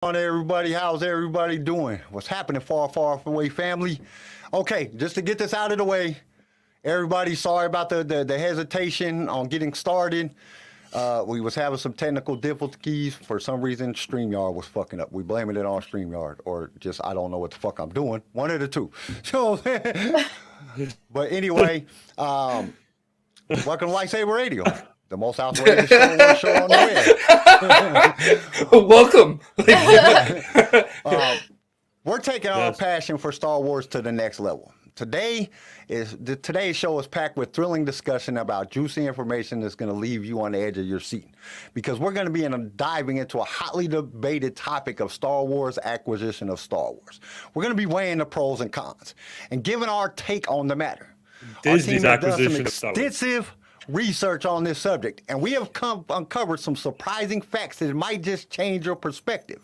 on, everybody? How's everybody doing? What's happening, far away family? Okay, just to get this out of the way, everybody, sorry about the hesitation on getting started. We was having some technical difficulties. For some reason, StreamYard was fucking up. We blaming it on StreamYard, or just I don't know what the fuck I'm doing. One of the two. So, but anyway, welcome to LightSaber Radio, the most outrageous show on the web. Welcome. We're taking our passion for Star Wars to the next level. Today's show is packed with thrilling discussion about juicy information that's going to leave you on the edge of your seat, because we're going to be diving into a hotly debated topic of Star Wars acquisition of Star Wars. We're going to be weighing the pros and cons and giving our take on the matter. Disney's acquisition of Star Wars. Extensive research on this subject, and we have uncovered some surprising facts that might just change your perspective.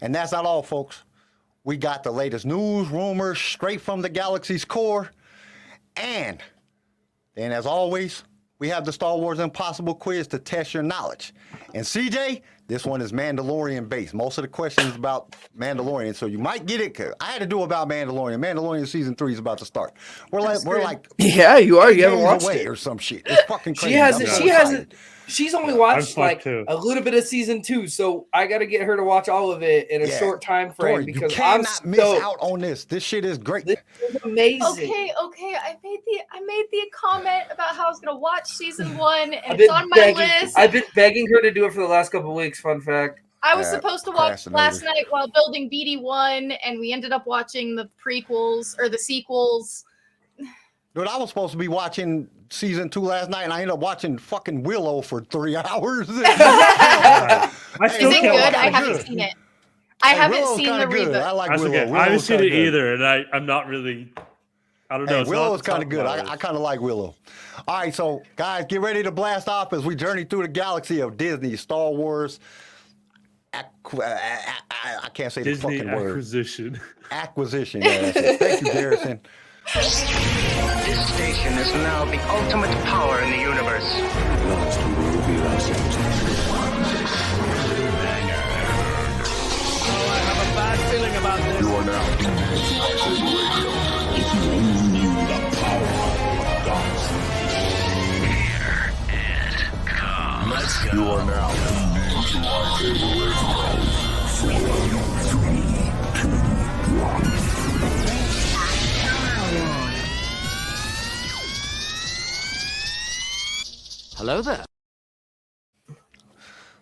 And that's not all, folks. We got the latest news, rumors, straight from the galaxy's core. And then, as always, we have the Star Wars Impossible quiz to test your knowledge. And CJ, this one is Mandalorian based. Most of the questions about Mandalorian, so you might get it. I had to do about Mandalorian. Mandalorian season 3 is about to start. We're like yeah, you are. You haven't watched it or some shit. It's fucking crazy. She hasn't. She's only watched like a little bit of season 2, so I got to get her to watch all of it in a short time frame. Tori, because you cannot miss out on this. This shit is great. This is amazing. Okay. I made the comment about how I was gonna watch season 1, and it's on my list. I've been begging her to do it for the last couple of weeks. Fun fact. I was supposed to watch last night while building BD1, and we ended up watching the prequels or the sequels. Dude, I was supposed to be watching season 2 last night, and I ended up watching fucking Willow for 3 hours. Is it good? I haven't seen it. I haven't seen the reboot. I like Willow. I haven't seen it either, and I'm not really. I don't know. Willow is kind of good. I kind of like Willow. All right, so guys, get ready to blast off as we journey through the galaxy of Disney, Star Wars. I can't say Disney the fucking word. Acquisition. Yeah, that's it. Thank you, Garrison. This station is now the ultimate power in the universe. Last we will reveal ourselves. I have a bad feeling about this. You are now tuned into LightSaber Radio. If you only knew the power of gods. Here it comes. Let's go. You are now tuned into LightSaber Radio. 4, 3, 2, 1. Hello there.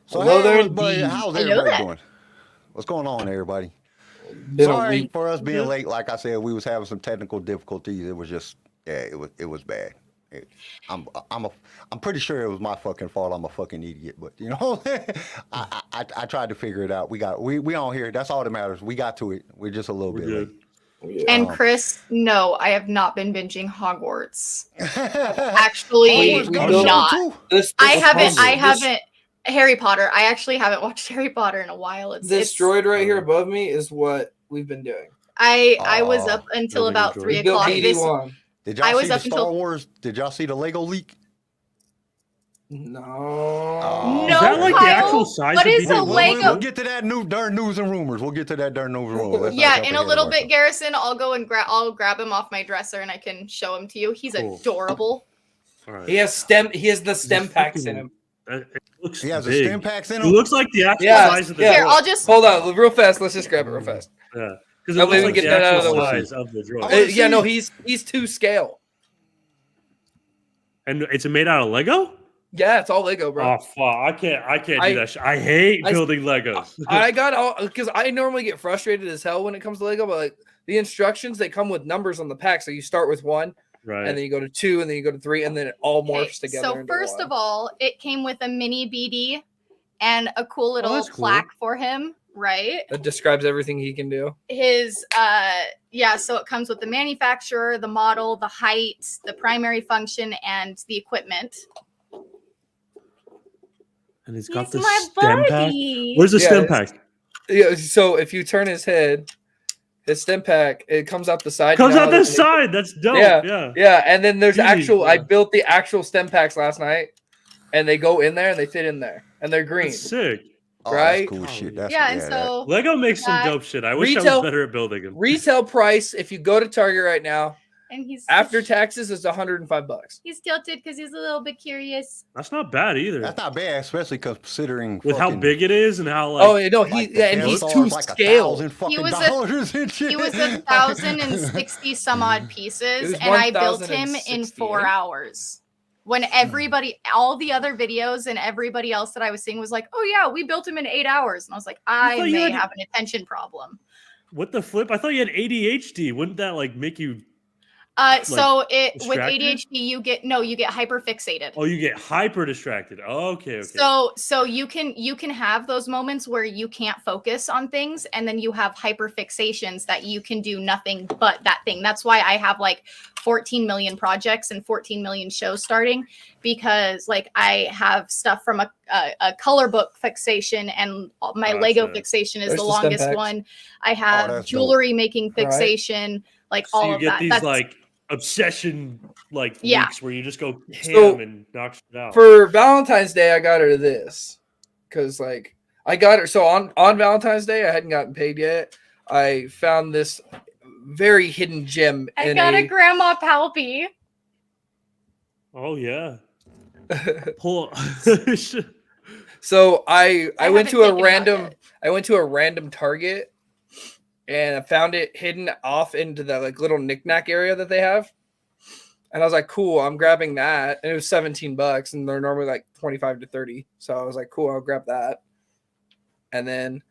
So Hello there, how's everybody doing? What's going on, everybody? Sorry for us being late. Like I said, we was having some technical difficulties. It was just, it was bad. I'm pretty sure it was my fucking fault. I'm a fucking idiot, but you know, I tried to figure it out. We on here. That's all that matters. We got to it. We're just a little bit late. And Chris, no, I have not been binging Hogwarts. Actually, not. I haven't. Harry Potter. I actually haven't watched Harry Potter in a while. This droid right here above me is what we've been doing. I was up until about 3 o'clock. Did y'all see the Star Wars? Did y'all see the Lego leak? No. No, is that like Kyle, the actual size what of is a Lego? We'll get to that darn news and rumors. We'll get to that darn news and rumors. Yeah, in a little bit, Garrison. I'll go and grab him off my dresser and I can show him to you. He's adorable. Right. He has the stem packs in him. He has the stem packs in him. It looks like the actual size of the Here, droid. I'll just hold on real fast. Let's just grab it real fast. Yeah, because it looks like the actual size of the droid. Yeah, no, he's to scale. And it's made out of Lego? Yeah, it's all Lego, bro. Oh fuck! I can't do that shit. I hate building Legos. I got all because I normally get frustrated as hell when it comes to Lego, but like the instructions, they come with numbers on the pack. So you start with 1, right, and then you go to 2, and then you go to 3, and then it all morphs together. So first of all, it came with a mini BD and a cool little plaque for him, right? That describes everything he can do. His so it comes with the manufacturer, the model, the height, the primary function, and the equipment. And he's got He's the my stem pack. buddy. Where's the stem pack? Yeah, so if you turn his head, his stem pack, it comes out the side. Comes out the side. That's dope. Yeah. And then there's I built the actual stem packs last night, and they go in there and they fit in there, and they're green. That's sick. Oh, right? That's cool shit. That's and so Lego makes some that- dope shit. I wish I Retail- was better at building them. Retail price, if you go to Target right now, and he's after taxes, is $105. he's tilted because he's a little bit curious. That's not bad either. That's not bad, especially considering With how fucking, big it is and how like. Oh no, like, the and Death he's Star to is like scale. $1,000 fucking was dollars and shit. He was 1,060 some odd pieces, was and I built him in 4 1,068. hours. When everybody, all the other videos and everybody else that I was seeing was like, "Oh yeah, we built him in 8 hours," and I was like, "I thought you may had- have an attention problem." What the flip? I thought you had ADHD. Wouldn't that like make you? So it with distracted? ADHD, you get hyper fixated. Oh, you get hyper distracted. Oh, okay. So you can have those moments where you can't focus on things, and then you have hyper fixations that you can do nothing but that thing. That's why I have like 14 million projects and 14 million shows starting, because like I have stuff from a color book fixation, and my Lego fixation is There's the the stem longest packs. one. I have that's jewelry making All right. fixation, like So all you of get that. these That's like obsession like Yeah. weeks where you just go ham So- and knock shit out. For Valentine's Day, I got her this because like I got her. So on Valentine's Day, I hadn't gotten paid yet. I found this very hidden gem. I in got a grandma Palpy. Oh yeah. Pull. So I I went to haven't taken it out random yet. I went to a random Target and I found it hidden off into the like little knickknack area that they have. And I was like, cool, I'm grabbing that. And it was $17 and they're normally like 25 to 30. So I was like, cool, I'll grab that. And then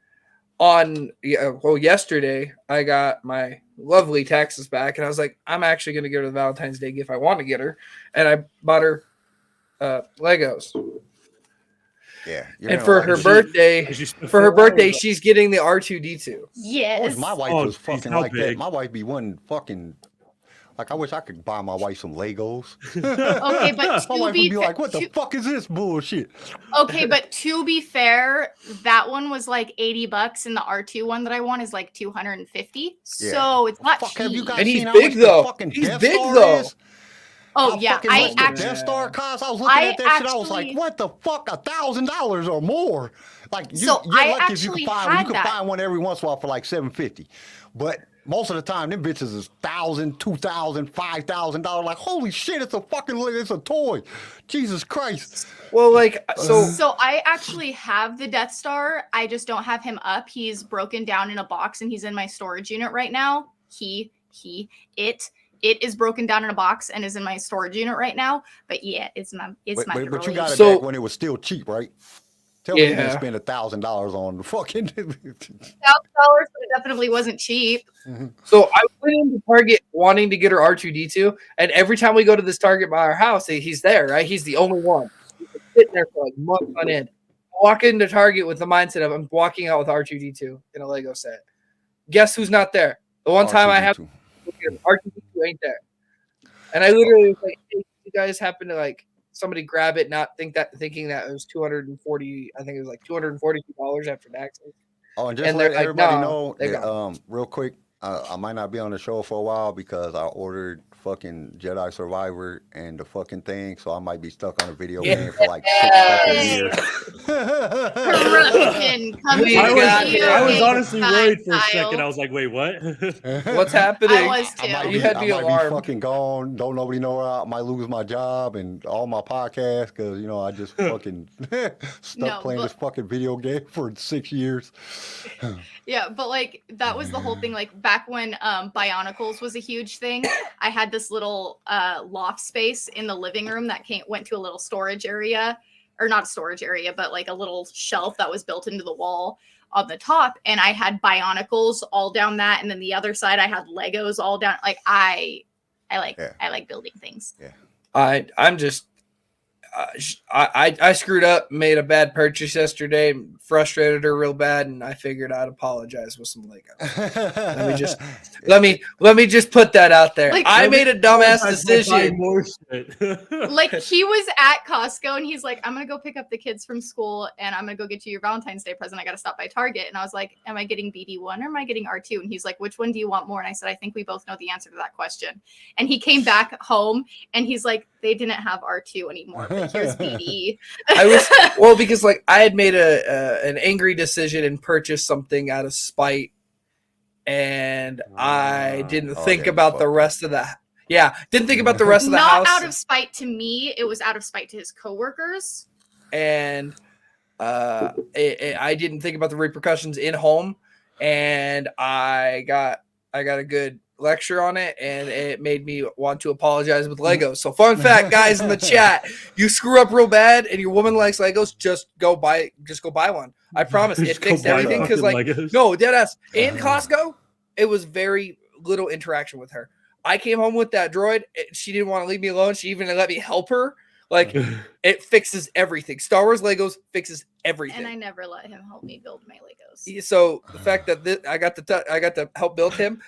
yesterday I got my lovely taxes back and I was like, I'm actually going to give her the Valentine's Day gift I want to get her. And I bought her Legos. Yeah. And for her birthday, she's getting the R2D2. I wish Yes. my wife Oh, was geez, fucking how like that. big? My wife be one fucking. Like, I wish I could buy my wife some Legos. Okay, but My to wife would be be like, what the to- fuck is this bullshit? Okay, but to be fair, that one was like $80, and the R2 one that I want is like $250. Yeah. So it's not Fuck, have you cheap. guys And he's seen how big, much though. the fucking He's Death big, Star though. is? Oh How yeah, fucking I much the actually Death Star cost? I was looking I at that shit. I was like, actually- what the fuck? $1,000 or more? Like, you're So I lucky if you actually can find one. You had can that. find one every once in a while for like $750. But most of the time, them bitches is $1,000, $2,000, $5,000. Like, holy shit, it's a toy. Jesus Christ. Well, like so I actually have the Death Star. I just don't have him up. He's broken down in a box and he's in my storage unit right now. It is broken down in a box and is in my storage unit right now. But yeah, it's my But you got it So- back when it was still cheap, right? Tell me you didn't Yeah. spend $1,000 on the fucking. $1,000, but it definitely wasn't cheap. So I went into Target wanting to get her R2D2, and every time we go to this Target by our house, he's there, right? He's the only one. He's been sitting there for like months on end. I walk into Target with the mindset of I'm walking out with R2D2 in a Lego set. Guess who's not there? The one time I have R2D2 ain't there. And I literally was like, hey, you guys happen to like somebody grab it, thinking that it was $240, I think it was like $242 after taxes. Oh, and just And let they're like, everybody "No, know, they that, real quick, I might not be on the show for a while because I ordered fucking Jedi Survivor and the fucking thing, so I might be stuck on a video game for like 6 fucking years. Corruption comes We to got video it. I was game honestly worried for a style. second. I was like, wait, what? What's happening? I was too. I might You had to be I might alarmed. be fucking gone. Don't nobody know where I might lose my job and all my podcasts because I just fucking stuck No, playing this fucking video game for 6 years. Yeah, but like that was the whole thing. Like back when Bionicles was a huge thing, I had this little loft space in the living room that went to a little storage area, or not a storage area, but like a little shelf that was built into the wall on the top, and I had Bionicles all down that, and then the other side I had Legos all down. Like I like building things. I'm just I screwed up, made a bad purchase yesterday, frustrated her real bad, and I figured I'd apologize with some Lego. Let me just put that out there. Like- I made a dumbass Buy decision. more shit. Like he was at Costco and he's like, I'm gonna go pick up the kids from school and I'm gonna go get you your Valentine's Day present. I gotta stop by Target. And I was like, am I getting BD1 or am I getting R2? And he's like, which one do you want more? And I said, I think we both know the answer to that question. And he came back home and he's like, they didn't have R2 anymore, but Here's BD. Because like I had made an angry decision and purchased something out of spite, and I didn't think about the rest of the. Yeah, didn't think about the rest of the house. Not out of spite to me. It was out of spite to his coworkers. And I didn't think about the repercussions in home, and I got a good lecture on it, and it made me want to apologize with Legos. So fun fact, guys in the chat, you screw up real bad and your woman likes Legos, just go buy one. I promise it fixed everything, because like Legos. no, deadass. In Costco, it was very little interaction with her. I came home with that droid, she didn't want to leave me alone. She even let me help her. Like, it fixes everything. Star Wars Legos fixes everything. And I never let him help me build my Legos. So the fact that I got to help build him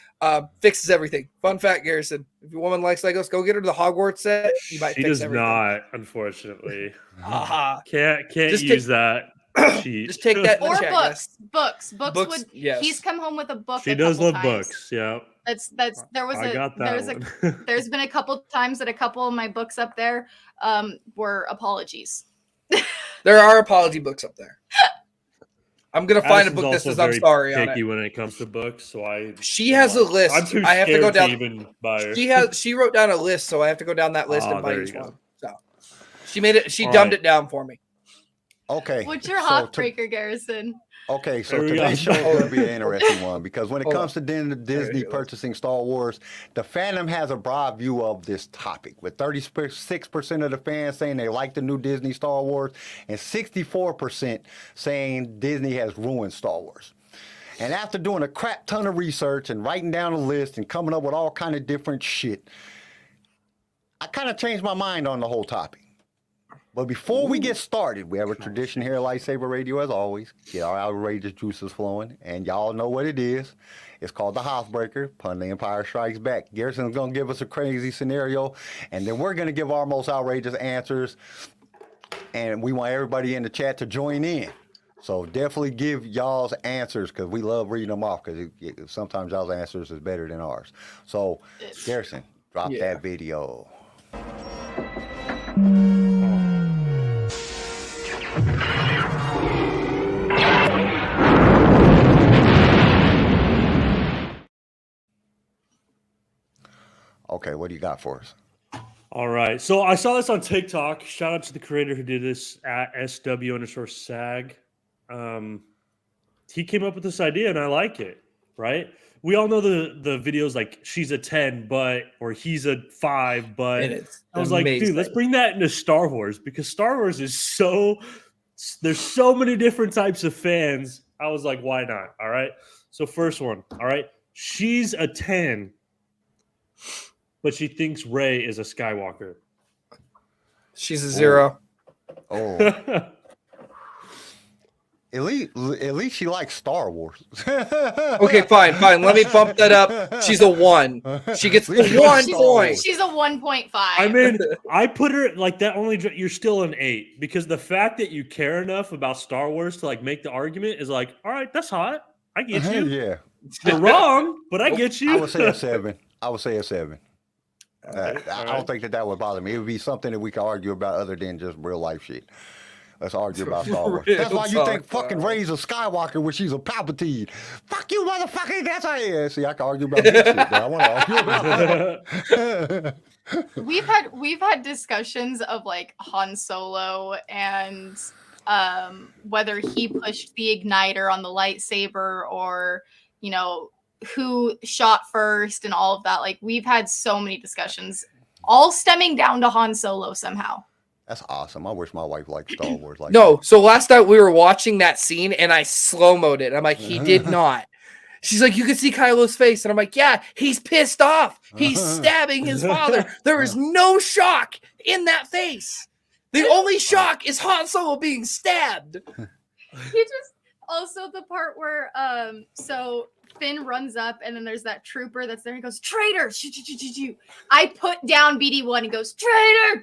fixes everything. Fun fact, Garrison: if your woman likes Legos, go get her the Hogwarts set. You might She fix does everything. not, unfortunately. Aha. Can't Just use that. Cheat. Just take that in the Or chat, books. guys. Books Books, would. yes. He's come home with a book. She a does couple love times. books. Yeah. There's been a couple times that a couple of my books up there were apologies. There are apology books up there. I'm gonna find a book that says "I'm sorry" on picky it. when it comes to books, so She has a list. I'm too I have to go scared down. even buy her. She wrote down a list, so I have to go down that list and buy there each you go. one. So she made it. She All dumbed right. it down for me. Okay. What's your so hot to- breaker, Garrison? Okay, so There we today's go. show is going to be an interesting one because when it Hold comes to Disney purchasing Star Wars, the fandom has a broad view of this topic, with 36% of the fans saying they like the new Disney Star Wars and 64% saying Disney has ruined Star Wars. And after doing a crap ton of research and writing down a list and coming up with all kind of different shit, I kind of changed my mind on the whole topic. But before we get started, we have a tradition here at LightSaber Radio, as always. Get our outrageous juices flowing, and y'all know what it is. It's called the Housebreaker, Pun the Empire Strikes Back. Garrison's going to give us a crazy scenario, and then we're going to give our most outrageous answers, and we want everybody in the chat to join in. So definitely give y'all's answers, because we love reading them off, because sometimes y'all's answers is better than ours. So, Garrison, drop that video. Okay, what do you got for us? All right. So I saw this on TikTok. Shout out to the creator who did this at SW_SAG. He came up with this idea and I like it, right? We all know the videos like she's a 10, but, or he's a 5, but I was like, dude, let's bring that into Star Wars, because Star Wars is there's so many different types of fans. I was like, why not? All right. So first one. All right. She's a 10. But she thinks Rey is a Skywalker. She's a 0. Oh. At least she likes Star Wars. Okay, fine. Let me bump that up. She's a 1. She gets 1 point. She's a 1.5. I mean, I put her like that. You're still an 8, because the fact that you care enough about Star Wars to like make the argument is like, all right, that's hot. I get you. Yeah. You're wrong, but I get you. I would say a 7. I don't think that would bother me. It would be something that we could argue about other than just real life shit. Let's argue about Star Wars. That's why you think fucking Rey's a Skywalker when she's a Palpatine. Fuck you, motherfucker. That's how it is. See, I can argue about this shit, but I want to argue about We've had discussions of like Han Solo and whether he pushed the igniter on the lightsaber, or who shot first and all of that. Like, we've had so many discussions, all stemming down to Han Solo somehow. That's awesome. I wish my wife liked Star Wars like No, that. so last night we were watching that scene and I slow-moed it. I'm like, he did not. She's like, you can see Kylo's face. And I'm like, yeah, he's pissed off. He's stabbing his father. There is no shock in that face. The only shock is Han Solo being stabbed. He just also the part where so Finn runs up and then there's that trooper that's there and he goes, traitor. I put down BD1 and goes, traitor.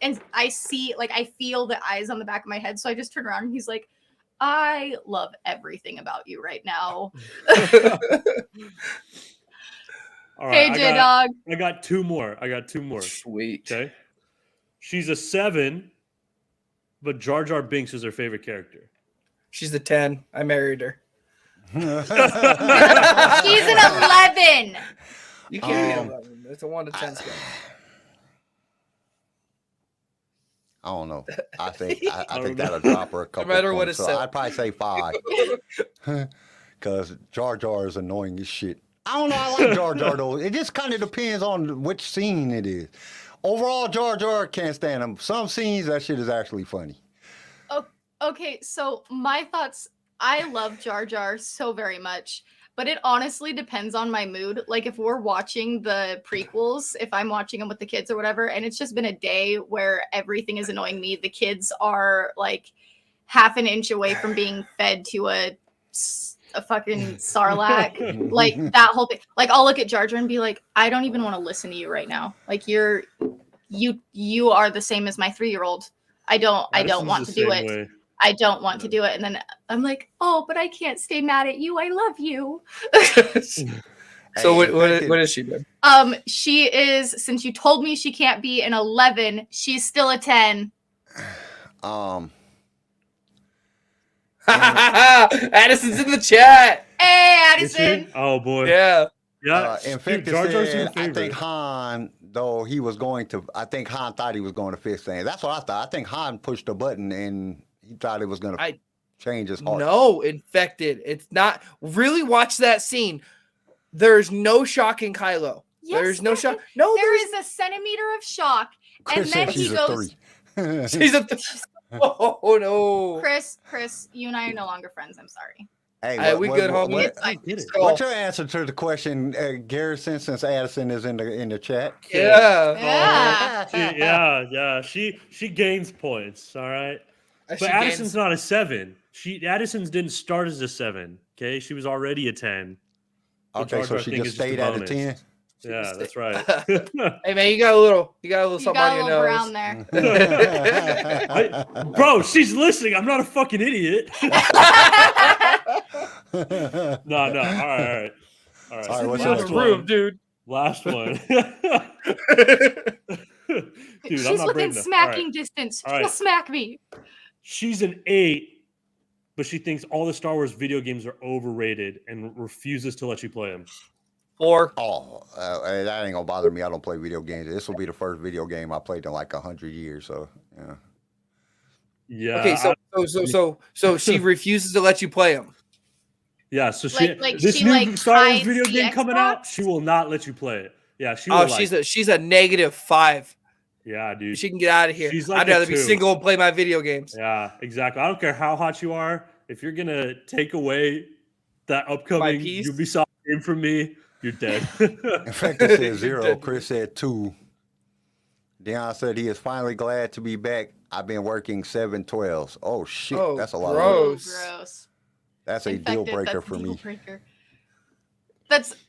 And I feel the eyes on the back of my head. So I just turn around and he's like, I love everything about you right now. All right, Hey, J-Dog. I got 2 more. Sweet. Okay. She's a 7, but Jar Jar Binks is her favorite character. She's a 10. I married her. She's an 11. You can't be 11. It's a 1 to 10 scale. I don't know. I think that'll drop her a couple. No matter what points. it's So said. I'd probably say 5. Because Jar Jar is annoying as shit. I don't know. I like Jar Jar though. It just kind of depends on which scene it is. Overall, Jar Jar can't stand him. Some scenes that shit is actually funny. Okay, so my thoughts. I love Jar Jar so very much, but it honestly depends on my mood. Like if we're watching the prequels, if I'm watching them with the kids or whatever, and it's just been a day where everything is annoying me. The kids are like half an inch away from being fed to a fucking sarlacc. Like that whole thing. Like I'll look at Jar Jar and be like, I don't even want to listen to you right now. Like you are the same as my 3-year-old. I don't want to do it. Way. I don't want to do it. And then I'm like, oh, but I can't stay mad at you. I love you. So what is she doing? She is, since you told me she can't be an 11, she's still a 10. Addison's in the chat. Hey, Addison. Oh boy. Yeah. Yeah. In fact, I think Han, though he was going to, I think Han thought he was going to fix things. That's what I thought. I think Han pushed a button and he thought it was going to change his heart. No, Infected. It's not. Really watch that scene. There's no shock in Kylo. Yes, there's no shock. No, there is a centimeter of shock. Chris And then said he goes, She's a oh no. Chris, you and I are no longer friends. I'm sorry. Hey, we good, homie. What's your answer to the question, Garrison? Since Addison is in the chat. Yeah. Yeah. She gains points. All right. But Addison's not a 7. Addison's didn't start as a 7. Okay, she was already a 10. Okay, so she just stayed at a 10. Yeah, that's right. Hey man, you got a little something on your nose. Brown there. Bro, she's listening. I'm not a fucking idiot. No. All right. What's Last room, dude. Last one. Dude, She's within smacking distance. She'll smack me. She's an 8, but she thinks all the Star Wars video games are overrated and refuses to let you play them. 4. Oh, that ain't gonna bother me. I don't play video games. This will be the first video game I played in like 100 years. So yeah. Yeah. Okay, so she refuses to let you play them. Yeah, so this new Star Wars video game coming out, she will not let you play it. Yeah, she will. She's a -5. Yeah, dude. She can get out of here. She's like I'd rather be 2. single and play my video games. Yeah, exactly. I don't care how hot you are. If you're gonna take away that upcoming Ubisoft game from me, you're dead. In fact, it said 0. Chris said 2. Deion said he is finally glad to be back. I've been working 7/12s. Oh shit, that's a lot. Gross. That's a deal breaker for me.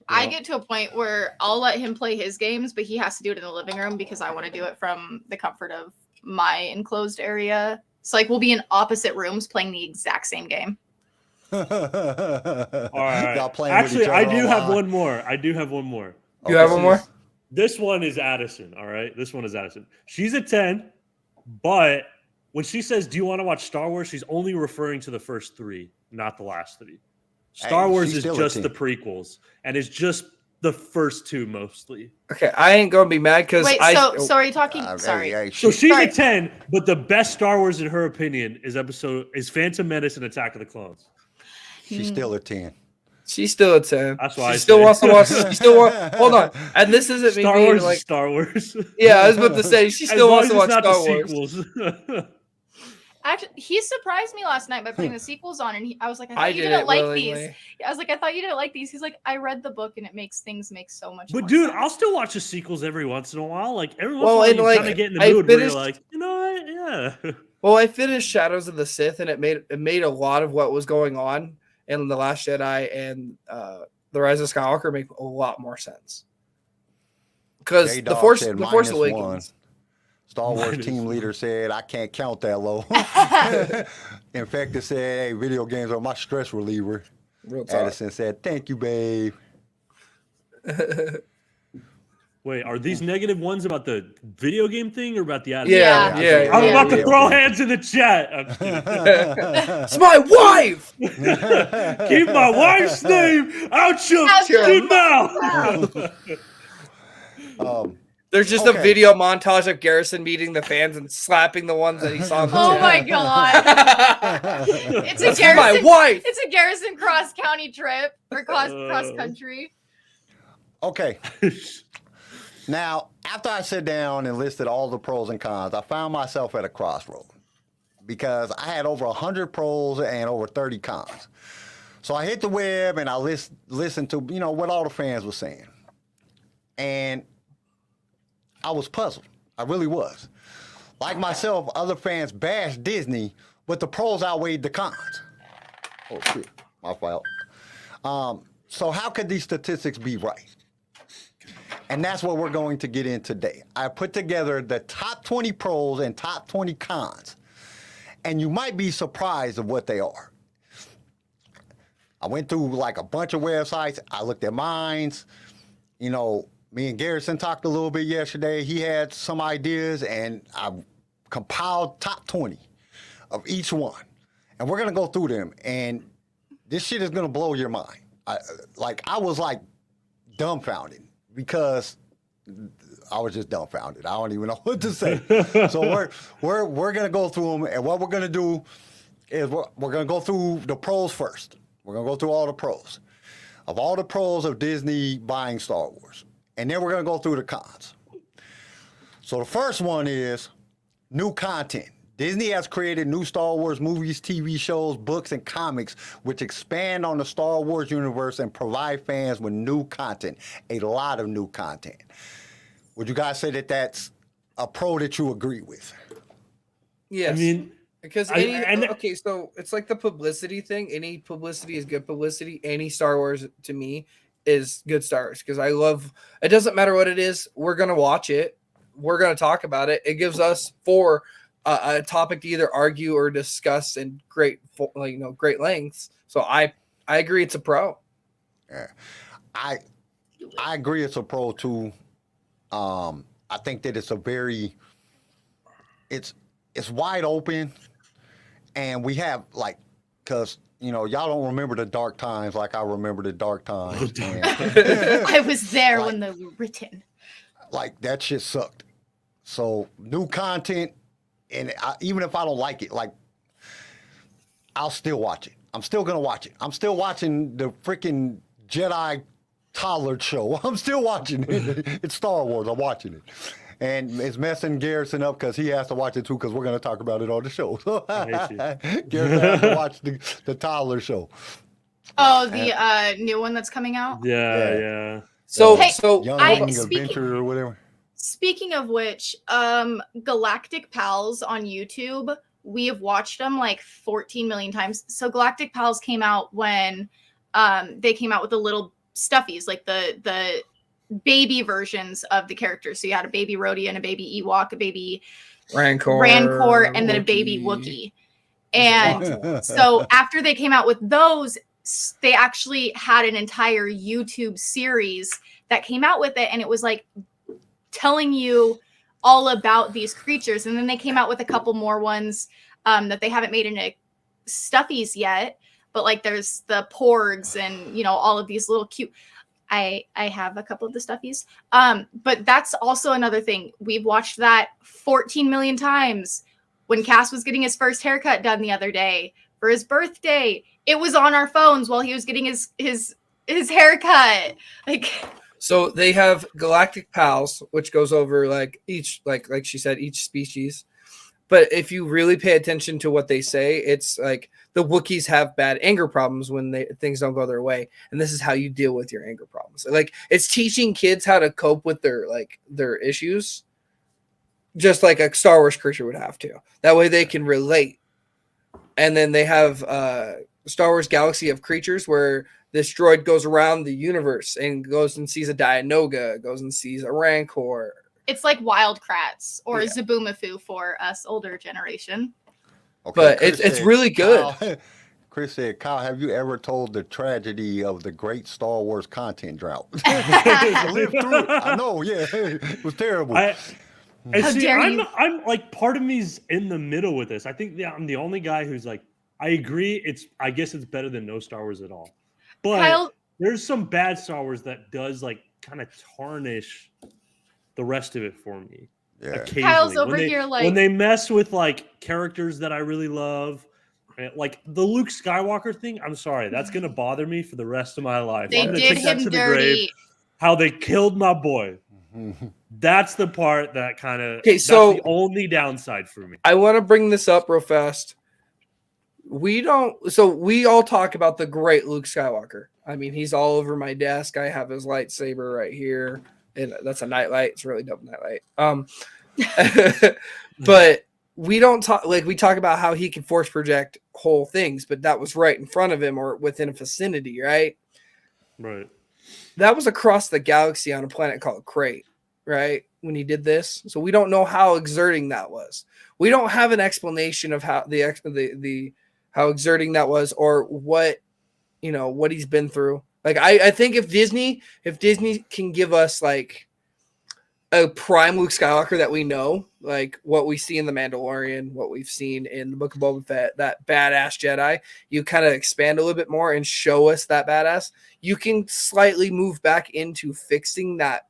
I get to a point where I'll let him play his games, but he has to do it in the living room because I want to do it from the comfort of my enclosed area. So like we'll be in opposite rooms playing the exact same game. All right. Actually, I do have one more. You have one more? This one is Addison. All right. This one is Addison. She's a 10, but when she says, "Do you want to watch Star Wars?" she's only referring to the first 3, not the last 3. Star Wars is just the prequels, and it's just the first 2 mostly. Okay, I ain't gonna be mad because so are you talking? Sorry. So she's a 10, but the best Star Wars in her opinion is Phantom Menace and Attack of the Clones. She's still a 10. She's still a 10. That's why she still wants to watch. Hold on, and this isn't Star me being Wars. Like Star Wars. Yeah, I was about to say she still wants to watch Star Wars. Actually, he surprised me last night by putting the sequels on, and I was like, I thought you didn't like these. I was like, I thought you didn't like these. He's like, I read the book, and it makes things make so much. But more dude, sense. I'll still watch the sequels every once in a while. Like every once in a while, you kind of get in the mood where you're like, you know what? Yeah. Well, I finished Shadows of the Sith, and it made a lot of what was going on in The Last Jedi and The Rise of Skywalker make a lot more sense. Because the Force Awakens. Star Wars team leader said, "I can't count that low." In fact, it said, "Hey, video games are my stress reliever." Real talk. Addison said, "Thank you, babe." Wait, are these negative ones about the video game thing or about the ad? Yeah. I'm about to throw hands in the chat. I'm just kidding. It's my wife. Keep my wife's name out your mouth. There's just a video montage of Garrison meeting the fans and slapping the ones that he saw. In the Oh chat. my god! It's a Garrison. My wife. It's a Garrison cross county trip or cross country. Okay. Now, after I sat down and listed all the pros and cons, I found myself at a crossroad because I had over 100 pros and over 30 cons. So I hit the web and I listened to, what all the fans were saying. And I was puzzled. I really was. Like myself, other fans bashed Disney, but the pros outweighed the cons. Oh, shit. My fault. So how could these statistics be right? And that's what we're going to get in today. I put together the top 20 pros and top 20 cons. And you might be surprised of what they are. I went through like a bunch of websites. I looked at mines. Me and Garrison talked a little bit yesterday. He had some ideas, and I compiled top 20 of each one. And we're going to go through them. And this shit is going to blow your mind. I was like dumbfounded. Because I was just dumbfounded. I don't even know what to say. So we're gonna go through them, and what we're gonna do is we're gonna go through the pros first. We're gonna go through all the pros of Disney buying Star Wars, and then we're gonna go through the cons. So the first one is new content. Disney has created new Star Wars movies, TV shows, books, and comics which expand on the Star Wars universe and provide fans with new content, a lot of new content. Would you guys say that that's a pro that you agree with? Yes. I mean, because okay, so it's like the publicity thing. Any publicity is good publicity. Any Star Wars to me is good Star Wars because I love. It doesn't matter what it is. We're gonna watch it. We're gonna talk about it. It gives us a topic to either argue or discuss in great lengths. So I agree it's a pro. Yeah. I agree it's a pro too. I think that it's it's wide open, and we have because y'all don't remember the dark times like I remember the dark times. I was there when they were written. Like that shit sucked. So new content. And even if I don't like it, I'll still watch it. I'm still going to watch it. I'm still watching the freaking Jedi toddler show. I'm still watching it. It's Star Wars. I'm watching it. And it's messing Garrison up because he has to watch it too because we're going to talk about it on the show. Garrison has to watch the toddler show. Oh, the new one that's coming out? Yeah. So Young Adventure or whatever. Speaking of which, Galactic Pals on YouTube, we have watched them like 14 million times. So Galactic Pals came out when they came out with the little stuffies, like the baby versions of the characters. So you had a baby Rhodey and a baby Ewok, a baby Rancor, and then a baby Wookiee. And so after they came out with those, they actually had an entire YouTube series that came out with it, and it was like telling you all about these creatures. And then they came out with a couple more ones that they haven't made into stuffies yet, but like there's the porgs and all of these little cute. I have a couple of the stuffies, but that's also another thing. We've watched that 14 million times. When Cass was getting his first haircut done the other day for his birthday, it was on our phones while he was getting his haircut. So they have Galactic Pals, which goes over like each, like she said, each species. But if you really pay attention to what they say, it's like the Wookiees have bad anger problems when things don't go their way, and this is how you deal with your anger problems. Like it's teaching kids how to cope with their issues, just like a Star Wars creature would have to. That way they can relate. And then they have Star Wars Galaxy of Creatures, where this droid goes around the universe and goes and sees a Dianoga, goes and sees a Rancor. It's like Wild Kratts or Zaboomafoo for us older generation. Okay, but it's really good. Chris said, Kyle, have you ever told the tragedy of the great Star Wars content drought? I lived through it. I know, yeah. It was terrible. And How see, dare you? I'm like, part of me's in the middle with this. I think I'm the only guy who's like, I agree. I guess it's better than no Star Wars at all. But Kyle, there's some bad Star Wars that does like kind of tarnish the rest of it for me. Yeah. Occasionally. Kyle's over when here like when they mess with like characters that I really love, like the Luke Skywalker thing. I'm sorry, that's gonna bother me for the rest of my life. they I'm gonna did take that him to the dirty. grave. How they killed my boy. That's the part that kind of so that's the only downside for me. I want to bring this up real fast. We all talk about the great Luke Skywalker. I mean, he's all over my desk. I have his lightsaber right here, and that's a nightlight. It's a really dope nightlight. But we don't talk we talk about how he can force project whole things, but that was right in front of him or within a vicinity, right? Right. That was across the galaxy on a planet called Crate, right? When he did this, so we don't know how exerting that was. We don't have an explanation of how how exerting that was, or what what he's been through. Like I think if Disney can give us like a prime Luke Skywalker that we know, like what we see in The Mandalorian, what we've seen in the Book of Boba Fett, that badass Jedi, you kind of expand a little bit more and show us that badass, you can slightly move back into fixing that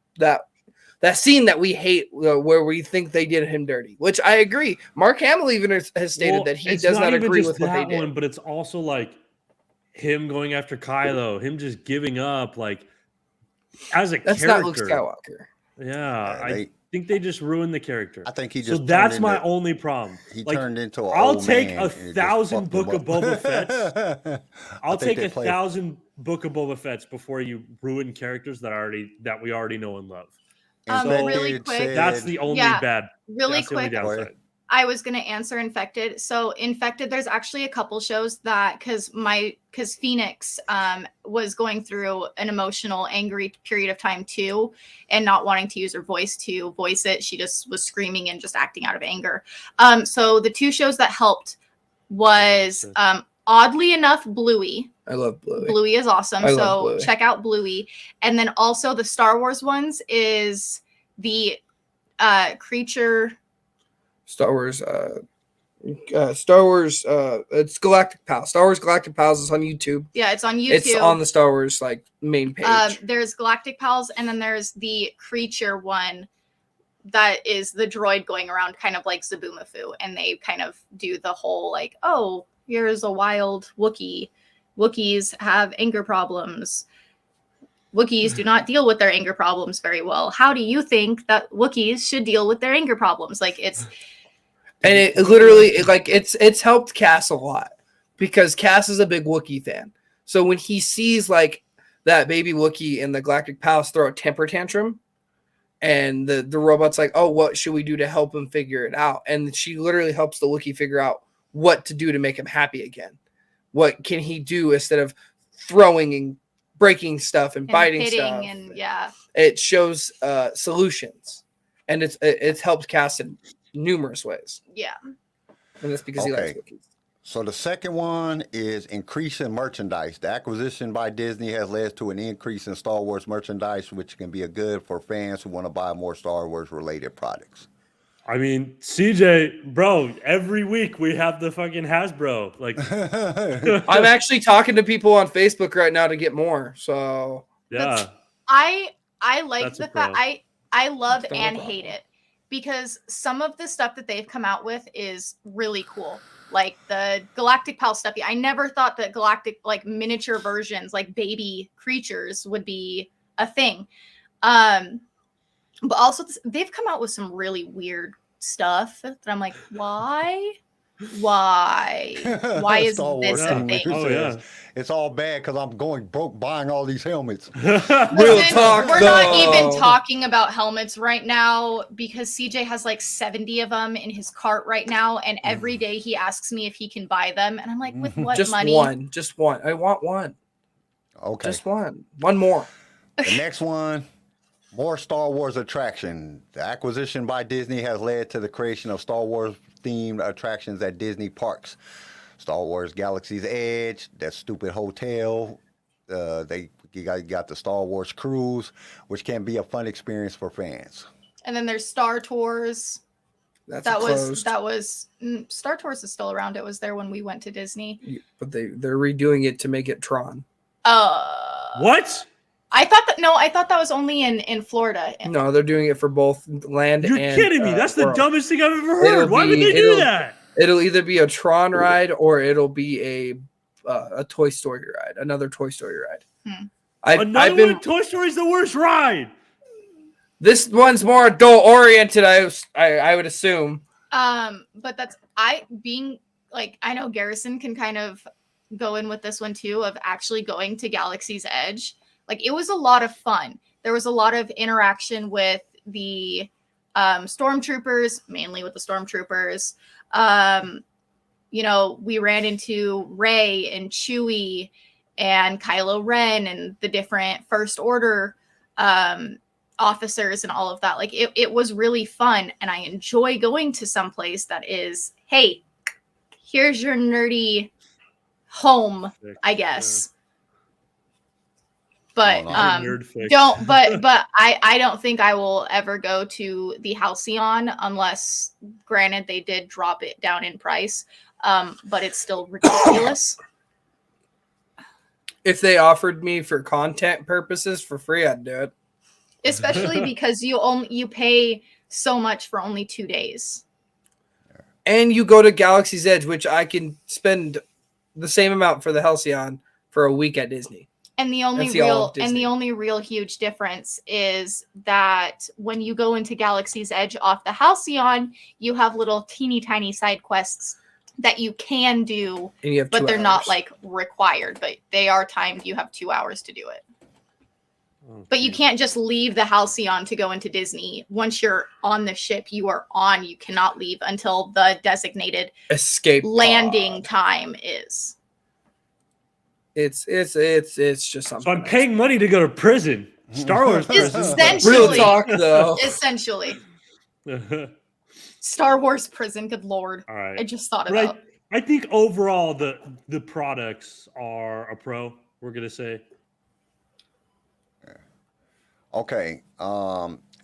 scene that we hate, where we think they did him dirty, which I agree. Mark Hamill even has stated that he does not agree with what they did. But it's also like him going after Kylo, him just giving up, like as a That's character. not Luke Skywalker. Yeah, I think they just ruined the character. I think he just. So that's my only problem. He like, turned into an I'll old take man 1,000 Book of Boba Fett's. I'll take 1,000 Book of Boba Fett's before you ruin characters that we already know and love. Really quick. That's the only bad. Really that's quick. The only downside. I was going to answer Infected. So Infected, there's actually a couple shows that because Phoenix was going through an emotional, angry period of time too, and not wanting to use her voice to voice it. She just was screaming and just acting out of anger. So the two shows that helped was oddly enough Bluey. I love Bluey. Bluey is awesome. So check out Bluey. And then also the Star Wars ones is the creature. Star Wars, it's Galactic Pals. Star Wars Galactic Pals is on YouTube. Yeah, it's on YouTube. It's on the Star Wars main page. There's Galactic Pals, and then there's the creature one that is the droid going around kind of like Zaboomafoo, and they kind of do the whole like, oh, here's a wild Wookiee. Wookiees have anger problems. Wookiees do not deal with their anger problems very well. How do you think that Wookiees should deal with their anger problems? Like it's it's helped Cass a lot because Cass is a big Wookiee fan. So when he sees like that baby Wookiee in the Galactic Palace throw a temper tantrum, and the robot's like, oh, what should we do to help him figure it out? And she literally helps the Wookiee figure out what to do to make him happy again. What can he do instead of throwing and breaking stuff and biting stuff? And yeah, it shows solutions, and it's helped Cass in numerous ways. Yeah, and that's because he likes Wookiees. So the second one is increase in merchandise. The acquisition by Disney has led to an increase in Star Wars merchandise, which can be a good for fans who want to buy more Star Wars related products. I mean, CJ, bro, every week we have the fucking Hasbro. Like, I'm actually talking to people on Facebook right now to get more. So yeah, I like the fact I love and hate it because some of the stuff that they've come out with is really cool. Like the Galactic Pal stuff. I never thought that galactic like miniature versions, like baby creatures, would be a thing. But also they've come out with some really weird stuff that I'm like, why is this a thing? Oh yeah, it's all bad because I'm going broke buying all these helmets. Real talk. We're not even talking about helmets right now because CJ has like 70 of them in his cart right now, and every day he asks me if he can buy them, and I'm like, with what money? Just one. I want one. Okay, just one more. The next one. More Star Wars attraction. The acquisition by Disney has led to the creation of Star Wars themed attractions at Disney parks. Star Wars Galaxy's Edge, that stupid hotel. You got the Star Wars Cruise, which can be a fun experience for fans. And then there's Star Tours. That was Star Tours is still around. It was there when we went to Disney. Yeah, but they're redoing it to make it Tron. What? I thought that was only in Florida. No, they're doing it for both land You're and kidding me. That's the world. dumbest thing I've ever heard. Why would they do that? It'll either be a Tron ride or it'll be a Toy Story ride, another Toy Story ride. Toy Story is the worst ride. This one's more adult oriented. I would assume. But I know Garrison can kind of go in with this one too, of actually going to Galaxy's Edge. Like, it was a lot of fun. There was a lot of interaction with the stormtroopers, mainly with the stormtroopers. We ran into Rey and Chewie and Kylo Ren and the different First Order officers and all of that. Like, it was really fun, and I enjoy going to some place that is, hey, here's your nerdy home, I guess. But I don't think I will ever go to the Halcyon unless, granted, they did drop it down in price. But it's still ridiculous. If they offered me for content purposes for free, I'd do it. Especially because you pay so much for only 2 days. And you go to Galaxy's Edge, which I can spend the same amount for the Halcyon for a week at Disney. And the only real huge difference is that when you go into Galaxy's Edge off the Halcyon, you have little teeny tiny side quests that you can do, but they're not like required, but they are timed. You have 2 hours to do it. But you can't just leave the Halcyon to go into Disney. Once you're on the ship, you are on. You cannot leave until the designated escape landing time is. It's just something. So I'm paying money to go to prison. Star Wars prison. Essentially. Real talk, though. Essentially. Star Wars prison, good lord. All right. I just thought about. I think overall the products are a pro, we're gonna say. Okay.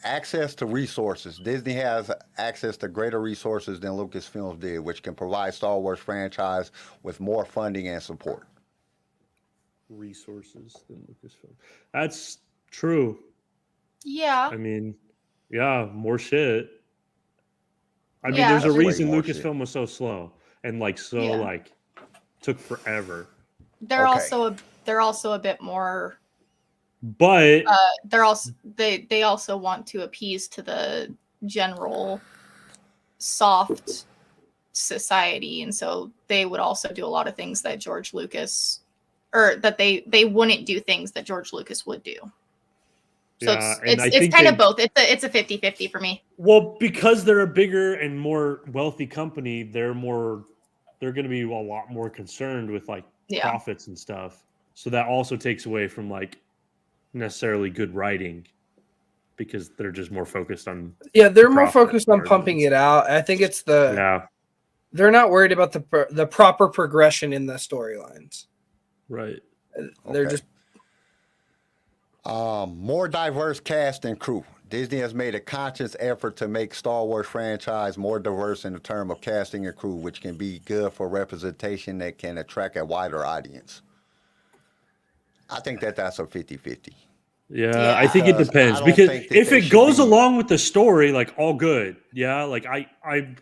Access to resources. Disney has access to greater resources than Lucasfilms did, which can provide Star Wars franchise with more funding and support. Resources than Lucasfilm. That's true. Yeah. I mean, yeah, more shit. I mean, there's a reason Lucasfilm was so slow and took forever. They're also a bit more. But they also want to appease to the general soft society, and so they would also do a lot of things that George Lucas, or that they wouldn't do things that George Lucas would do. So it's kind of both. It's a 50-50 for me. Well, because they're a bigger and more wealthy company, they're going to be a lot more concerned with profits and stuff. So that also takes away from necessarily good writing, because they're just more focused on they're more focused on pumping it out. I think it's they're not worried about the proper progression in the storylines. Right. They're just more diverse cast and crew. Disney has made a conscious effort to make Star Wars franchise more diverse in the term of casting and crew, which can be good for representation that can attract a wider audience. I think that's a 50-50. Yeah, I think it depends, because if it goes along with the story, all good. Yeah, I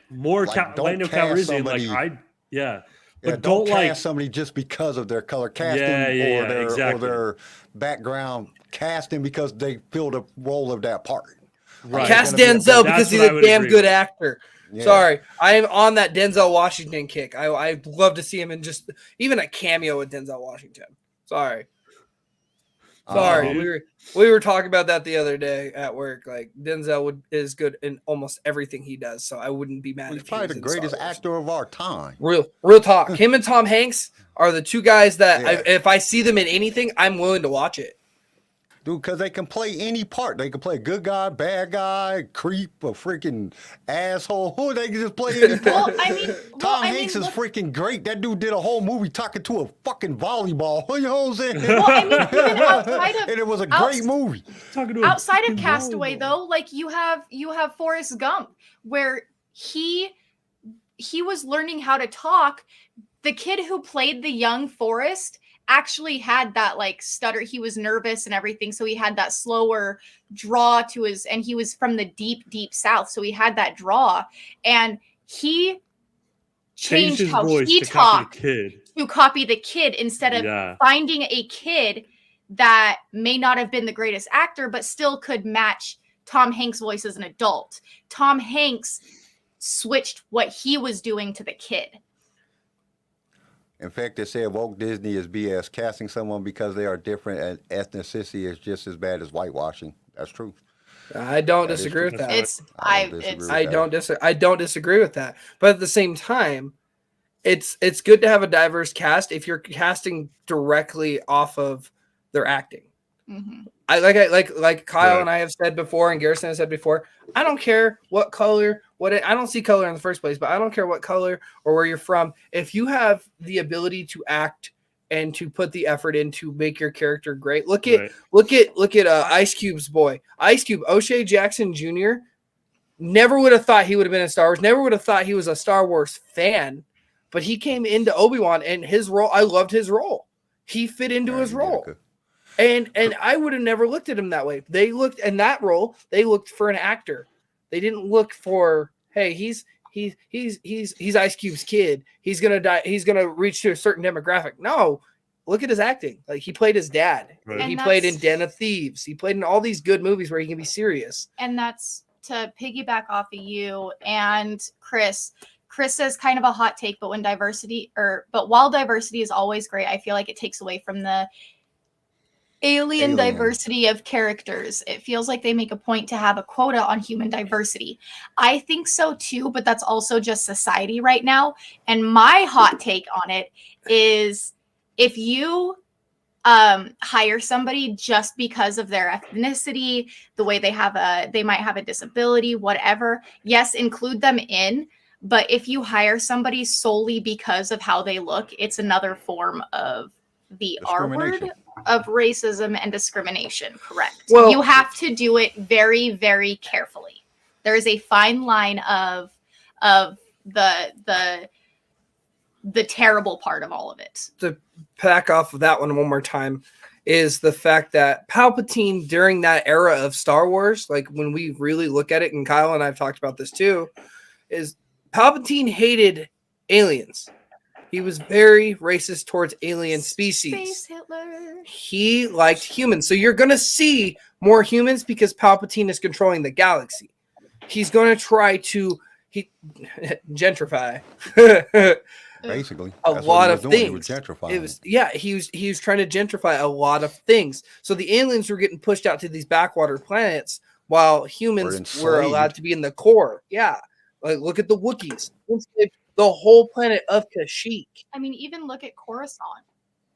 more Lando Calrissian. But don't cast somebody just because of their color casting or their background casting because they filled a role of that part. Right. Cast Denzel because he's a damn good actor. Yeah. Sorry, I am on that Denzel Washington kick. I'd love to see him in just even a cameo with Denzel Washington. Sorry. We were talking about that the other day at work. Denzel is good in almost everything he does, so I wouldn't be mad. He's probably the greatest actor of our time. Real talk. Him and Tom Hanks are the two guys that if I see them in anything, I'm willing to watch it. Dude, because they can play any part. They can play good guy, bad guy, creep, a freaking asshole. Who they can just play any part. Tom Hanks is freaking great. That dude did a whole movie talking to a fucking volleyball. You know what I'm saying? Well, I mean, even outside of, and it was a great movie. Outside of Castaway, though, like you have Forrest Gump, where he was learning how to talk. The kid who played the young Forrest actually had that like stutter. He was nervous and everything, so he had that slower draw to his, and he was from the deep South, so he had that draw, and he changed how he talked to copy the kid instead of finding a kid that may not have been the greatest actor, but still could match Tom Hanks' voice as an adult. Tom Hanks switched what he was doing to the kid. In fact, they said woke Disney is BS. Casting someone because they are different and ethnicity is just as bad as whitewashing. That's true. I don't disagree with that. I don't disagree with that. But at the same time, it's good to have a diverse cast if you're casting directly off of their acting. Mm-hmm. Like Kyle and I have said before, and Garrison has said before, I don't care what color, I don't see color in the first place, but I don't care what color or where you're from. If you have the ability to act and to put the effort in to make your character great, look at Ice Cube's boy, Ice Cube, O'Shea Jackson Jr. Never would have thought he would have been in Star Wars. Never would have thought he was a Star Wars fan, but he came into Obi-Wan, and his role, I loved his role. He fit into his role. And I would have never looked at him that way. They looked in that role. They looked for an actor. They didn't look for, hey, he's Ice Cube's kid. He's gonna die. He's gonna reach to a certain demographic. No, look at his acting. Like, he played his dad. Right. He played in Den of Thieves. He played in all these good movies where he can be serious. And that's to piggyback off of you and Chris. Chris says kind of a hot take, but while diversity is always great, I feel like it takes away from the alien diversity of characters. It feels like they make a point to have a quota on human diversity. I think so too, but that's also just society right now. And my hot take on it is, if you hire somebody just because of their ethnicity, the way they might have a disability, whatever, yes, include them in. But if you hire somebody solely because of how they look, it's another form of the R word, of racism and discrimination. Correct. Well, you have to do it very, very carefully. There is a fine line of the terrible part of all of it. To pack off of that one more time is the fact that Palpatine, during that era of Star Wars, like when we really look at it, and Kyle and I have talked about this too, is Palpatine hated aliens. He was very racist towards alien species. Space Hitler. He liked humans. So you're going to see more humans because Palpatine is controlling the galaxy. He's going to try to gentrify. Basically, a lot of things. He was trying to gentrify a lot of things. So the aliens were getting pushed out to these backwater planets while humans were allowed to be in the core. Yeah. Like, look at the Wookiees. The whole planet of Kashyyyk. I mean, even look at Coruscant.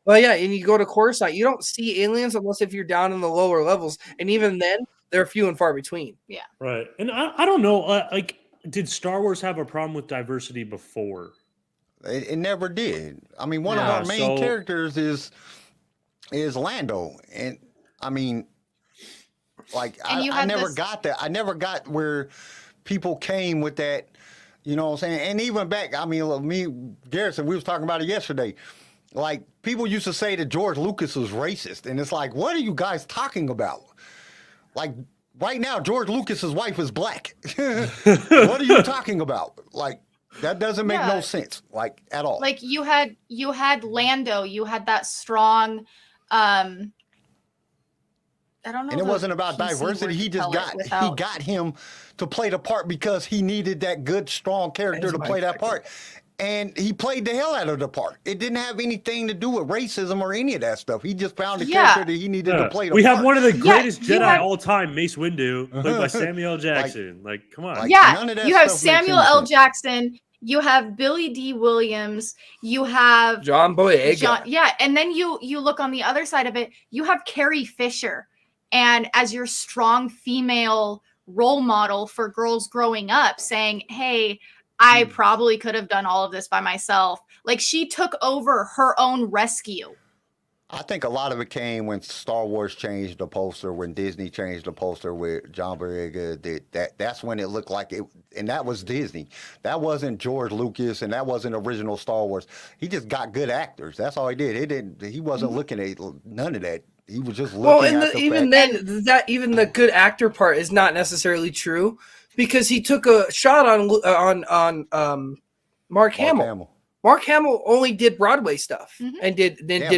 Well, yeah, and you go to Coruscant, you don't see aliens unless if you're down in the lower levels, and even then, they're few and far between. Yeah, right. And I don't know, like, did Star Wars have a problem with diversity before? It never did. I mean, one of our main characters is Lando, and I mean, like, I never got that. I never got where people came with that. You know what I'm saying? And even back, I mean, me, Garrison, we was talking about it yesterday. Like, people used to say that George Lucas was racist. And it's like, what are you guys talking about? Like, right now, George Lucas's wife is black. What are you talking about? Like, that doesn't make no sense, like, at all. Like, you had Lando, you had that strong, I don't know. And it wasn't about diversity. He just got him to play the part because he needed that good, strong character to play that part. And he played the hell out of the part. It didn't have anything to do with racism or any of that stuff. He just found a character that he needed to play the part. We have one of the greatest Jedi all time, Mace Windu, played by Samuel L. Jackson. Like, come on. You have Samuel L. Jackson. You have Billy D. Williams. You have John Boyega. And then you look on the other side of it. You have Carrie Fisher. and as your strong female role model for girls growing up, saying, hey, I probably could have done all of this by myself. Like, she took over her own rescue. I think a lot of it came when Star Wars changed the poster, when Disney changed the poster with John Boyega. That's when it looked like it, and that was Disney. That wasn't George Lucas, and that wasn't original Star Wars. He just got good actors. That's all he did. He wasn't looking at none of that. He was just looking at even the good actor part is not necessarily true, because he took a shot on Mark Hamill. Mark Hamill only did Broadway stuff and did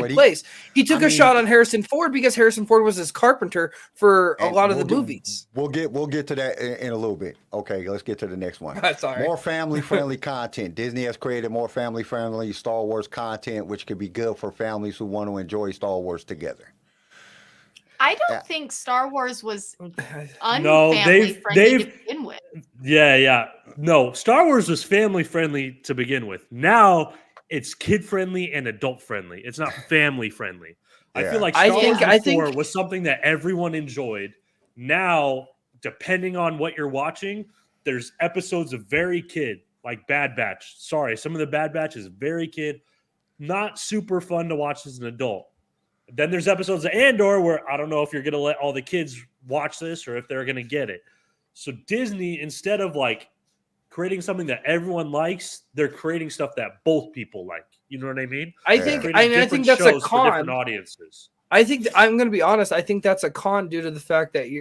plays. He took a shot on Harrison Ford because Harrison Ford was his carpenter for a lot of the movies. We'll get to that in a little bit. Okay, let's get to the next one. That's all right. More family-friendly content. Disney has created more family-friendly Star Wars content, which could be good for families who want to enjoy Star Wars together. I don't think Star Wars was unfamily friendly to begin with. Yeah. No, Star Wars was family friendly to begin with. Now it's kid friendly and adult friendly. It's not family friendly. I feel like Star Wars before was something that everyone enjoyed. Now, depending on what you're watching, there's episodes of very kid, like Bad Batch. Sorry, some of the Bad Batch is very kid, not super fun to watch as an adult. Then there's episodes of Andor where I don't know if you're going to let all the kids watch this or if they're going to get it. So Disney, instead of like creating something that everyone likes, they're creating stuff that both people like. You know what I mean? I think that's a con. Different audiences. I think I'm going to be honest. I think that's a con due to the fact that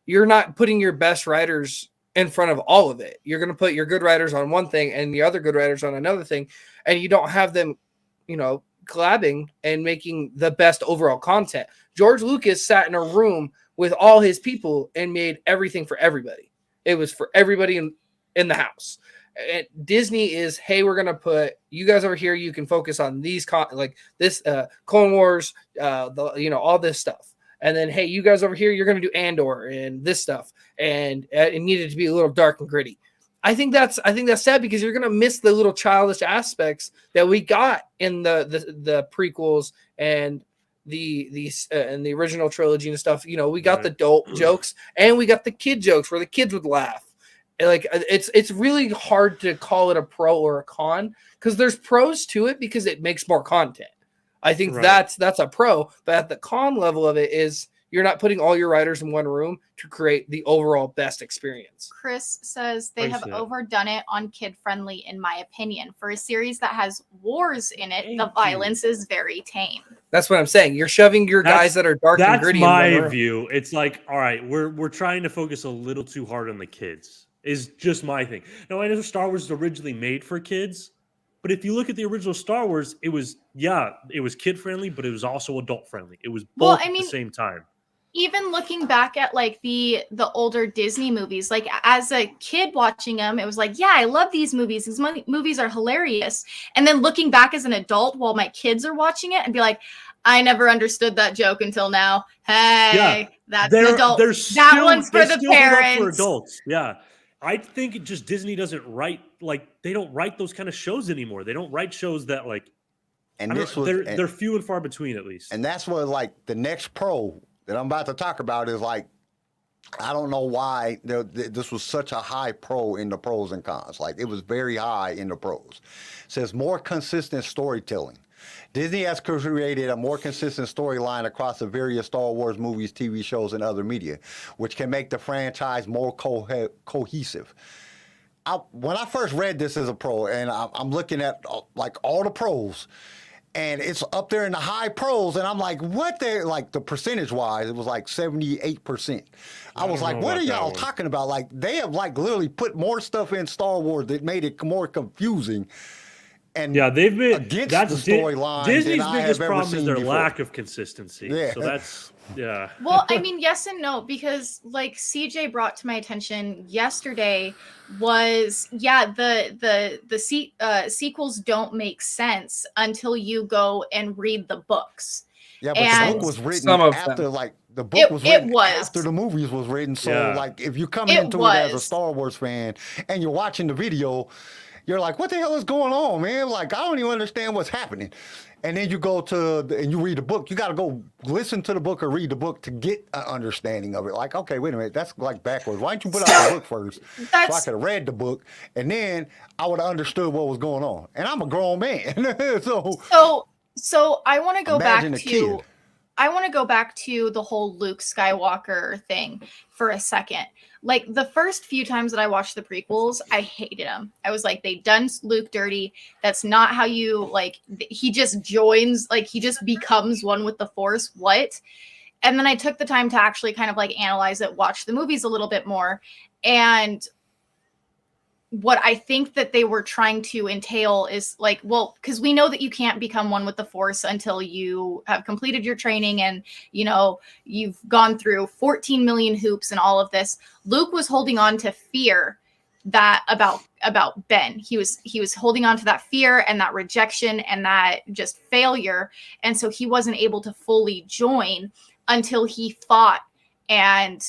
you're not putting your best writers in front of all of it. You're going to put your good writers on one thing and the other good writers on another thing, and you don't have them, collabing and making the best overall content. George Lucas sat in a room with all his people and made everything for everybody. It was for everybody in the house. And Disney is, hey, we're going to put you guys over here. You can focus on these Clone Wars, all this stuff. And then, hey, you guys over here, you're going to do Andor and this stuff. And it needed to be a little dark and gritty. I think that's sad because you're gonna miss the little childish aspects that we got in the prequels and the original trilogy and stuff. We got the adult jokes and we got the kid jokes where the kids would laugh. Like it's really hard to call it a pro or a con because there's pros to it because it makes more content. I think that's a pro, but at the con level of it is you're not putting all your writers in one room to create the overall best experience. Chris says they have overdone it on kid-friendly, in my opinion. For a series that has wars in it, the violence is very tame. That's what I'm saying. You're shoving your guys that are dark and gritty. That's my view. It's like, all right, we're trying to focus a little too hard on the kids. Is just my thing. Now, I know Star Wars was originally made for kids, but if you look at the original Star Wars, it was kid-friendly, but it was also adult-friendly. It was both at the same time. Even looking back at like the older Disney movies, like as a kid watching them, it was like, yeah, I love these movies. These movies are hilarious. And then looking back as an adult while my kids are watching it and be like, I never understood that joke until now. Hey, that's an adult. That one's for the parents. For adults. Yeah. I think it just Disney doesn't write, like, they don't write those kind of shows anymore. They don't write shows that like, and they're few and far between at least. And that's what like the next pro that I'm about to talk about is like, I don't know why this was such a high pro in the pros and cons. Like it was very high in the pros. It says more consistent storytelling. Disney has created a more consistent storyline across the various Star Wars movies, TV shows, and other media, which can make the franchise more cohesive. When I first read this as a pro, and I'm looking at like all the pros, and it's up there in the high pros, and I'm like, what the percentage-wise, it was like 78%. I was like, what are y'all talking about? Like, they have like literally put more stuff in Star Wars that made it more confusing. And they've been against the storyline. Disney's biggest problem is their lack of consistency. Yeah. So that's Well, I mean, yes and no, because like CJ brought to my attention yesterday was the sequels don't make sense until you go and read the books. Yeah, but the book was written after the book was written after the movies was written. So like if you come into it as a Star Wars fan and you're watching the video, you're like, what the hell is going on, man? Like, I don't even understand what's happening. And then you go and you read the book. You got to go listen to the book or read the book to get an understanding of it. Like, okay, wait a minute, that's like backwards. Why didn't you put out the book first? So I could have read the book, and then I would have understood what was going on. And I'm a grown man, so I want to go back to. Kid. I want to go back to the whole Luke Skywalker thing for a second. Like the first few times that I watched the prequels, I hated them. I was like, they done Luke dirty. That's not how you like. He just joins, like he just becomes one with the Force. What? And then I took the time to actually kind of like analyze it, watch the movies a little bit more, and what I think that they were trying to entail is like, well, because we know that you can't become one with the Force until you have completed your training and, you know, you've gone through 14 million hoops and all of this. Luke was holding on to fear that about Ben. He was holding on to that fear and that rejection and that just failure. And so he wasn't able to fully join until he fought and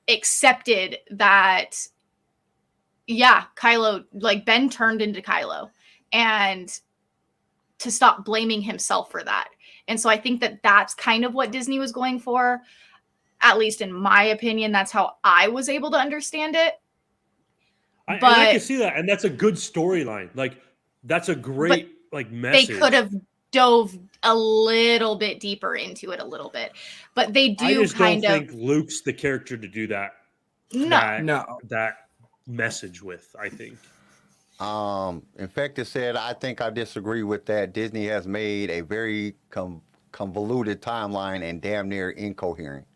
accepted that, yeah, Kylo, like Ben turned into Kylo, and to stop blaming himself for that. And so I think that that's kind of what Disney was going for, at least in my opinion. That's how I was able to understand it. And I can see that, and that's a good storyline. Like that's a great like message. They could have dove a little bit deeper into it a little bit, but they do. I just don't think Luke's the character to do that. No. That message with, I think. Infected said, I think I disagree with that. Disney has made a very convoluted timeline and damn near incoherent.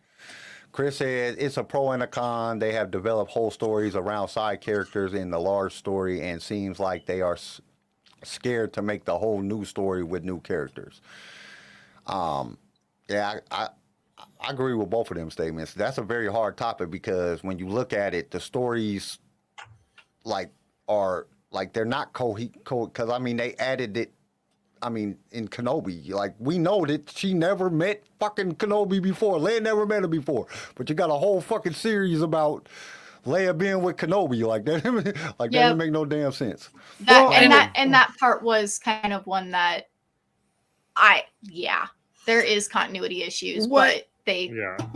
Chris said, it's a pro and a con. They have developed whole stories around side characters in the large story, and seems like they are scared to make the whole new story with new characters. Yeah, I agree with both of them statements. That's a very hard topic because when you look at it, the stories they're not because I mean they added it. I mean in Kenobi, like we know that she never met fucking Kenobi before. Leia never met her before, but you got a whole fucking series about Leia being with Kenobi. Like that, that doesn't make no damn sense. That part was kind of one that there is continuity issues, but they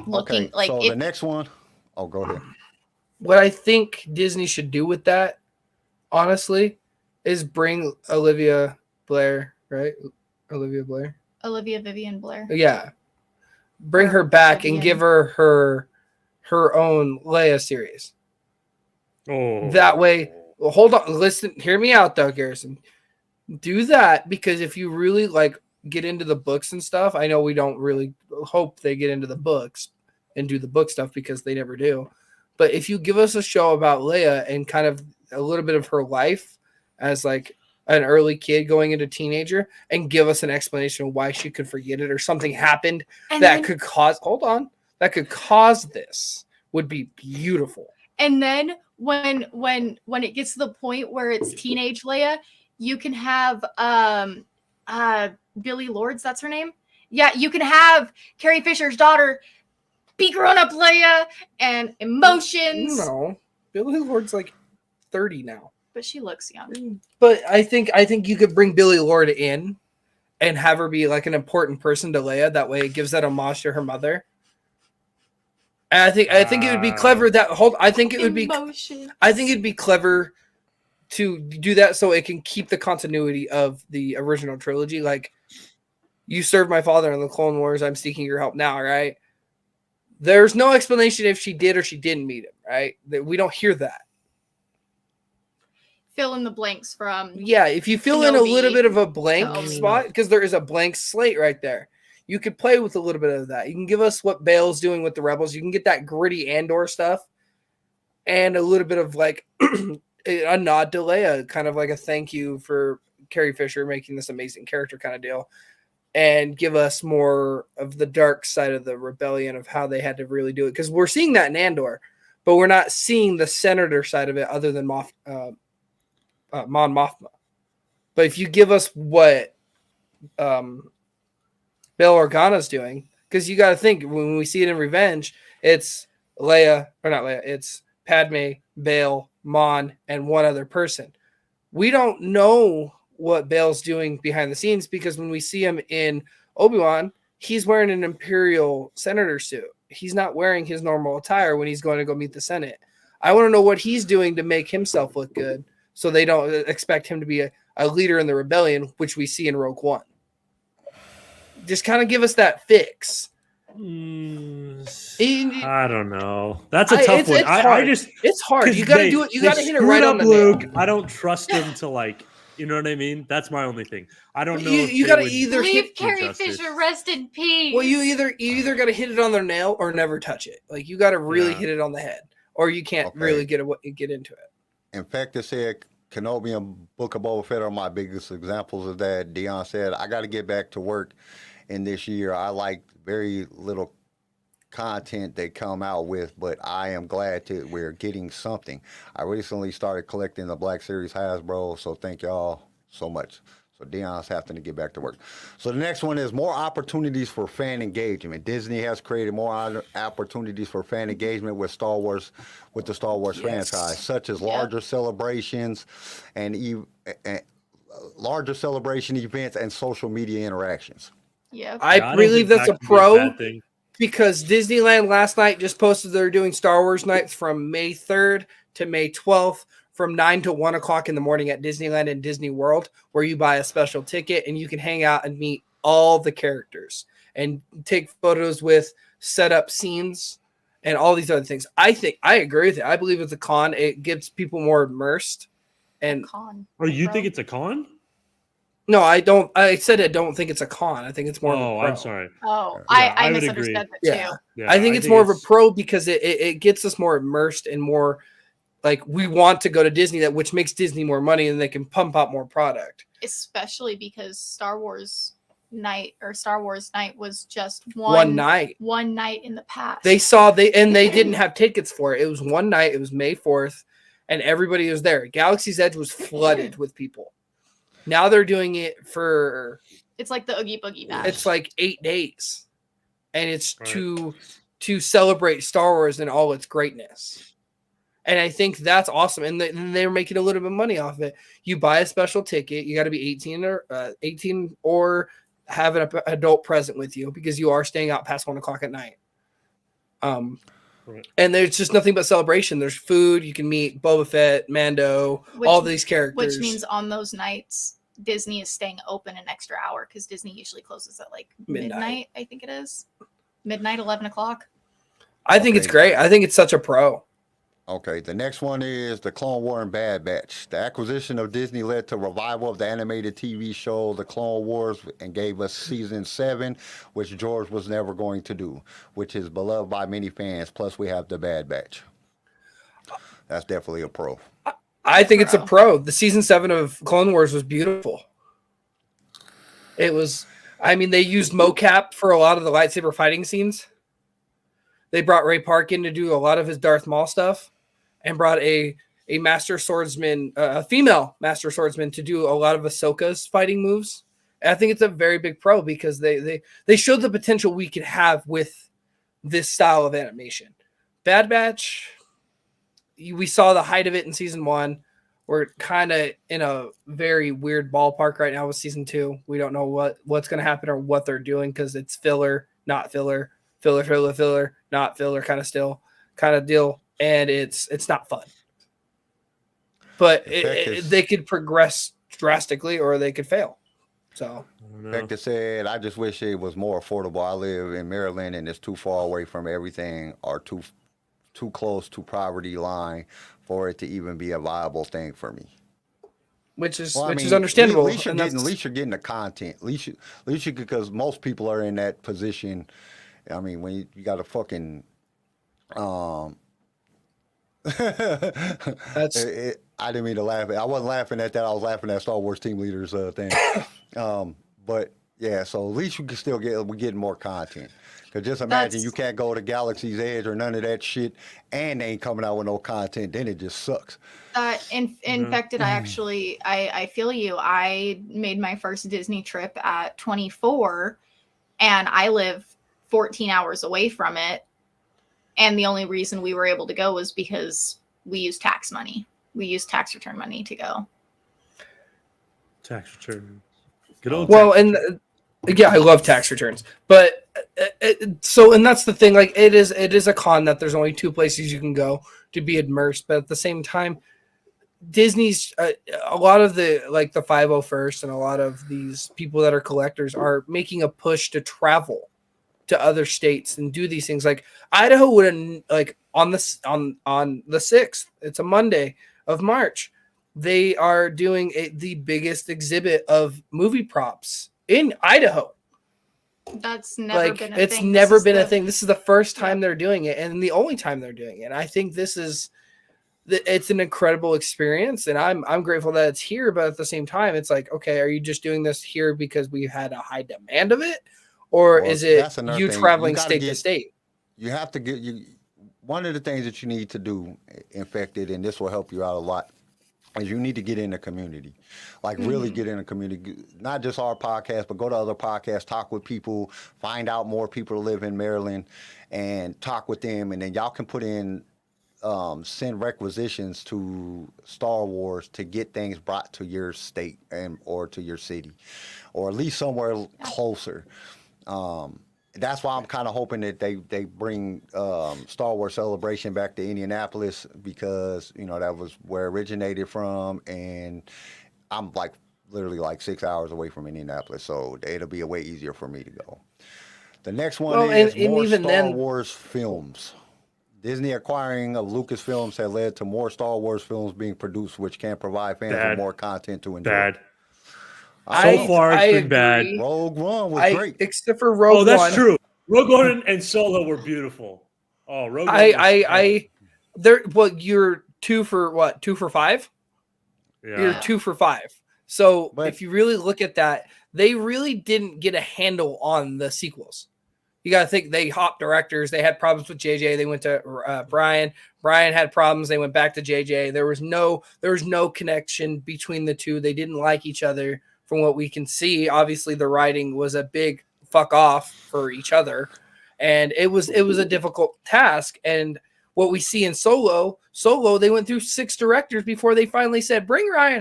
looking like so the next one. Oh, go ahead. What I think Disney should do with that, honestly, is bring Olivia Blair, right? Olivia Vivian Blair. Yeah. Bring her back and give her own Leia series. Oh. That way, hold on, listen, hear me out though, Garrison. Do that because if you really like get into the books and stuff, I know we don't really hope they get into the books and do the book stuff because they never do. But if you give us a show about Leia and kind of a little bit of her life as like an early kid going into teenager and give us an explanation of why she could forget it or something happened could cause this would be beautiful. And then when it gets to the point where it's teenage Leia, you can have Billie Lourdes, that's her name. Yeah, you can have Carrie Fisher's daughter be grown-up Leia and emotions. No, Billie Lourdes like 30 now, but she looks young. But I think you could bring Billie Lourdes in and have her be like an important person to Leia. That way, it gives that homage to her mother. And I think it would be clever. I think it'd be clever to do that so it can keep the continuity of the original trilogy. Like, you served my father in the Clone Wars. I'm seeking your help now, right? There's no explanation if she did or she didn't meet him, right? We don't hear that. Fill in the blanks from... Yeah, if you fill in a little bit of a blank spot, because there is a blank slate right there, you could play with a little bit of that. You can give us what Bale's doing with the Rebels. You can get that gritty Andor stuff and a little bit of like a nod to Leia, kind of like a thank you for Carrie Fisher making this amazing character kind of deal. And give us more of the dark side of the rebellion of how they had to really do it. Because we're seeing that in Andor, but we're not seeing the senator side of it other than Mon Mothma. But if you give us what Bail Organa's doing, because you got to think, when we see it in Revenge, it's it's Padme, Bail, Mon, and one other person. we don't know what Bail's doing behind the scenes, because when we see him in Obi-Wan, he's wearing an Imperial senator suit. He's not wearing his normal attire when he's going to go meet the Senate. I want to know what he's doing to make himself look good, so they don't expect him to be a leader in the rebellion, which we see in Rogue One. Just kind of give us that fix. I don't know. That's a tough one. It's hard. You got to do it. You got to hit it right on the Luke. nail. I don't trust him to like. You know what I mean? That's my only thing. I don't know. You got to either leave Carrie Fisher rest in peace. Well, you either got to hit it on their nail or never touch it. Like you got to really hit it on the head, or you can't really get into it. In fact, they said Kenobi and Book of Boba Fett are my biggest examples of that. Dion said, I got to get back to work in this year. I like very little content they come out with, but I am glad that we're getting something. I recently started collecting the Black Series Hasbro, so thank y'all so much. So Dion's having to get back to work. So the next one is more opportunities for fan engagement. Disney has created more opportunities for fan engagement with Star Wars, with the Star Wars franchise, such as larger celebrations and larger celebration events and social media interactions. Yeah, I believe that's a pro. Because Disneyland last night just posted they're doing Star Wars nights from May 3rd to May 12th from 9 to 1 o'clock in the morning at Disneyland and Disney World, where you buy a special ticket and you can hang out and meet all the characters and take photos with set up scenes and all these other things. I agree with it. I believe it's a con. It gets people more immersed. And a con. Oh, you think it's a con? No, I don't. I said I don't think it's a con. I think it's more. Oh, I'm sorry. Oh, yeah, I misunderstood that too. Yeah, I think it's more of a pro because it gets us more immersed and more like we want to go to Disney, which makes Disney more money and they can pump out more product. Especially because Star Wars night was just one night in the past. They didn't have tickets for it. It was one night. It was May 4th, and everybody was there. Galaxy's Edge was flooded with people. Now they're doing it for. It's like the Oogie Boogie Bash. It's like 8 days, and it's to celebrate Star Wars and all its greatness. And I think that's awesome. And they're making a little bit of money off of it. You buy a special ticket. You got to be 18 or have an adult present with you because you are staying out past 1 o'clock at night. And there's just nothing but celebration. There's food. You can meet Boba Fett, Mando, all these characters. Which means on those nights, Disney is staying open an extra hour because Disney usually closes at like midnight. I think it is. Midnight, 11 o'clock. I think it's great. I think it's such a pro. Okay, the next one is the Clone War and Bad Batch. The acquisition of Disney led to revival of the animated TV show The Clone Wars and gave us season 7, which George was never going to do, which is beloved by many fans. Plus, we have the Bad Batch. That's definitely a pro. I think it's a pro. The season 7 of Clone Wars was beautiful. It was, I mean, they used mocap for a lot of the lightsaber fighting scenes. They brought Ray Park in to do a lot of his Darth Maul stuff. And brought a master swordsman, a female master swordsman, to do a lot of Ahsoka's fighting moves. And I think it's a very big pro because they showed the potential we could have with this style of animation. Bad Batch, we saw the height of it in season 1. We're kind of in a very weird ballpark right now with season 2. We don't know what's going to happen or what they're doing because it's filler, not filler, filler, not filler, kind of deal. And it's not fun. But they could progress drastically or they could fail. So, Becca said, I just wish it was more affordable. I live in Maryland and it's too far away from everything or too close to poverty line for it to even be a viable thing for me. Which is understandable. At least you're getting the content. At least you because most people are in that position. I mean, when you got a fucking I didn't mean to laugh. I wasn't laughing at that. I was laughing at Star Wars Team Leaders thing. But yeah, so at least you can still we're getting more content. Because just imagine you can't go to Galaxy's Edge or none of that shit, and they ain't coming out with no content. Then it just sucks. In fact, I feel you. I made my first Disney trip at 24, and I live 14 hours away from it. And the only reason we were able to go was because we used tax money. We used tax return money to go. Tax returns. Good old yeah, I love tax returns, but and that's the thing. Like, it is a con that there's only 2 places you can go to be immersed, but at the same time, Disney's a lot of the 501st and a lot of these people that are collectors are making a push to travel to other states and do these things. Like Idaho would on the 6th, it's a Monday of March, they are doing the biggest exhibit of movie props in Idaho. That's never been a thing. It's never been a thing. This is the first time they're doing it, and the only time they're doing it. I think it's an incredible experience, and I'm grateful that it's here. But at the same time, it's like, okay, are you just doing this here because we had a high demand of it, or is it you traveling state to state? You have to get one of the things that you need to do, Infected, and this will help you out a lot, is you need to get in the community, really get in the community, not just our podcast, but go to other podcasts, talk with people, find out more people who live in Maryland, and talk with them, and then y'all can put in, send requisitions to Star Wars to get things brought to your state or to your city, or at least somewhere closer. That's why I'm kind of hoping that they bring Star Wars Celebration back to Indianapolis, because that was where it originated from, and I'm literally 6 hours away from Indianapolis, so it'll be a way easier for me to go. The next one is more Star Wars films. Disney acquiring of Lucasfilms has led to more Star Wars films being produced, which can provide fans with more content to enjoy. Bad. So far, it's been bad. Rogue One was great, except for Rogue One. Oh, that's true. Rogue One and Solo were beautiful. Oh, Rogue One. You're 2 for what? 2 for 5? Yeah. You're 2 for 5. So if you really look at that, they really didn't get a handle on the sequels. You got to think they hopped directors. They had problems with JJ. They went to Brian. Brian had problems. They went back to JJ. There was no connection between the two. They didn't like each other from what we can see. Obviously, the writing was a big fuck off for each other, and it was a difficult task. And what we see in Solo, they went through 6 directors before they finally said, bring Ron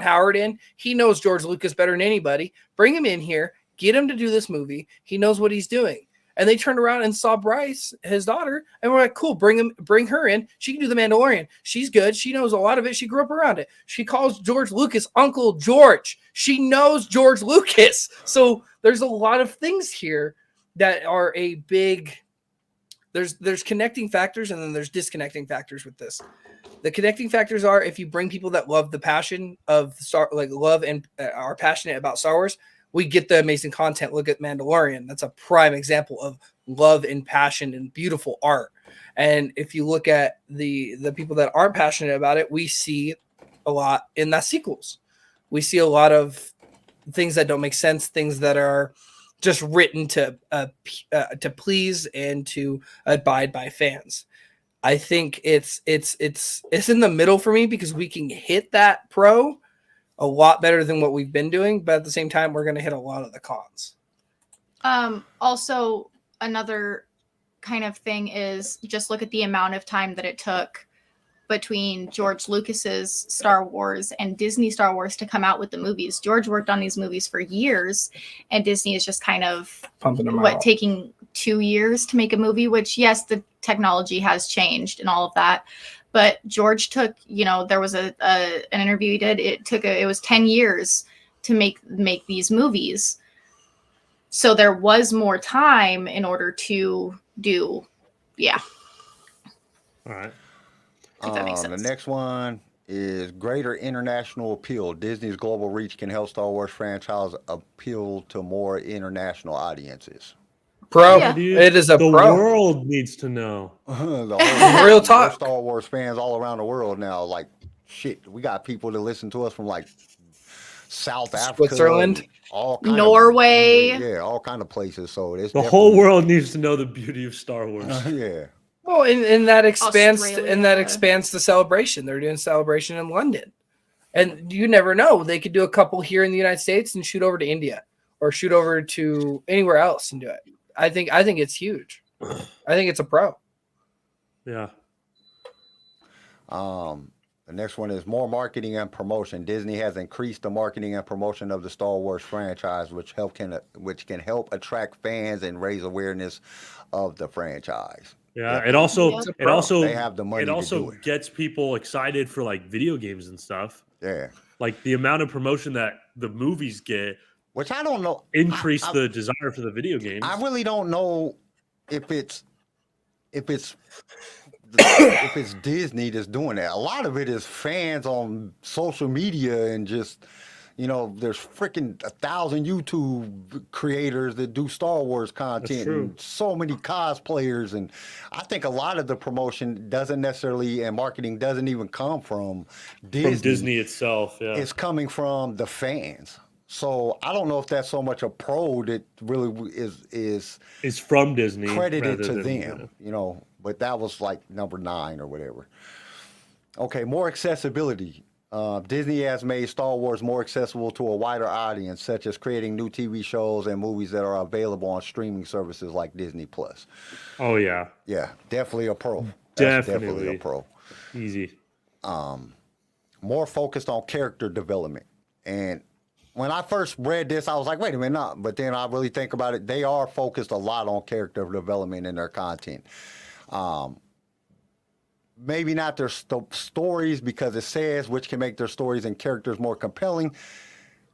Howard in. He knows George Lucas better than anybody. Bring him in here. Get him to do this movie. He knows what he's doing. And they turned around and saw Bryce, his daughter, and we're like, cool, bring her in. She can do the Mandalorian. She's good. She knows a lot of it. She grew up around it. She calls George Lucas Uncle George. She knows George Lucas. So there's a lot of things here that are a big, there's connecting factors, and then there's disconnecting factors with this. The connecting factors are if you bring people that love the passion of love and are passionate about Star Wars, we get the amazing content. Look at Mandalorian. That's a prime example of love and passion and beautiful art. And if you look at the people that aren't passionate about it, we see a lot in the sequels. We see a lot of things that don't make sense, things that are just written to please and to abide by fans. I think it's in the middle for me, because we can hit that pro a lot better than what we've been doing, but at the same time, we're going to hit a lot of the cons. Also, another kind of thing is just look at the amount of time that it took between George Lucas's Star Wars and Disney Star Wars to come out with the movies. George worked on these movies for years, and Disney is just kind of pumping them out. Taking 2 years to make a movie, which, yes, the technology has changed and all of that. But George took, there was an interview he did. It was 10 years to make these movies. So there was more time in order to do, All right. If that makes sense. The next one is greater international appeal. Disney's global reach can help Star Wars franchise appeal to more international audiences. Pro, yeah. It is a the pro. The world needs to know. Real talk. Star Wars fans all around the world now. Shit, we got people that listen to us from South Africa, Switzerland, Norway, all kind of places. So it's the whole world needs to know the beauty of Star Wars. Yeah. Well, and that expands, expands the celebration. They're doing celebration in London, and you never know. They could do a couple here in the United States and shoot over to India or shoot over to anywhere else and do it. I think it's huge. I think it's a pro. Yeah. The next one is more marketing and promotion. Disney has increased the marketing and promotion of the Star Wars franchise, which can help attract fans and raise awareness of the franchise. Yeah, Definitely. it also they have the money it also to do it. gets people excited for like video games and stuff. Yeah. Like the amount of promotion that the movies get, which I don't know, increase the desire for the video games. I really don't know if it's Disney that's doing that. A lot of it is fans on social media and just, there's freaking 1,000 YouTube creators that do Star Wars content and so many cosplayers. And I think a lot of the promotion doesn't necessarily, and marketing doesn't even come from Disney. From Disney itself, yeah. It's coming from the fans. So I don't know if that's so much a pro that really is from Disney credited to them, but that was like number 9 or whatever. Okay, more accessibility. Disney has made Star Wars more accessible to a wider audience, such as creating new TV shows and movies that are available on streaming services like Disney Plus. Oh yeah. Yeah, definitely a pro. That's definitely a pro. Easy. More focused on character development. And when I first read this, I was like, wait a minute, no. But then I really think about it. They are focused a lot on character development in their content. Maybe not their stories, because it says which can make their stories and characters more compelling.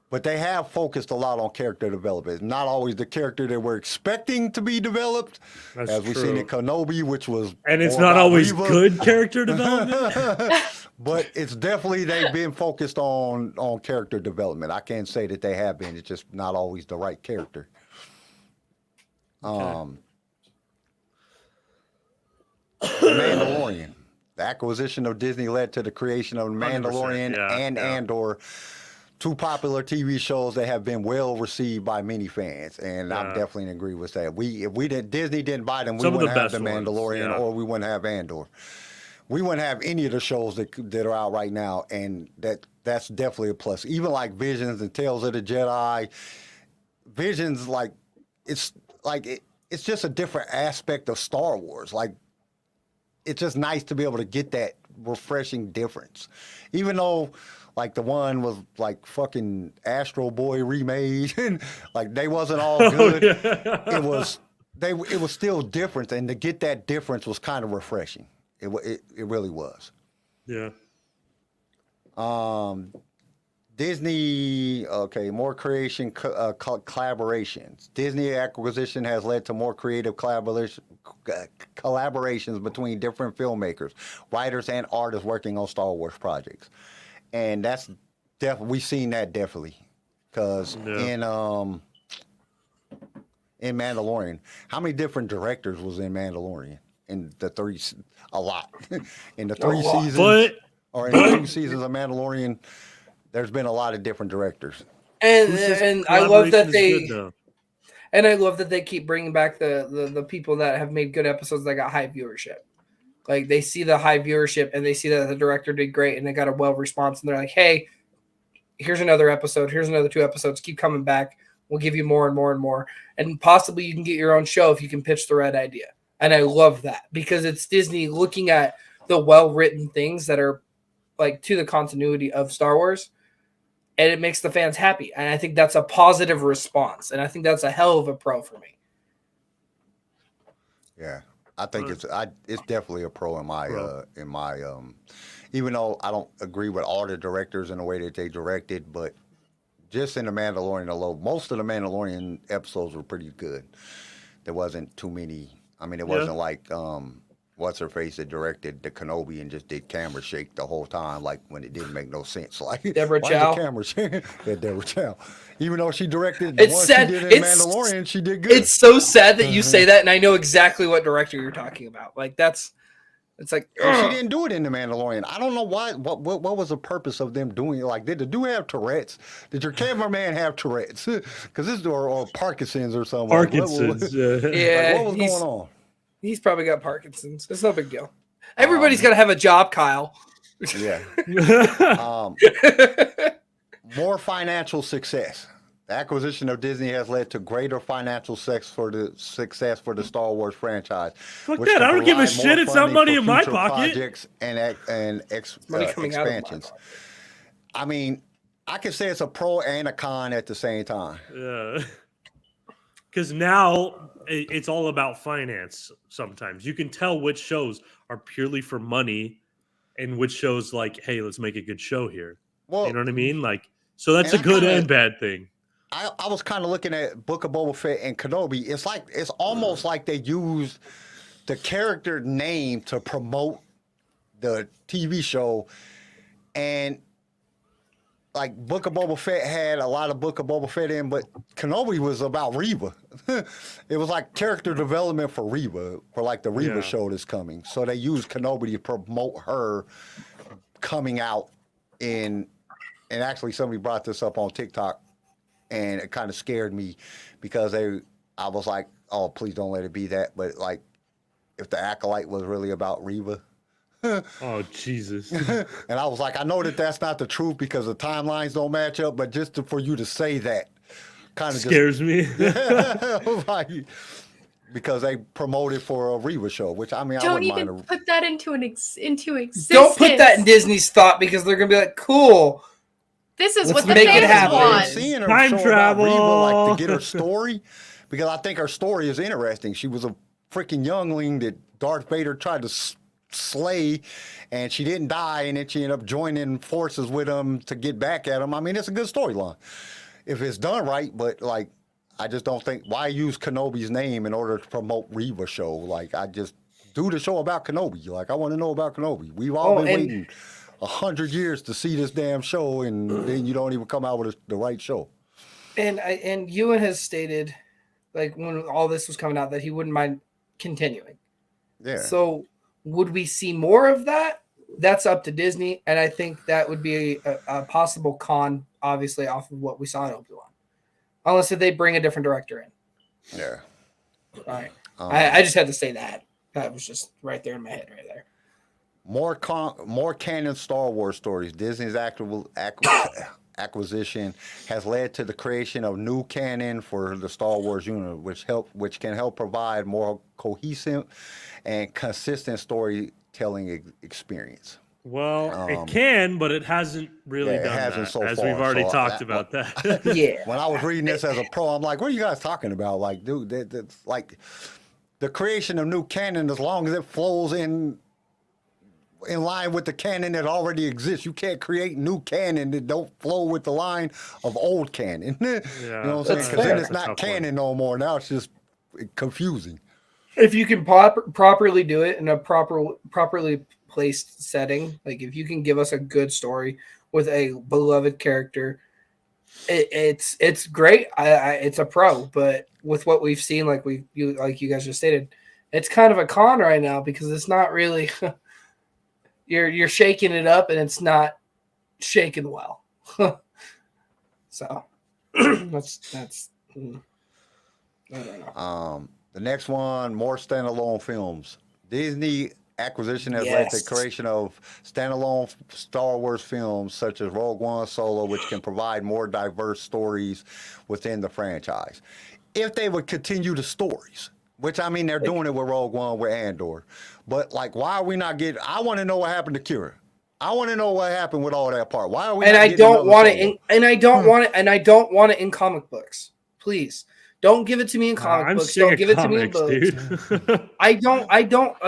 But they have focused a lot on character development. Not always the character that we're expecting to be developed, as we've seen in Kenobi, which was... And it's not always good character development. But it's definitely, they've been focused on character development. I can't say that they have been. It's just not always the right character. The Mandalorian. The acquisition of Disney led to the creation of Mandalorian and Andor, 2 popular TV shows that have been well received by many fans, and I definitely agree with that. Disney didn't buy them, we wouldn't have the Mandalorian or we wouldn't have Andor. We wouldn't have any of the shows that are out right now, and that's definitely a plus. Even like Visions and Tales of the Jedi, Visions it's just a different aspect of Star Wars. Like, it's just nice to be able to get that refreshing difference, even though. Like the one was like fucking Astro Boy remade, and like they wasn't all good. It was still different, and to get that difference was kind of refreshing. It really was. Yeah. Disney, more creation collaborations. Disney acquisition has led to more creative collaborations between different filmmakers, writers, and artists working on Star Wars projects. And that's we've seen that definitely, because in Mandalorian, how many different directors was in Mandalorian? In the 3, a lot. In the 3 seasons, or in the 2 seasons of Mandalorian, there's been a lot of different directors. And I love that I love that they keep bringing back the people that have made good episodes that got high viewership. Like, they see the high viewership and they see that the director did great and they got a well response, and they're like, hey, here's another episode. Here's another 2 episodes. Keep coming back. We'll give you more and more and more. And possibly you can get your own show if you can pitch the right idea. And I love that, because it's Disney looking at the well-written things that are like to the continuity of Star Wars, and it makes the fans happy. And I think that's a positive response. And I think that's a hell of a pro for me. Yeah. I think it's definitely a pro in my even though I don't agree with all the directors in the way that they directed, but just in the Mandalorian alone, most of the Mandalorian episodes were pretty good. There wasn't too many. I mean, it wasn't like what's her face that directed the Kenobi and just did camera shake the whole time, like when it didn't make no sense. Like Deborah Chow. Camera shake? Yeah, Deborah Chow. Even though she directed the one she did in Mandalorian, she did good. It's so sad that you say that, and I know exactly what director you're talking about. Like it's like she didn't do it in the Mandalorian. I don't know why. What was the purpose of them doing it? Like, did the dude have Tourette's? Did your cameraman have Tourette's? Because this or Parkinson's or something. Parkinson's. Yeah. What was going on? He's probably got Parkinson's. It's no big deal. Everybody's got to have a job, Kyle. Yeah. More financial success. The acquisition of Disney has led to greater financial success for the Star Wars franchise. Fuck that! I don't give a shit. It's not money in my pocket. Projects and expansions. I mean, I can say it's a pro and a con at the same time. Yeah. Because now it's all about finance. Sometimes you can tell which shows are purely for money, and which shows like, hey, let's make a good show here. Well, you know what I mean? Like, so that's a good and bad thing. I was kind of looking at Book of Boba Fett and Kenobi. It's almost like they used the character name to promote the TV show, and like Book of Boba Fett had a lot of Book of Boba Fett in, but Kenobi was about Reva. It was like character development for Reva, for like the Reva show that's coming. So they used Kenobi to promote her coming out in, and actually somebody brought this up on TikTok, and it kind of scared me because I was like, oh, please don't let it be that. But like, if the Acolyte was really about Reva. Oh, Jesus. And I was like, I know that that's not the truth because the timelines don't match up, but just for you to say that kind of scares me. Like, because they promoted for a Reva show, which I mean, don't I wouldn't even mind put that into existence. Don't put that in Disney's thought because they're gonna be like, cool. This is Let's what the make it fans happen. want. Seeing her Time show travel. about Reva, like to get her story, because I think her story is interesting. She was a freaking youngling that Darth Vader tried to slay, and she didn't die, and then she ended up joining forces with him to get back at him. I mean, it's a good storyline if it's done right, but like, I just don't think, why use Kenobi's name in order to promote Reva show? Like, I just do the show about Kenobi. Like, I want to know about Kenobi. We've all been waiting 100 years to see this damn show, and then you don't even come out with the right show. And Ewan has stated, like, when all this was coming out, that he wouldn't mind continuing. Yeah. So would we see more of that? That's up to Disney, and I think that would be a possible con, obviously, off of what we saw in Obi-Wan. Unless if they bring a different director in. Yeah. All right. I just had to say that. That was just right there in my head right there. More canon Star Wars stories. Disney's acquisition has led to the creation of new canon for the Star Wars universe, which can help provide more cohesive and consistent storytelling experience. Well, it can, but it hasn't really done that, so as far. we've already talked about that. Yeah. When I was reading this as a pro, I'm like, what are you guys talking about? Like, dude, that's like the creation of new canon, as long as it flows in line with the canon that already exists. You can't create new canon that don't flow with the line of old canon. You know what I'm saying? Because then it's not canon no more. Now it's just confusing. If you can properly do it in a properly placed setting, like if you can give us a good story with a beloved character, it's great. It's a pro, but with what we've seen, like you guys just stated, it's kind of a con right now because it's not really. You're shaking it up and it's not shaking well. So that's I don't know. The next one, more standalone films. Disney acquisition has led to the creation of standalone Star Wars films such as Rogue One, Solo, which can provide more diverse stories within the franchise. If they would continue the stories, which I mean they're doing it with Rogue One, with Andor, but like, why are we not getting? I want to know what happened to Kira. I want to know what happened with all that part. Why are we? And not I don't want it. And I don't want it. And I don't want it in comic books. Please don't give it to me in comic books. Don't give it to me in books. I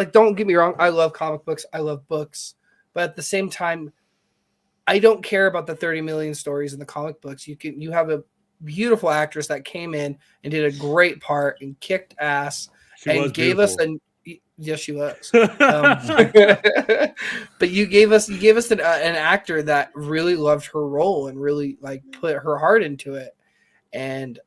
don't get me wrong. I love comic books. I love books, but at the same time, I don't care about the 30 million stories in the comic books. You have a beautiful actress that came in and did a great part and kicked ass and gave us a. Yes, she was. But you gave us an actor that really loved her role and really like put her heart into it, and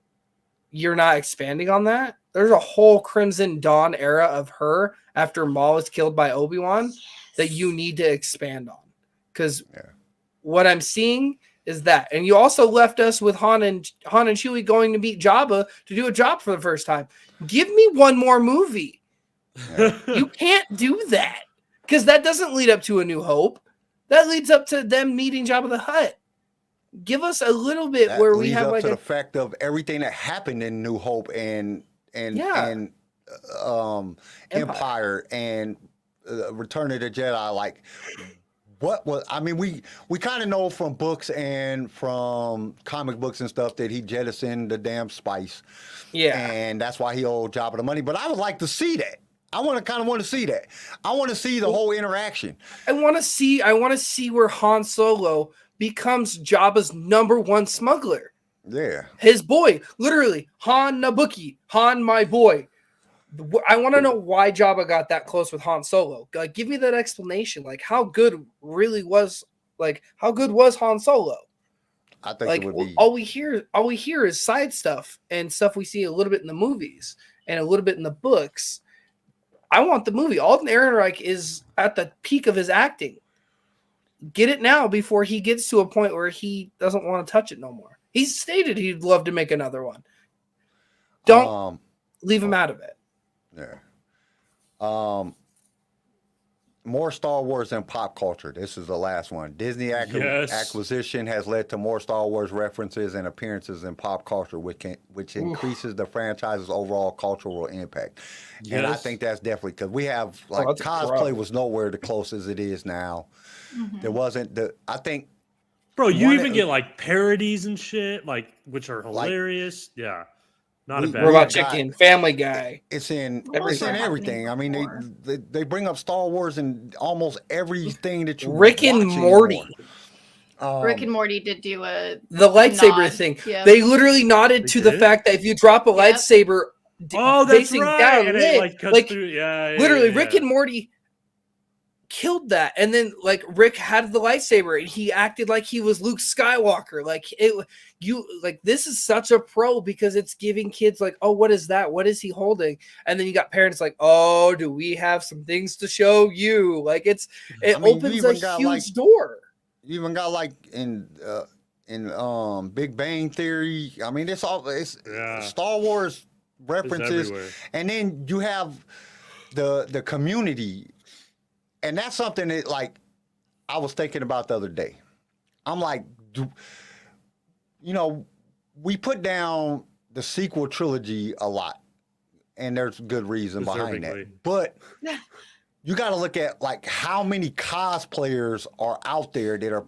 you're not expanding on that. There's a whole Crimson Dawn era of her after Maul was killed by Obi-Wan that you need to expand on, because what I'm seeing is that, and you also left us with Han and Chewie going to meet Jabba to do a job for the first time. Give me one more movie. You can't do that, because that doesn't lead up to A New Hope. That leads up to them meeting Jabba the Hutt. give us a little bit that where we leads have up like to the fact of everything that happened in New Hope and Empire and Return of the Jedi. Like, what was? I mean, we kind of know from books and from comic books and stuff that he jettisoned the damn spice. Yeah, and that's why he owed Jabba the money. But I would like to see that. I want to see that. I want to see the whole interaction. I want to see where Han Solo becomes Jabba's #1 smuggler. Yeah. His boy, literally, Han Nabuki, Han my boy. I want to know why Jabba got that close with Han Solo. Like, give me that explanation. Like, how good was Han Solo? I think like, it would be all we hear is side stuff and stuff we see a little bit in the movies and a little bit in the books. I want the movie. Alden Ehrenreich is at the peak of his acting. Get it now before he gets to a point where he doesn't want to touch it no more. He's stated he'd love to make another one. Don't leave him out of it. Yeah. More Star Wars and pop culture. This is the last one. Disney acquisition has led to more Star Wars references and appearances in pop culture, which increases the franchise's overall cultural impact. Yes. And I think that's definitely because we have cosplay was nowhere the close as it is now. Mm-hmm. There wasn't I think. Bro, you even get like parodies and shit, like which are hilarious. Yeah. Not a bad Robot Chicken, Family Guy. It's in everything. I mean, they bring up Star Wars and almost everything that you Rick and Morty. Rick and Morty did do the lightsaber thing. Yeah. They literally nodded to the fact that if you drop a lightsaber, facing down, literally, Rick and Morty killed that, and then like Rick had the lightsaber and he acted like he was Luke Skywalker. This is such a pro because it's giving kids like, oh, what is that? What is he holding? And then you got parents like, oh, do we have some things to show you? Like it opens a huge door. You even got like in Big Bang Theory. I mean, it's Star Wars references, and then you have the community. And that's something that, like, I was thinking about the other day. I'm like, we put down the sequel trilogy a lot, and there's good reason behind that. But you got to look at, like, how many cosplayers are out there that are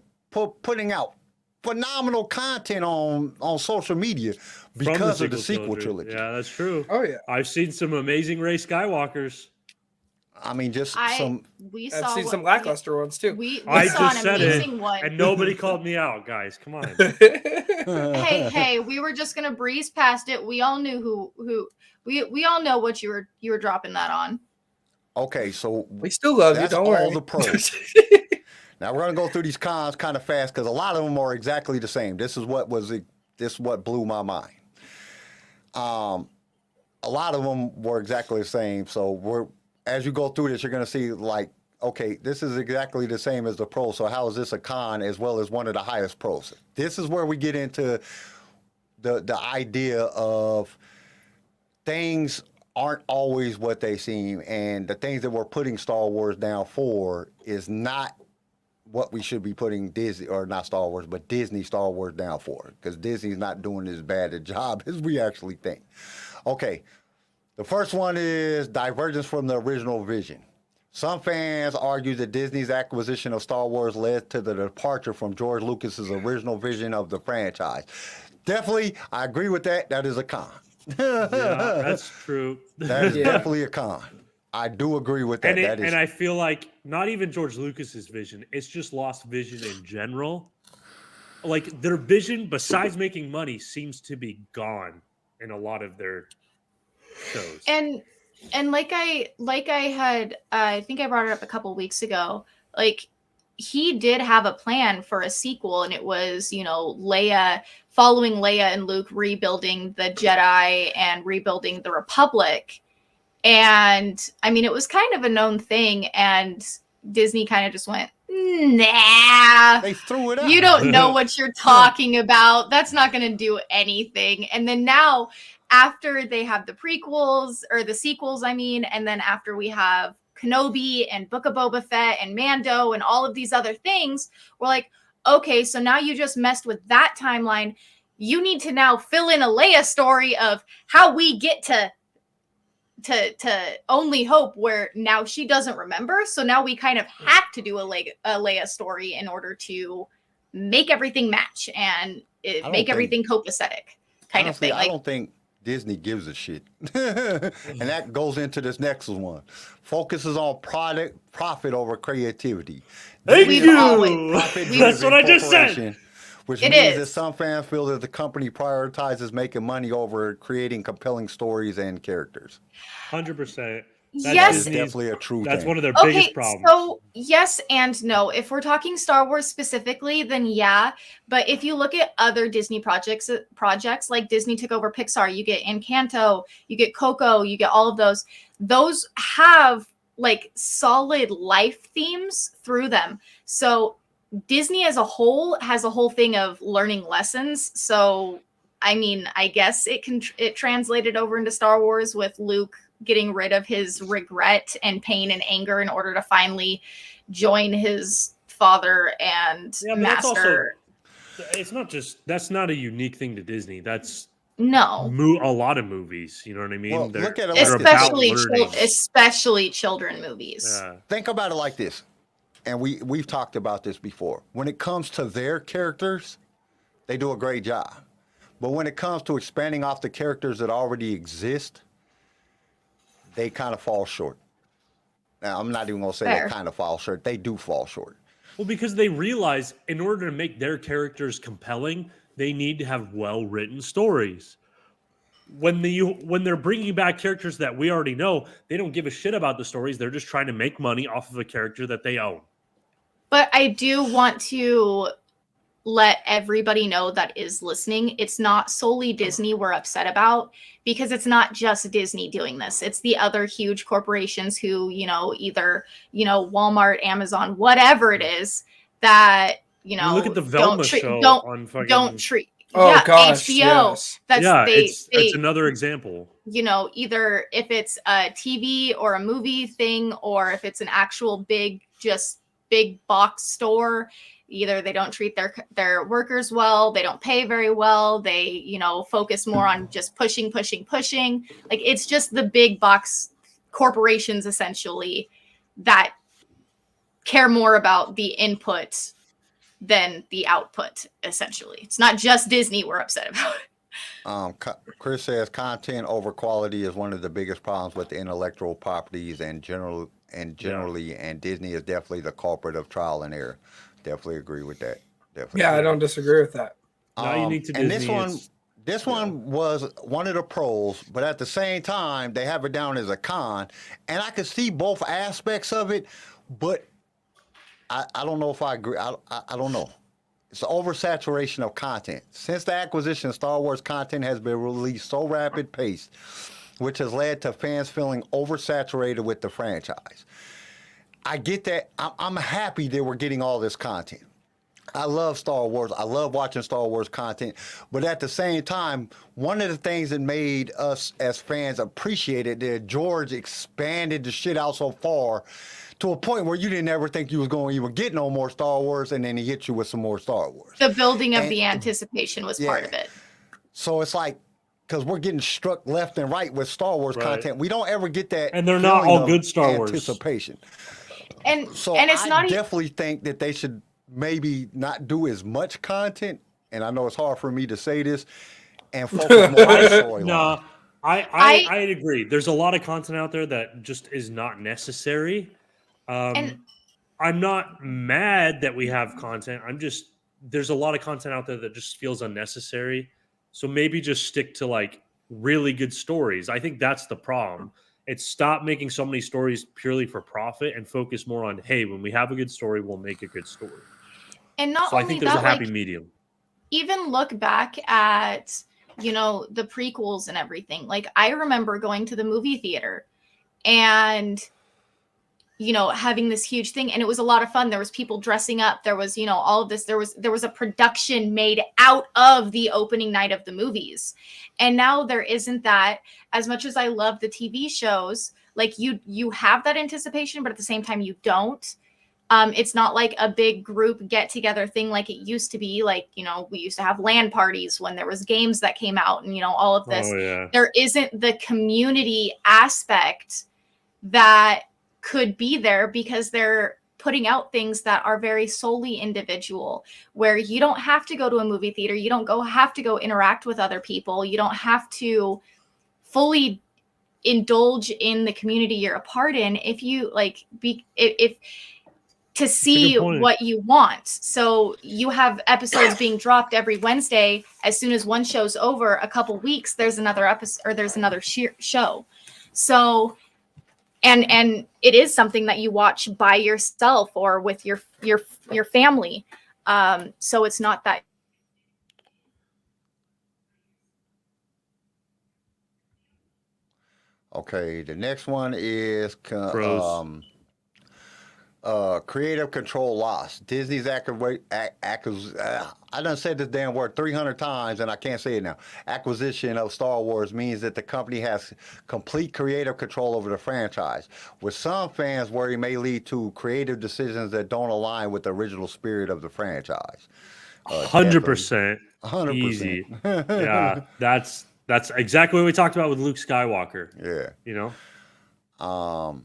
putting out phenomenal content on social media because of the sequel trilogy. Yeah, that's true. Oh, yeah. I've seen some amazing Rey Skywalkers. I mean, I've seen some lackluster ones too. I just said it, and nobody called me out, guys. Come on. Hey, we were just gonna breeze past it. We all knew who we all know what you were dropping that on. Okay, so we still love you. Don't worry. The pros. Now we're gonna go through these cons kind of fast because a lot of them are exactly the same. This is what blew my mind. A lot of them were exactly the same. So as you go through this, you're going to see, like, okay, this is exactly the same as the pro, so how is this a con as well as one of the highest pros? This is where we get into the idea of things aren't always what they seem, and the things that we're putting Star Wars down for is not what we should be putting Disney, or not Star Wars, but Disney Star Wars down for, because Disney's not doing as bad a job as we actually think. Okay. The first one is divergence from the original vision. Some fans argue that Disney's acquisition of Star Wars led to the departure from George Lucas's original vision of the franchise. Definitely, I agree with that. That is a con. Yeah, that's true. That is definitely a con. I do agree with that. And I feel like not even George Lucas's vision, it's just lost vision in general. Like, their vision, besides making money, seems to be gone in a lot of their shows. And like I had I think I brought it up a couple weeks ago, like, he did have a plan for a sequel, and it was, following Leia and Luke rebuilding the Jedi and rebuilding the Republic. And I mean, it was kind of a known thing, and Disney kind of just went, nah, they threw it out. You don't know what you're talking about. That's not going to do anything. And then now, after they have the prequels, or the sequels, and then after we have Kenobi and Book of Boba Fett and Mando and all of these other things, we're like, okay, so now you just messed with that timeline. You need to now fill in a Leia story of how we get to Only Hope, where now she doesn't remember. So now we kind of have to do a Leia story in order to make everything match and make everything copacetic kind of thing. I don't think Disney gives a shit. And that goes into this next one. Focuses on profit over creativity. Thank you. That's what I just said. Which means that some fans feel that the company prioritizes making money over creating compelling stories and characters. 100%. Yes, definitely a true That's thing. one of their biggest problems. So yes and no. If we're talking Star Wars specifically, then yeah. But if you look at other Disney projects like Disney took over Pixar, you get Encanto, you get Coco, you get all of those. Those have like solid life themes through them. So Disney as a whole has a whole thing of learning lessons. So I mean, I guess it translated over into Star Wars with Luke getting rid of his regret and pain and anger in order to finally join his father and master. It's not just, that's not a unique thing to Disney. That's a lot of movies. You know what I mean? Well, look at it especially children movies. Yeah. Think about it like this, and we've talked about this before. When it comes to their characters, they do a great job. But when it comes to expanding off the characters that already exist, they kind of fall short. Now, I'm not even going to say they kind of fall short. They do fall short. Well, because they realize in order to make their characters compelling, they need to have well-written stories. When they're bringing back characters that we already know, they don't give a shit about the stories. They're just trying to make money off of a character that they own. But I do want to let everybody know that is listening, it's not solely Disney we're upset about, because it's not just Disney doing this. It's the other huge corporations who, either, Walmart, Amazon, whatever it is that, look at the Velma show on fucking... Don't treat. Oh gosh, HBO. Yes. It's another example. Either if it's a TV or a movie thing, or if it's an actual big box store, either they don't treat their workers well, they don't pay very well, they focus more on just pushing. Like, it's just the big box corporations essentially that care more about the input than the output. Essentially, it's not just Disney we're upset about. Chris says content over quality is one of the biggest problems with the intellectual properties and generally, and Disney is definitely the culprit of trial and error. Definitely agree with that. Definitely. Yeah, I don't disagree with that. Not unique to Disney. And this one was one of the pros, but at the same time, they have it down as a con, and I could see both aspects of it, but I don't know if I agree. I don't know. It's the oversaturation of content. Since the acquisition, Star Wars content has been released so rapid paced, which has led to fans feeling oversaturated with the franchise. I get that. I'm happy that we're getting all this content. I love Star Wars. I love watching Star Wars content. But at the same time, one of the things that made us as fans appreciate it, that George expanded the shit out so far to a point where you didn't ever think you was going to even get no more Star Wars, and then he hit you with some more Star Wars. The building of the anticipation was part of it. So it's like, because we're getting struck left and right with Star Wars content. We don't ever get that. And they're not all good Star Wars. Anticipation. And it's I definitely think that they should maybe not do as much content. And I know it's hard for me to say this, and focus more on storyline. No, I agree. There's a lot of content out there that just is not necessary. I'm not mad that we have content. There's a lot of content out there that just feels unnecessary. So maybe just stick to like really good stories. I think that's the problem. It's stop making so many stories purely for profit and focus more on, hey, when we have a good story, we'll make a good story. And not so only I think there's that, a happy medium. Even look back at, the prequels and everything. Like, I remember going to the movie theater and, having this huge thing, and it was a lot of fun. There was people dressing up. There was, all of this. There was a production made out of the opening night of the movies. And now there isn't that. As much as I love the TV shows, like you have that anticipation, but at the same time you don't. It's not like a big group get together thing like it used to be. Like, you know, we used to have LAN parties when there was games that came out and, you know, all of this. Oh, yeah. There isn't the community aspect that could be there because they're putting out things that are very solely individual, where you don't have to go to a movie theater. You don't have to go interact with other people. You don't have to fully indulge in the community you're a part in if you like if to see what you want. So you have episodes being dropped every Wednesday. As soon as one show's over, a couple weeks, there's another episode or there's another show. So, and it is something that you watch by yourself or with your family. So it's not that. Okay, the next one is creative control loss. Disney's I done said this damn word 300 times and I can't say it now. Acquisition of Star Wars means that the company has complete creative control over the franchise, which some fans worry may lead to creative decisions that don't align with the original spirit of the franchise. 100%. 100%. Easy. Yeah, that's exactly what we talked about with Luke Skywalker. Yeah. You know?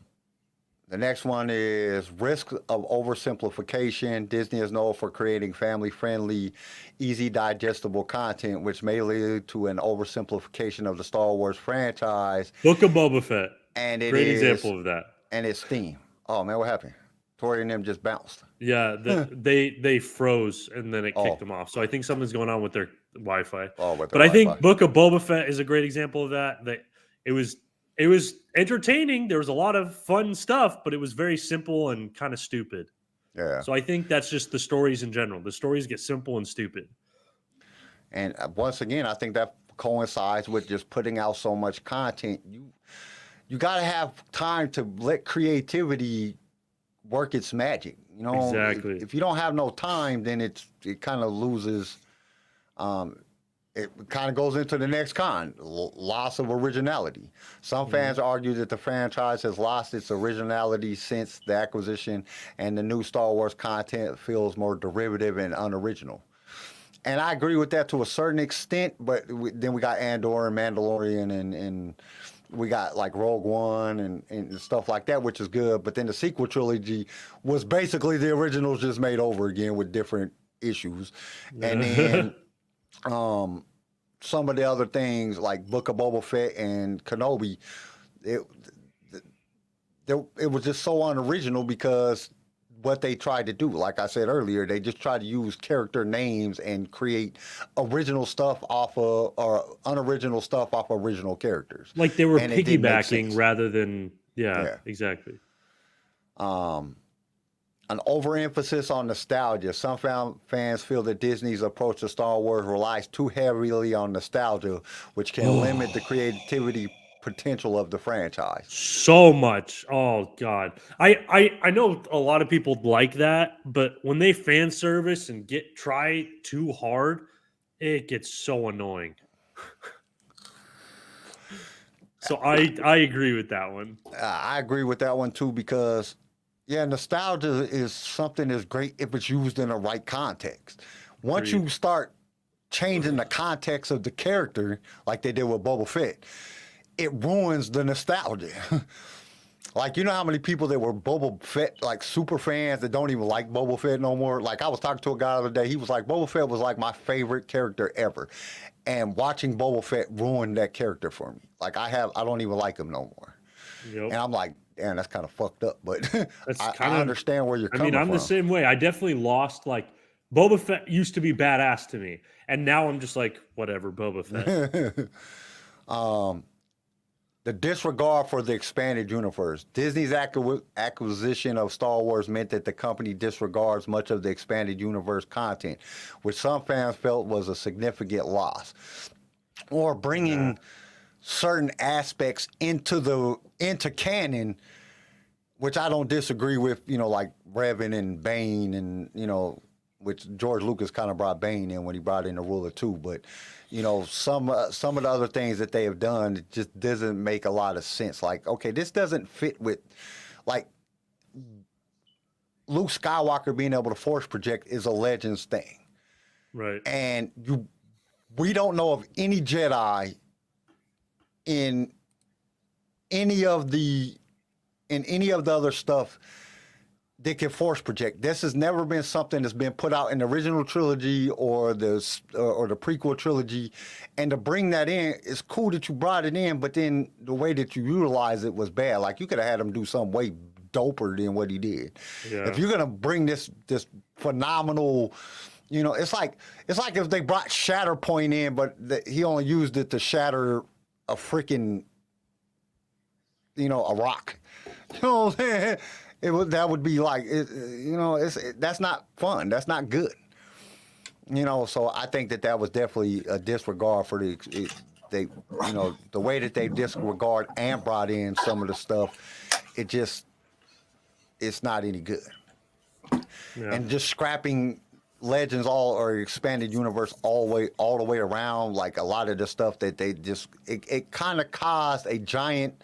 The next one is risk of oversimplification. Disney is known for creating family-friendly, easy digestible content, which may lead to an oversimplification of the Star Wars franchise. Book of Boba Fett. And Great example of that. And its theme. Oh man, what happened? Tori and them just bounced. Yeah, they froze and then it kicked them off. So I think something's going on with their Wi-Fi. But I think Book of Boba Fett is a great example of that. That it was entertaining. There was a lot of fun stuff, but it was very simple and kind of stupid. Yeah. So I think that's just the stories in general. The stories get simple and stupid. And once again, I think that coincides with just putting out so much content. You got to have time to let creativity work its magic. You know, exactly. If you don't have no time, then it kind of loses. It kind of goes into the next loss of originality. Some fans argue that the franchise has lost its originality since the acquisition, and the new Star Wars content feels more derivative and unoriginal. And I agree with that to a certain extent, but then we got Andor and Mandalorian and we got like Rogue One and stuff like that, which is good. But then the sequel trilogy was basically the originals just made over again with different issues. And then some of the other things like Book of Boba Fett and Kenobi, it was just so unoriginal because what they tried to do, like I said earlier, they just tried to use character names and create original stuff off of, or unoriginal stuff off original characters. Like they were piggybacking rather than, exactly. An overemphasis on nostalgia. Some fans feel that Disney's approach to Star Wars relies too heavily on nostalgia, which can limit the creativity potential of the franchise. So much. Oh God. I know a lot of people like that, but when they fan service and try too hard, it gets so annoying. So I agree with that one. I agree with that one too, because nostalgia is something that's great if it's used in the right context. Once you start changing the context of the character, like they did with Boba Fett, it ruins the nostalgia. Like, you know how many people that were Boba Fett, like super fans that don't even like Boba Fett no more? Like, I was talking to a guy the other day, he was like, Boba Fett was like my favorite character ever. And watching Boba Fett ruined that character for me. Like, I don't even like him no more. Yep. And I'm like, damn, that's kind of fucked up, but I understand where you're coming from. I'm the same way. I definitely lost, like, Boba Fett used to be badass to me, and now I'm just like, whatever, Boba Fett. The disregard for the expanded universe. Disney's acquisition of Star Wars meant that the company disregards much of the expanded universe content, which some fans felt was a significant loss. Or bringing certain aspects into canon, which I don't disagree with, like Revan and Bane and, which George Lucas kind of brought Bane in when he brought in the Ruler too. But, some of the other things that they have done, it just doesn't make a lot of sense. Like, okay, this doesn't fit with, like Luke Skywalker being able to force project is a Legends thing. Right. And we don't know of any Jedi in any of the other stuff that can force project. This has never been something that's been put out in the original trilogy or the prequel trilogy. And to bring that in, it's cool that you brought it in, but then the way that you utilize it was bad. Like you could have had him do something way doper than what he did. Yeah. If you're gonna bring this phenomenal, you know, it's like if they brought Shatterpoint in, but he only used it to shatter a freaking, you know, a rock. You know what I'm saying? That would be like, you know, that's not fun. That's not good. You know, so I think that was definitely a disregard for you know, the way that they disregard and brought in some of the stuff. It's not any good. Yeah. And just scrapping Legends or expanded universe all the way around, like a lot of the stuff that they just it kind of caused a giant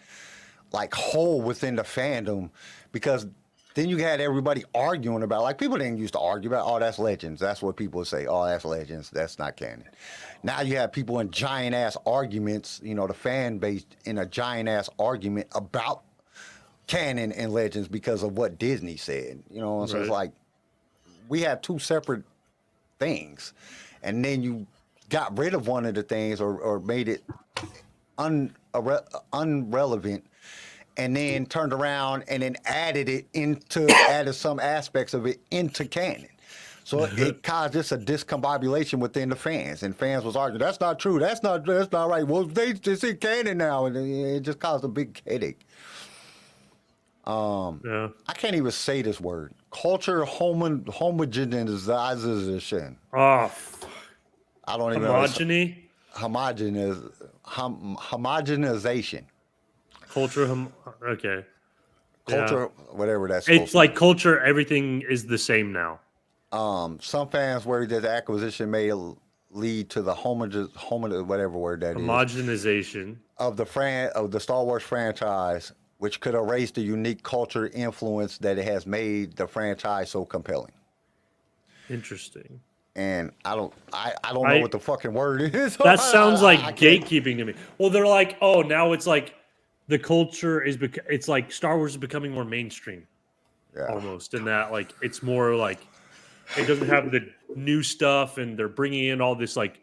like hole within the fandom, because then you had everybody arguing about, like, people didn't used to argue about, oh, that's Legends. That's what people would say. Oh, that's Legends. That's not canon. Now you have people in giant ass arguments, you know, the fan base in a giant ass argument about canon and Legends because of what Disney said. You know, so it's like we have two separate things, and then you got rid of one of the things or made it unrelevant, and then turned around and then added some aspects of it into canon. So it caused just a discombobulation within the fans, and fans was arguing, that's not true, that's not right. Well, they see canon now, and it just caused a big headache. I can't even say this word. Culture homogenization. Oh, I don't even know. Homogenization. Culture, okay. Culture, whatever that's. It's like culture. Everything is the same now. Some fans worry that the acquisition may lead to the whatever word that homogenization of the Star Wars franchise, which could erase the unique culture influence that it has made the franchise so compelling. Interesting. And I don't know what the fucking word is. That sounds like gatekeeping to me. Well, they're like, oh, now it's like the culture is. It's like Star Wars is becoming more mainstream, almost. In that, like, it's more like it doesn't have the new stuff, and they're bringing in all this like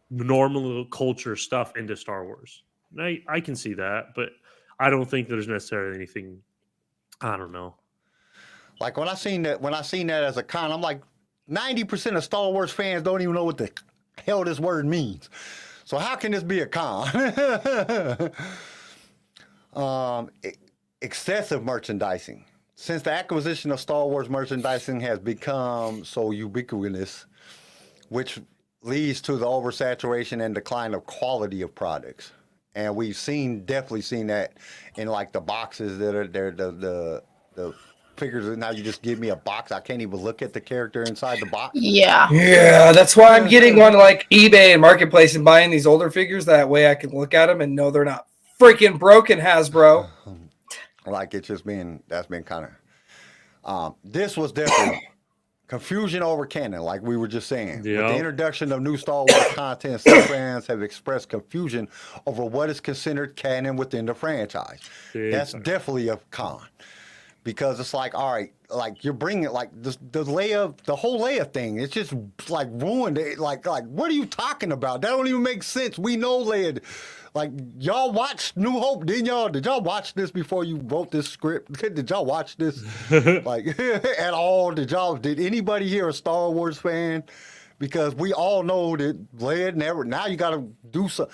normal culture stuff into Star Wars. And I can see that, but I don't think there's necessarily anything. I don't know. Like when I seen that as a con, I'm like, 90% of Star Wars fans don't even know what the hell this word means. So how can this be a con? Excessive merchandising. Since the acquisition of Star Wars merchandising has become so ubiquitous, which leads to the oversaturation and decline of quality of products. And we've definitely seen that in like the boxes that are there, the figures. Now you just give me a box. I can't even look at the character inside the box. Yeah, that's why I'm getting on like eBay and Marketplace and buying these older figures. That way I can look at them and know they're not freaking broken, Hasbro. Like that's been kind of. This was definitely confusion over canon, like we were just saying. Yep. With the introduction of new Star Wars content, some fans have expressed confusion over what is considered canon within the franchise. That's definitely a con. Because it's like, all right, like you're bringing like the whole Leia thing. It's just like ruined it. Like what are you talking about? That don't even make sense. We know Leia. Like y'all watched New Hope, didn't y'all? Did y'all watch this before you wrote this script? Did y'all watch this like at all? Did anybody here a Star Wars fan? Because we all know that Leia never. Now you got to do something,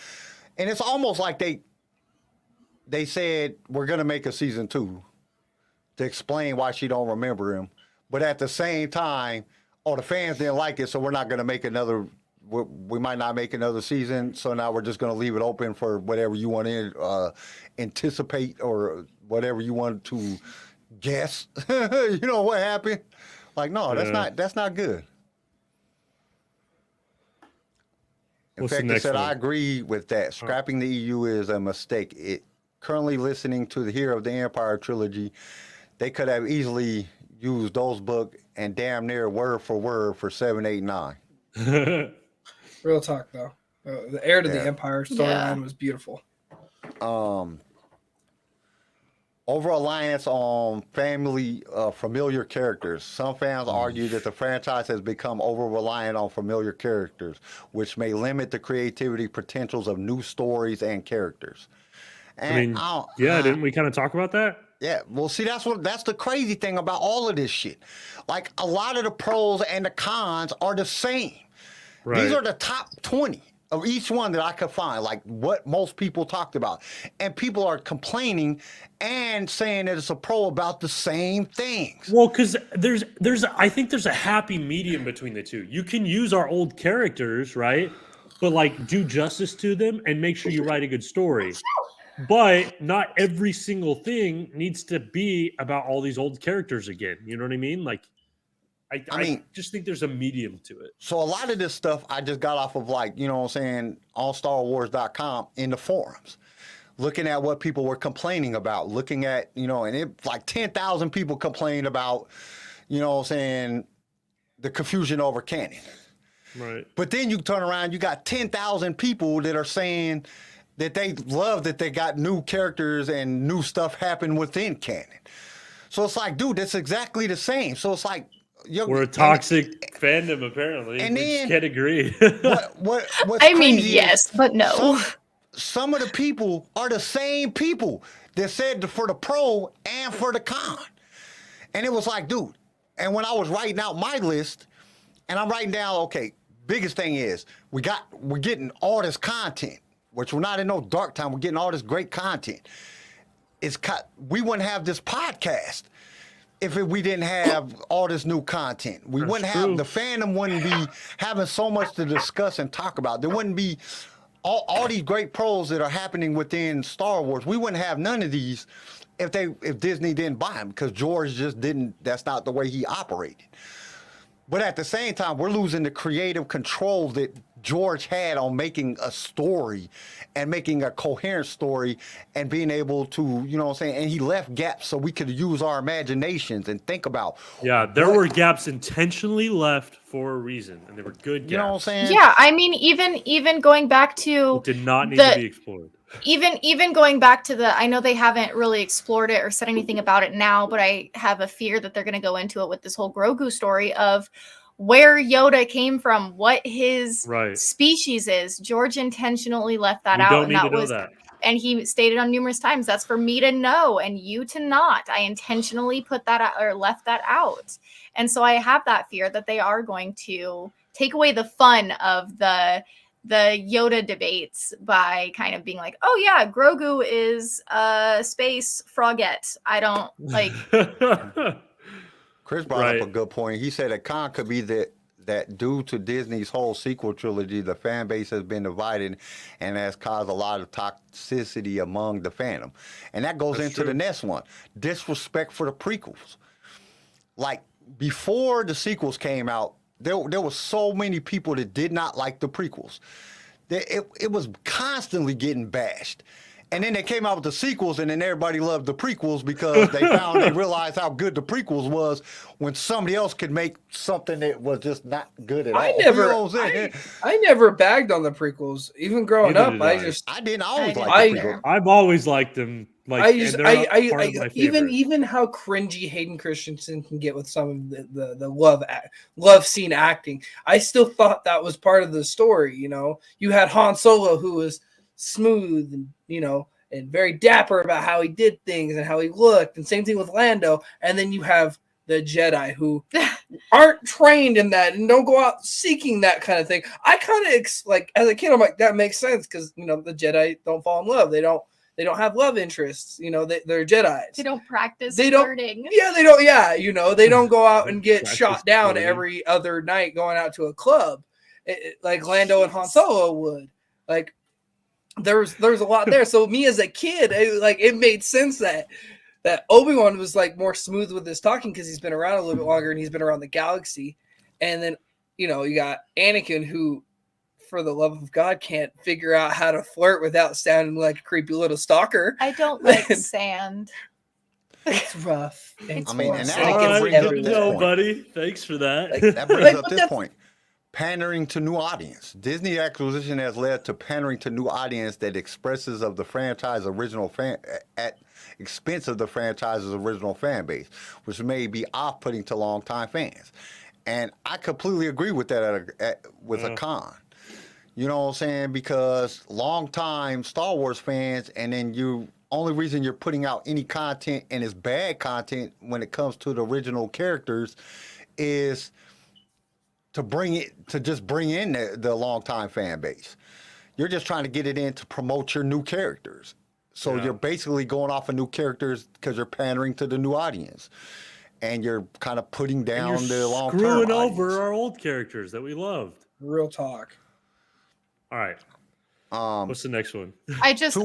and it's almost like they said we're gonna make a season 2. To explain why she don't remember him, but at the same time, the fans didn't like it, so we're not going to make another. We might not make another season, so now we're just going to leave it open for whatever you want to anticipate or whatever you want to guess. You know what happened? Like, no, that's not good. In fact, I said I agree with that. Scrapping the EU is a mistake. Currently listening to the Hero of the Empire trilogy. They could have easily used those books and damn near word for word for 7, 8, 9. Real talk though. The Heir to the Empire storyline was beautiful. Over reliance on familiar characters. Some fans argue that the franchise has become over reliant on familiar characters, which may limit the creativity potentials of new stories and characters. And didn't we kind of talk about that? Yeah, well, see, that's the crazy thing about all of this shit. Like, a lot of the pros and the cons are the same. Right. These are the top 20 of each one that I could find, like what most people talked about. And people are complaining and saying that it's a pro about the same things. Well, because I think there's a happy medium between the two. You can use our old characters, right? But like do justice to them and make sure you write a good story. But not every single thing needs to be about all these old characters again. You know what I mean? Like, I just think there's a medium to it. So a lot of this stuff I just got off of, like, you know what I'm saying, on StarWars.com in the forums, looking at what people were complaining about, looking at, you know, and it like 10,000 people complained about, you know what I'm saying, the confusion over canon. Right. But then you turn around, you got 10,000 people that are saying that they love that they got new characters and new stuff happen within canon. So it's like, dude, that's exactly the same. So it's like, we're a toxic fandom, apparently. And we just can't agree. I mean, yes, but no. Some of the people are the same people that said for the pro and for the con. And it was like, dude, and when I was writing out my list, and I'm writing down, okay, biggest thing is we're getting all this content, which we're not in no dark time. We're getting all this great content. We wouldn't have this podcast if we didn't have all this new content. The fandom wouldn't be having so much to discuss and talk about. There wouldn't be all these great pros that are happening within Star Wars. We wouldn't have none of these if Disney didn't buy them, because George just didn't. That's not the way he operated. But at the same time, we're losing the creative control that George had on making a story and making a coherent story and being able to, you know what I'm saying? And he left gaps so we could use our imaginations and think about. Yeah, there were gaps intentionally left for a reason, and they were good gaps. You know what I'm saying? Yeah, I mean, even going back to it did not need to be explored. Even going back to I know they haven't really explored it or said anything about it now, but I have a fear that they're going to go into it with this whole Grogu story of where Yoda came from, what his species is. George intentionally left that out, and he stated on numerous times, that's for me to know and you to not. I intentionally put that out or left that out. And so I have that fear that they are going to take away the fun of the Yoda debates by kind of being like, oh yeah, Grogu is a space frogette. I don't like. Chris brought up a good point. He said a con could be that due to Disney's whole sequel trilogy, the fan base has been divided and has caused a lot of toxicity among the fandom. And that goes into the next one. Disrespect for the prequels. Like, before the sequels came out, there were so many people that did not like the prequels. It was constantly getting bashed. And then they came out with the sequels, and then everybody loved the prequels because they realized how good the prequels was when somebody else could make something that was just not good at all. I never bagged on the prequels, even growing up. I didn't always like the prequels. I've always liked them. Like, even how cringy Hayden Christensen can get with some of the love scene acting. I still thought that was part of the story. You know, you had Han Solo, who was smooth and, you know, and very dapper about how he did things and how he looked, and same thing with Lando. And then you have the Jedi who aren't trained in that and don't go out seeking that kind of thing. I kind of like, as a kid, I'm like, that makes sense, because, you know, the Jedi don't fall in love. They don't have love interests. You know, they're Jedis. They don't practice flirting. Yeah, they don't. Yeah, you know, they don't go out and get shot down every other night going out to a club like Lando and Han Solo would. Like, there's a lot there. So me as a kid, it made sense that Obi-Wan was like more smooth with his talking because he's been around a little bit longer and he's been around the galaxy. And then, you know, you got Anakin, who, for the love of God, can't figure out how to flirt without sounding like a creepy little stalker. I don't like sand. It's rough. I mean, and that All right, brings up good to this know, point. buddy. Thanks for that. That brings up this point. Pandering to new audience. Disney acquisition has led to pandering to new audience that expresses of the franchise original fan at expense of the franchise's original fan base, which may be off-putting to longtime fans. And I completely agree with that with a con. You know what I'm saying? Because longtime Star Wars fans, and then only reason you're putting out any content and it's bad content when it comes to the original characters is to bring in the longtime fan base. You're just trying to get it in to promote your new characters. So you're basically going off of new characters because you're pandering to the new audience. And you're kind of putting down the long-term screwing audience. over our old characters that we loved. Real talk. All right. What's the next one? I just,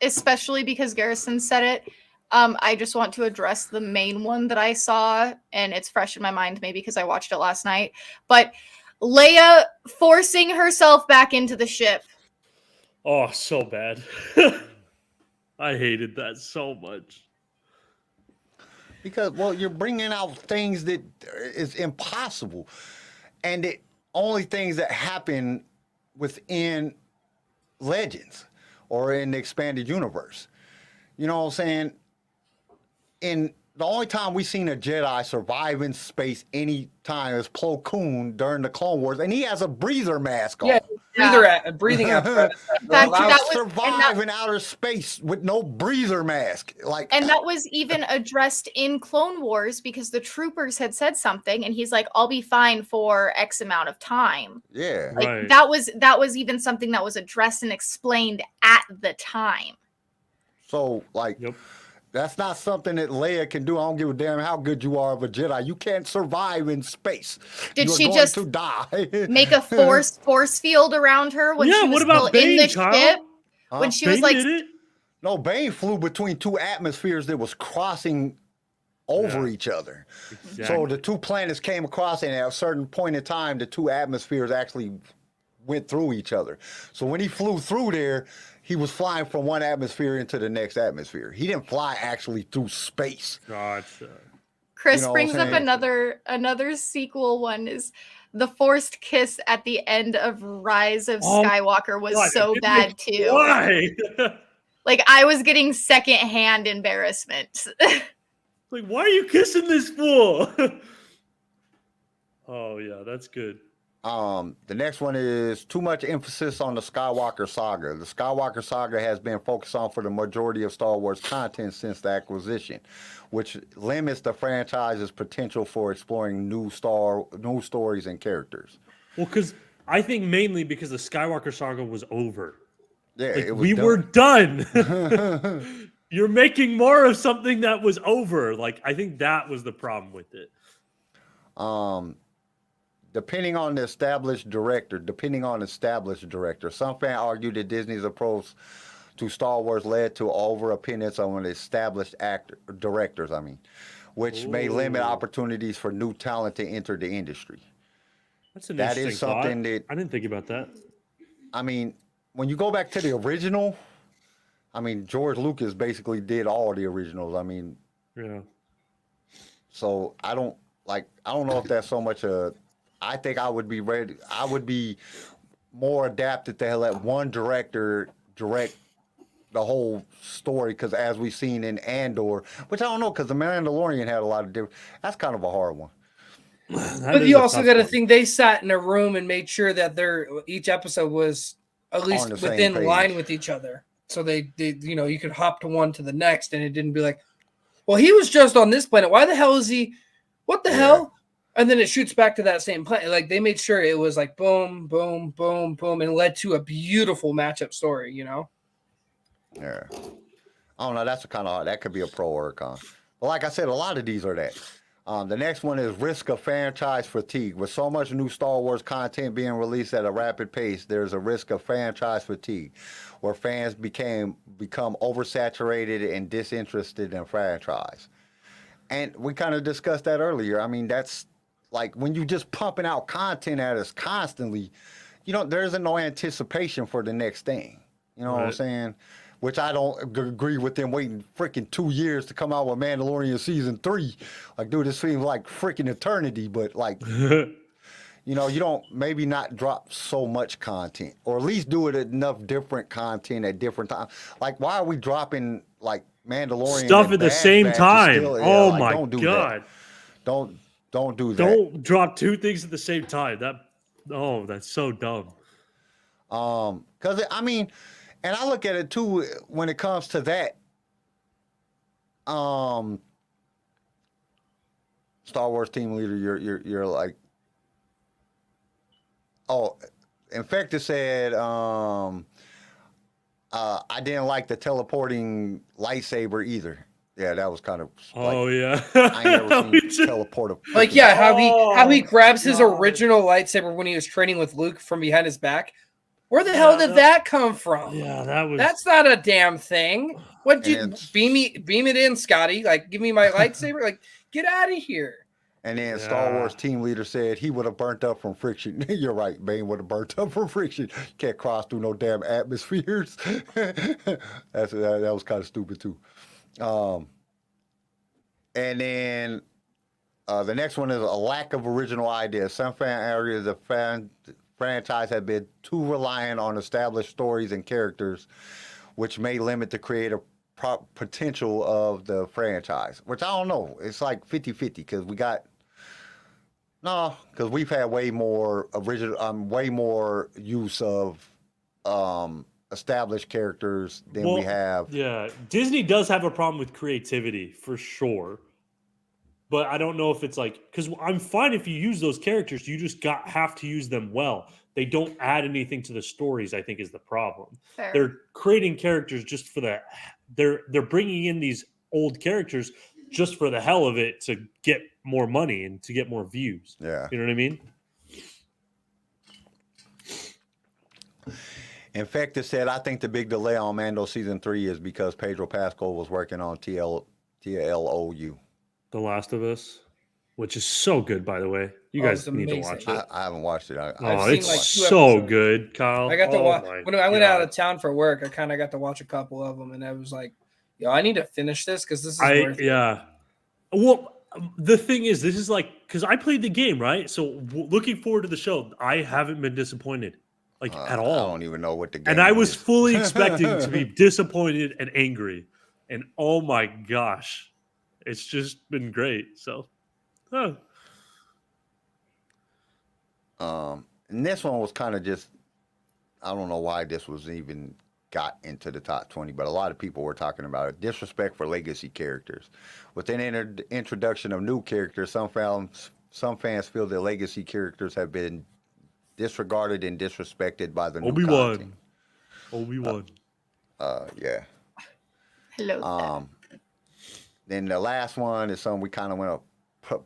especially because Garrison said it, I just want to address the main one that I saw, and it's fresh in my mind, maybe because I watched it last night. But Leia forcing herself back into the ship. Oh, so bad. I hated that so much. Because, well, you're bringing out things that is impossible. And the only things that happen within Legends or in the expanded universe. You know what I'm saying? In the only time we've seen a Jedi survive in space any time is Plo Koon during the Clone Wars, and he has a breather mask on. Breathing apparatus. Survive in outer space with no breather mask. And that was even addressed in Clone Wars because the troopers had said something, and he's like, "I'll be fine for X amount of time." Yeah, like that was even something that was addressed and explained at the time. So, that's not something that Leia can do. I don't give a damn how good you are of a Jedi. You can't survive in space. Did You're she going just to die. make a force field around her when she was still in the ship? When she was like, no, Bane flew between two atmospheres that was crossing over each other. Exactly. So the two planets came across, and at a certain point in time, the two atmospheres actually went through each other. So when he flew through there, he was flying from one atmosphere into the next atmosphere. He didn't fly actually through space. Gotcha. Chris brings up another sequel one is the forced kiss at the end of Rise of Skywalker was so bad too. Why? Like I was getting secondhand embarrassment. Like, why are you kissing this fool? Oh yeah, that's good. The next one is too much emphasis on the Skywalker saga. The Skywalker saga has been focused on for the majority of Star Wars content since the acquisition, which limits the franchise's potential for exploring new stories and characters. Well, because I think mainly because the Skywalker saga was over. Yeah, like, we were done. You're making more of something that was over. Like, I think that was the problem with it. Depending on the established director, some fans argue that Disney's approach to Star Wars led to over-opinions on established directors, which may limit opportunities for new talent to enter the industry. That's an interesting something thought. I didn't think about that. I mean, when you go back to the original, George Lucas basically did all the originals. Yeah. So I don't know if that's so much I think I would be ready. I would be more adapted to let one director direct the whole story, because as we've seen in Andor, which I don't know, because the Mandalorian had a lot of different. That's kind of a hard one. But you also got to think they sat in a room and made sure that each episode was at least within line with each other. So they you could hop to one to the next, and it didn't be like, well, he was just on this planet. Why the hell is he? What the hell? And then it shoots back to that same planet. Like, they made sure it was like boom, boom, boom, boom, and led to a beautiful matchup story, Yeah. I don't know. That's that could be a pro or a con. But like I said, a lot of these are that. The next one is risk of franchise fatigue. With so much new Star Wars content being released at a rapid pace, there's a risk of franchise fatigue, where fans become oversaturated and disinterested in franchise. And we kind of discussed that earlier. That's like when you just pumping out content at us constantly, there isn't no anticipation for the next thing. You know what I'm saying? which I don't agree with them waiting freaking 2 years to come out with Mandalorian season 3. Like, dude, this seems like freaking eternity, but like, you know, you don't maybe not drop so much content, or at least do it enough different content at different times. Like, why are we dropping like Mandalorian stuff at the same time? Still, oh like, my don't do god! That. Don't do that. Don't drop 2 things at the same time. That's so dumb. Because I mean, and I look at it too when it comes to that. Star Wars team leader, you're like, oh, Infected said, I didn't like the teleporting lightsaber either. Yeah, that was kind of. Oh like, yeah, I ain't never seen teleport. Like how he grabs his original lightsaber when he was training with Luke from behind his back. Where the hell did that come from? Yeah, that's not a damn thing. What you beam it in, Scotty? Like, give me my lightsaber. Like, get out of here. And then Star Wars team leader said he would have burnt up from friction. You're right, Bane would have burnt up from friction. Can't cross through no damn atmospheres. That was kind of stupid too. And then the next one is a lack of original ideas. Some fan areas of franchise have been too reliant on established stories and characters, which may limit the creative potential of the franchise. Which I don't know. It's like 50-50 because we've had way more way more use of established characters than we have. Yeah, Disney does have a problem with creativity for sure. But I don't know if it's like, because I'm fine if you use those characters, you just have to use them well. They don't add anything to the stories, I think, is the problem. Fair. They're creating characters just for they're bringing in these old characters just for the hell of it to get more money and to get more views. Yeah. You know what I mean? Infected said, I think the big delay on Mando season 3 is because Pedro Pascal was working on TLOU. The Last of Us, which is so good, by the way. You guys need to watch it. I haven't watched it. It's like so good, Kyle. I got to watch when I went out of town for work. I kind of got to watch a couple of them, and I was like, "Yo, I need to finish this because this is worth it." Yeah. Well, the thing is, this is like because I played the game, right? So looking forward to the show. I haven't been disappointed, at all. I don't even know what the game. And I was fully expecting to be disappointed and angry, and oh my gosh. It's just been great. So, and this one was kind of just, I don't know why this was even got into the top 20, but a lot of people were talking about it. Disrespect for legacy characters. With an introduction of new characters, some fans feel that legacy characters have been disregarded and disrespected by the new content. Obi-Wan. Yeah. Hello. Then the last one is something we kind of went up.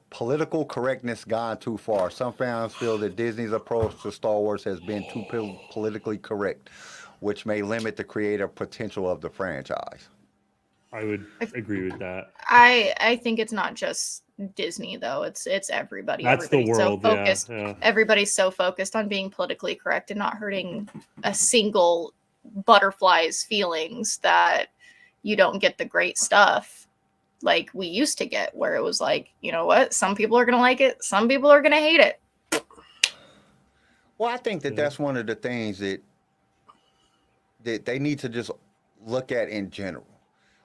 Political correctness gone too far. Some fans feel that Disney's approach to Star Wars has been too politically correct, which may limit the creative potential of the franchise. I would agree with that. I think it's not just Disney though. It's everybody. That's Everybody's the world. So focused. Yeah. Everybody's so focused on being politically correct and not hurting a single butterfly's feelings that you don't get the great stuff like we used to get, where it was like, you know what, some people are going to like it, some people are going to hate it. Well, I think that's one of the things that they need to just look at in general.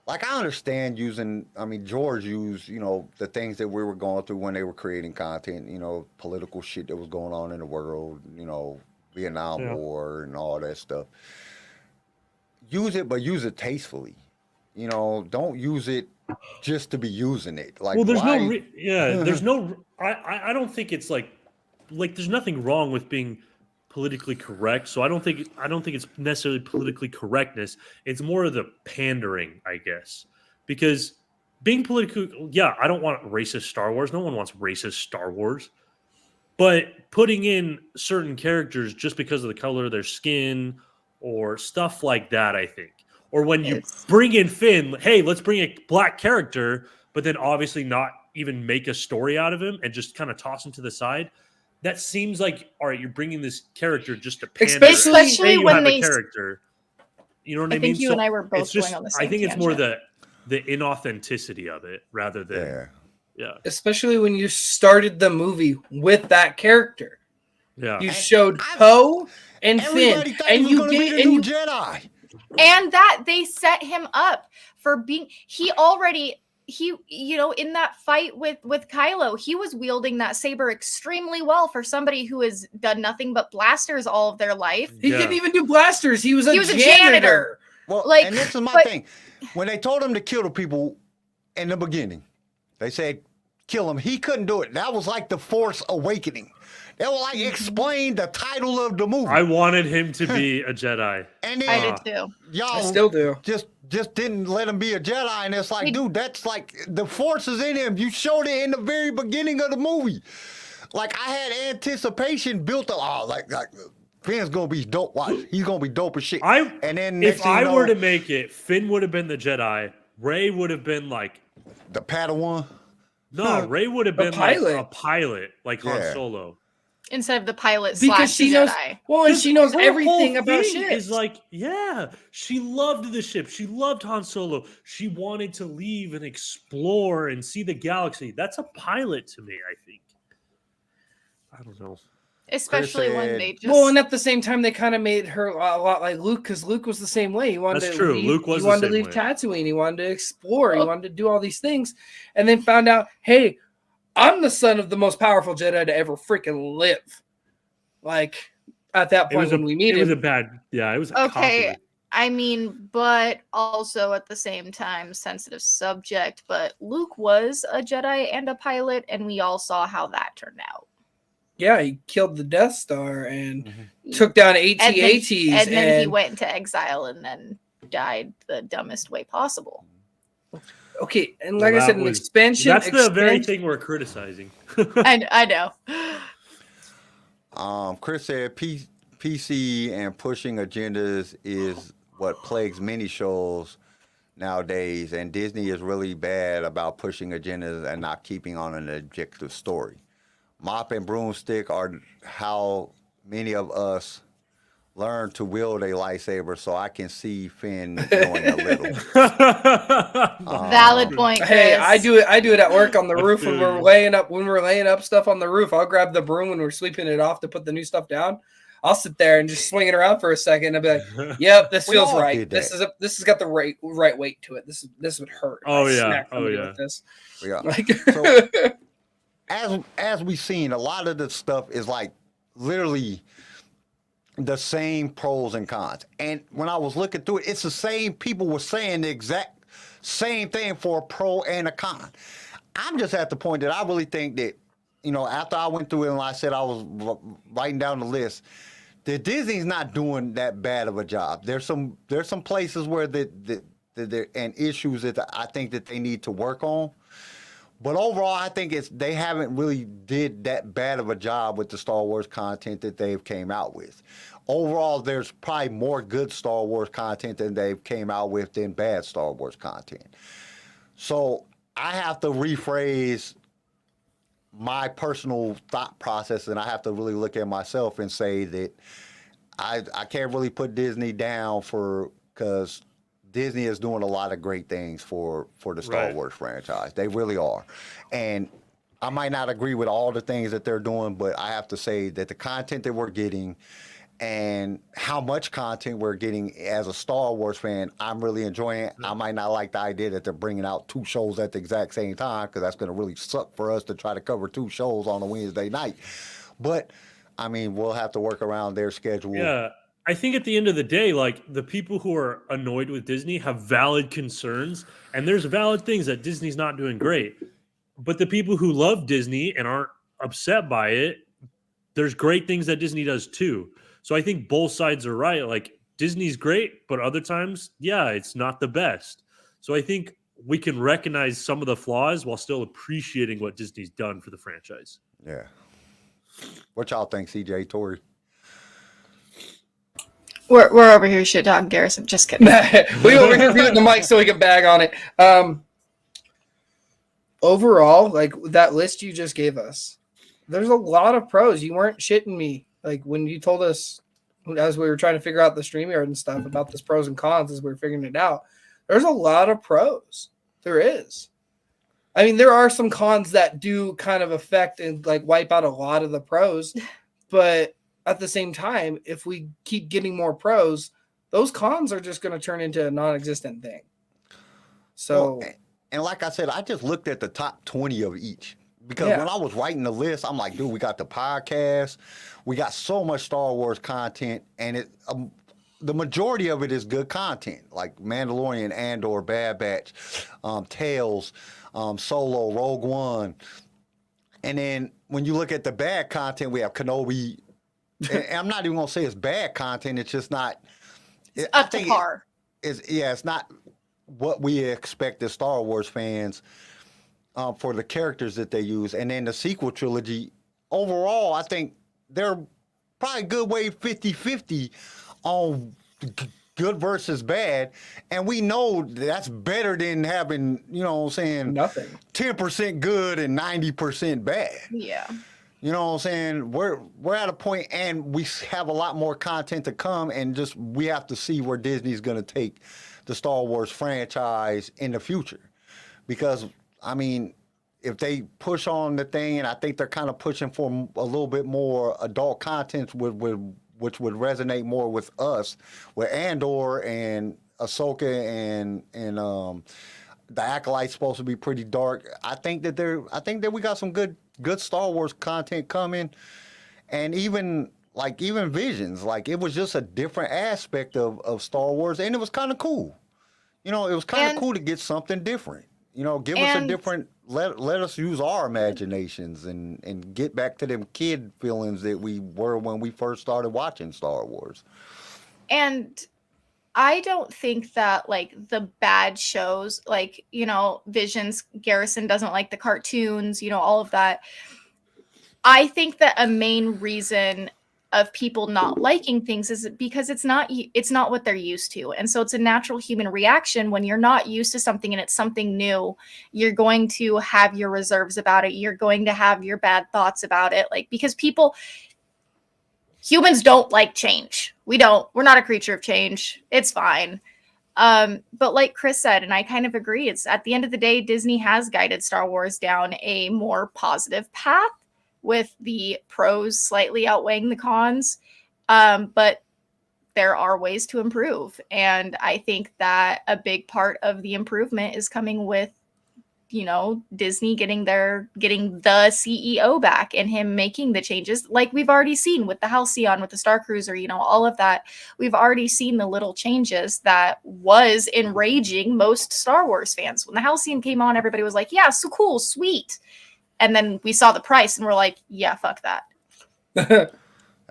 Like, I understand George used, the things that we were going through when they were creating content, political shit that was going on in the world, Vietnam War and all that stuff. Use it, but use it tastefully. Don't use it just to be using it. Like, well, there's there's no. I don't think it's like there's nothing wrong with being politically correct. So I don't think it's necessarily politically correctness. It's more of the pandering, I guess, because being politically, I don't want racist Star Wars. No one wants racist Star Wars, but putting in certain characters just because of the color of their skin or stuff like that, I think. Or when you bring in Finn, hey, let's bring a black character, but then obviously not even make a story out of him and just kind of toss him to the side. That seems like, all right, you're bringing this character just to pander. Especially when they character. You know what I mean? think you and I were both it's just, going on the same I think it's more tangent. the inauthenticity of it rather than Especially when you started the movie with that character. Yeah. You showed Poe and Finn, and you get a new Jedi. And that they set him up for being in that fight with Kylo, he was wielding that saber extremely well for somebody who has done nothing but blasters all of their life. He didn't even do blasters. He was a janitor. Well, and this is my thing. When they told him to kill the people in the beginning, they said, kill him. He couldn't do it. That was like the Force Awakening. They were like, explain the title of the movie. I wanted him to be a Jedi. And then, I did too. Y'all I still do. Just didn't let him be a Jedi. And it's like, dude, that's like, the Force is in him. You showed it in the very beginning of the movie. Like, I had anticipation built up. Oh, like Finn's going to be dope. Watch. He's going to be dope as shit. And then if I were to make it, Finn would have been the Jedi. Rey would have been like the Padawan. No, Rey would have been like a pilot, like Han Solo. Instead of the pilot because she knows Jedi. well, and she knows everything about ships. Is like, she loved the ship. She loved Han Solo. She wanted to leave and explore and see the galaxy. That's a pilot to me, I think. I don't know. Especially when they just and at the same time they kind of made her a lot like Luke, because Luke was the same way. He wanted That's to true. leave, Luke was he wanted the to same leave way. Tatooine. He wanted to explore. He wanted to do all these things, and then found out, hey, I'm the son of the most powerful Jedi to ever freaking live. Like at that point when we meet him, it was a bad. Yeah, it was okay. Copy. I mean, but also at the same time, sensitive subject. But Luke was a Jedi and a pilot, and we all saw how that turned out. Yeah, he killed the Death Star and took down AT-ATs. And then he went into exile and then died the dumbest way possible. Okay, and like I said, an expansion. That's the very thing we're criticizing. I know. Chris said PC and pushing agendas is what plagues many shows nowadays, and Disney is really bad about pushing agendas and not keeping on an objective story. Mop and broomstick are how many of us learn to wield a lightsaber, so I can see Finn doing a little. Valid point, Chris. Hey, I do it at work on the roof when we're laying up stuff on the roof. I'll grab the broom when we're sweeping it off to put the new stuff down. I'll sit there and just swing it around for a second. I'll be like, "Yep, this feels right. This has got the right weight to it. This would hurt." Oh if I yeah, smack somebody with this. Yeah. Like, so, as we've seen, a lot of the stuff is like literally the same pros and cons. And when I was looking through it, it's the same people were saying the exact same thing for a pro and a con. I'm just at the point that I really think that, after I went through it and like I said, I was writing down the list, that Disney's not doing that bad of a job. There's some places where and issues that I think that they need to work on. But overall, I think they haven't really did that bad of a job with the Star Wars content that they've came out with. Overall, there's probably more good Star Wars content than they've came out with than bad Star Wars content. So I have to rephrase my personal thought process, and I have to really look at myself and say that I can't really put Disney down because Disney is doing a lot of great things for the Star Wars franchise. They really are. And I might not agree with all the things that they're doing, but I have to say that the content that we're getting and how much content we're getting as a Star Wars fan, I'm really enjoying it. I might not like the idea that they're bringing out 2 shows at the exact same time, because that's going to really suck for us to try to cover 2 shows on a Wednesday night. But, I mean, we'll have to work around their schedule. Yeah. I think at the end of the day, like, the people who are annoyed with Disney have valid concerns, and there's valid things that Disney's not doing great. But the people who love Disney and aren't upset by it, there's great things that Disney does too. So I think both sides are right. Like, Disney's great, but other times, it's not the best. So I think we can recognize some of the flaws while still appreciating what Disney's done for the franchise. Yeah. What y'all think, CJ, Tori? We're over here shit talking Garrison. Just kidding. We over here muting the mic so we can bag on it. Overall, like that list you just gave us, there's a lot of pros. You weren't shitting me like when you told us as we were trying to figure out the StreamYard and stuff about this pros and cons as we were figuring it out, there's a lot of pros. There is. I mean, there are some cons that do kind of affect and like wipe out a lot of the pros, but at the same time, if we keep getting more pros, those cons are just going to turn into a non-existent thing. So, well, and like I said, I just looked at the top 20 of each because when I was writing the list, I'm like, dude, we got the podcast, we got so much Star Wars content, and the majority of it is good content, like Mandalorian, Andor, Bad Batch, Tales, Solo, Rogue One. And then when you look at the bad content, we have Kenobi. And I'm not even going to say it's bad content. It's just not. It's up to par. It's not what we expect as Star Wars fans for the characters that they use. And then the sequel trilogy, overall, I think they're probably a good way 50-50 on good versus bad. And we know that's better than having, you know what I'm saying, nothing. 10% good and 90% bad. Yeah. You know what I'm saying? We're at a point, and we have a lot more content to come, and just we have to see where Disney's going to take the Star Wars franchise in the future. Because, I mean, if they push on the thing, and I think they're kind of pushing for a little bit more adult content which would resonate more with us, with Andor and Ahsoka and the Acolyte's supposed to be pretty dark. I think that we got some good Star Wars content coming, and even Visions, like it was just a different aspect of Star Wars, and it was kind of cool. You know, it was kind of cool to get something different. You know, give us a different. Let us use our imaginations and get back to them kid feelings that we were when we first started watching Star Wars. And I don't think that like the bad shows, like, you know, Visions, Garrison doesn't like the cartoons, you know, all of that. I think that a main reason of people not liking things is because it's not what they're used to. And so it's a natural human reaction. When you're not used to something and it's something new, you're going to have your reserves about it. You're going to have your bad thoughts about it. Like, because humans don't like change. We're not a creature of change. It's fine. But like Chris said, and I kind of agree, it's at the end of the day, Disney has guided Star Wars down a more positive path, with the pros slightly outweighing the cons. But there are ways to improve. And I think that a big part of the improvement is coming with, you know, Disney getting the CEO back and him making the changes like we've already seen with the Halcyon, with the Star Cruiser, you know, all of that. We've already seen the little changes that was enraging most Star Wars fans. When the Halcyon came on, everybody was like, yeah, so cool, sweet. And then we saw the price and we're like, yeah, fuck that. That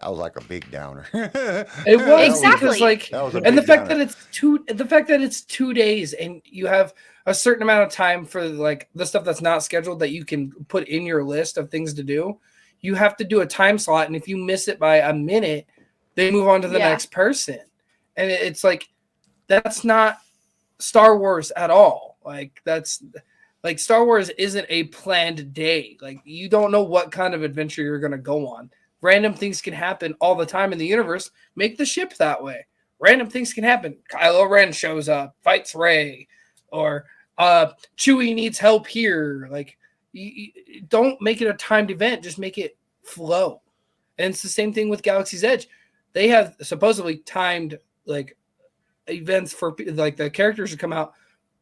was like a big downer. It was exactly like, and the fact that it's 2 days and you have a certain amount of time for like the stuff that's not scheduled that you can put in your list of things to do. You have to do a time slot, and if you miss it by a minute, they move on to the next person. And it's like, that's not Star Wars at all. Like Star Wars isn't a planned day. Like, you don't know what kind of adventure you're going to go on. Random things can happen all the time in the universe. Make the ship that way. Random things can happen. Kylo Ren shows up, fights Rey, or Chewie needs help here. Like, you don't make it a timed event. Just make it flow. And it's the same thing with Galaxy's Edge. They have supposedly timed like events for like the characters to come out,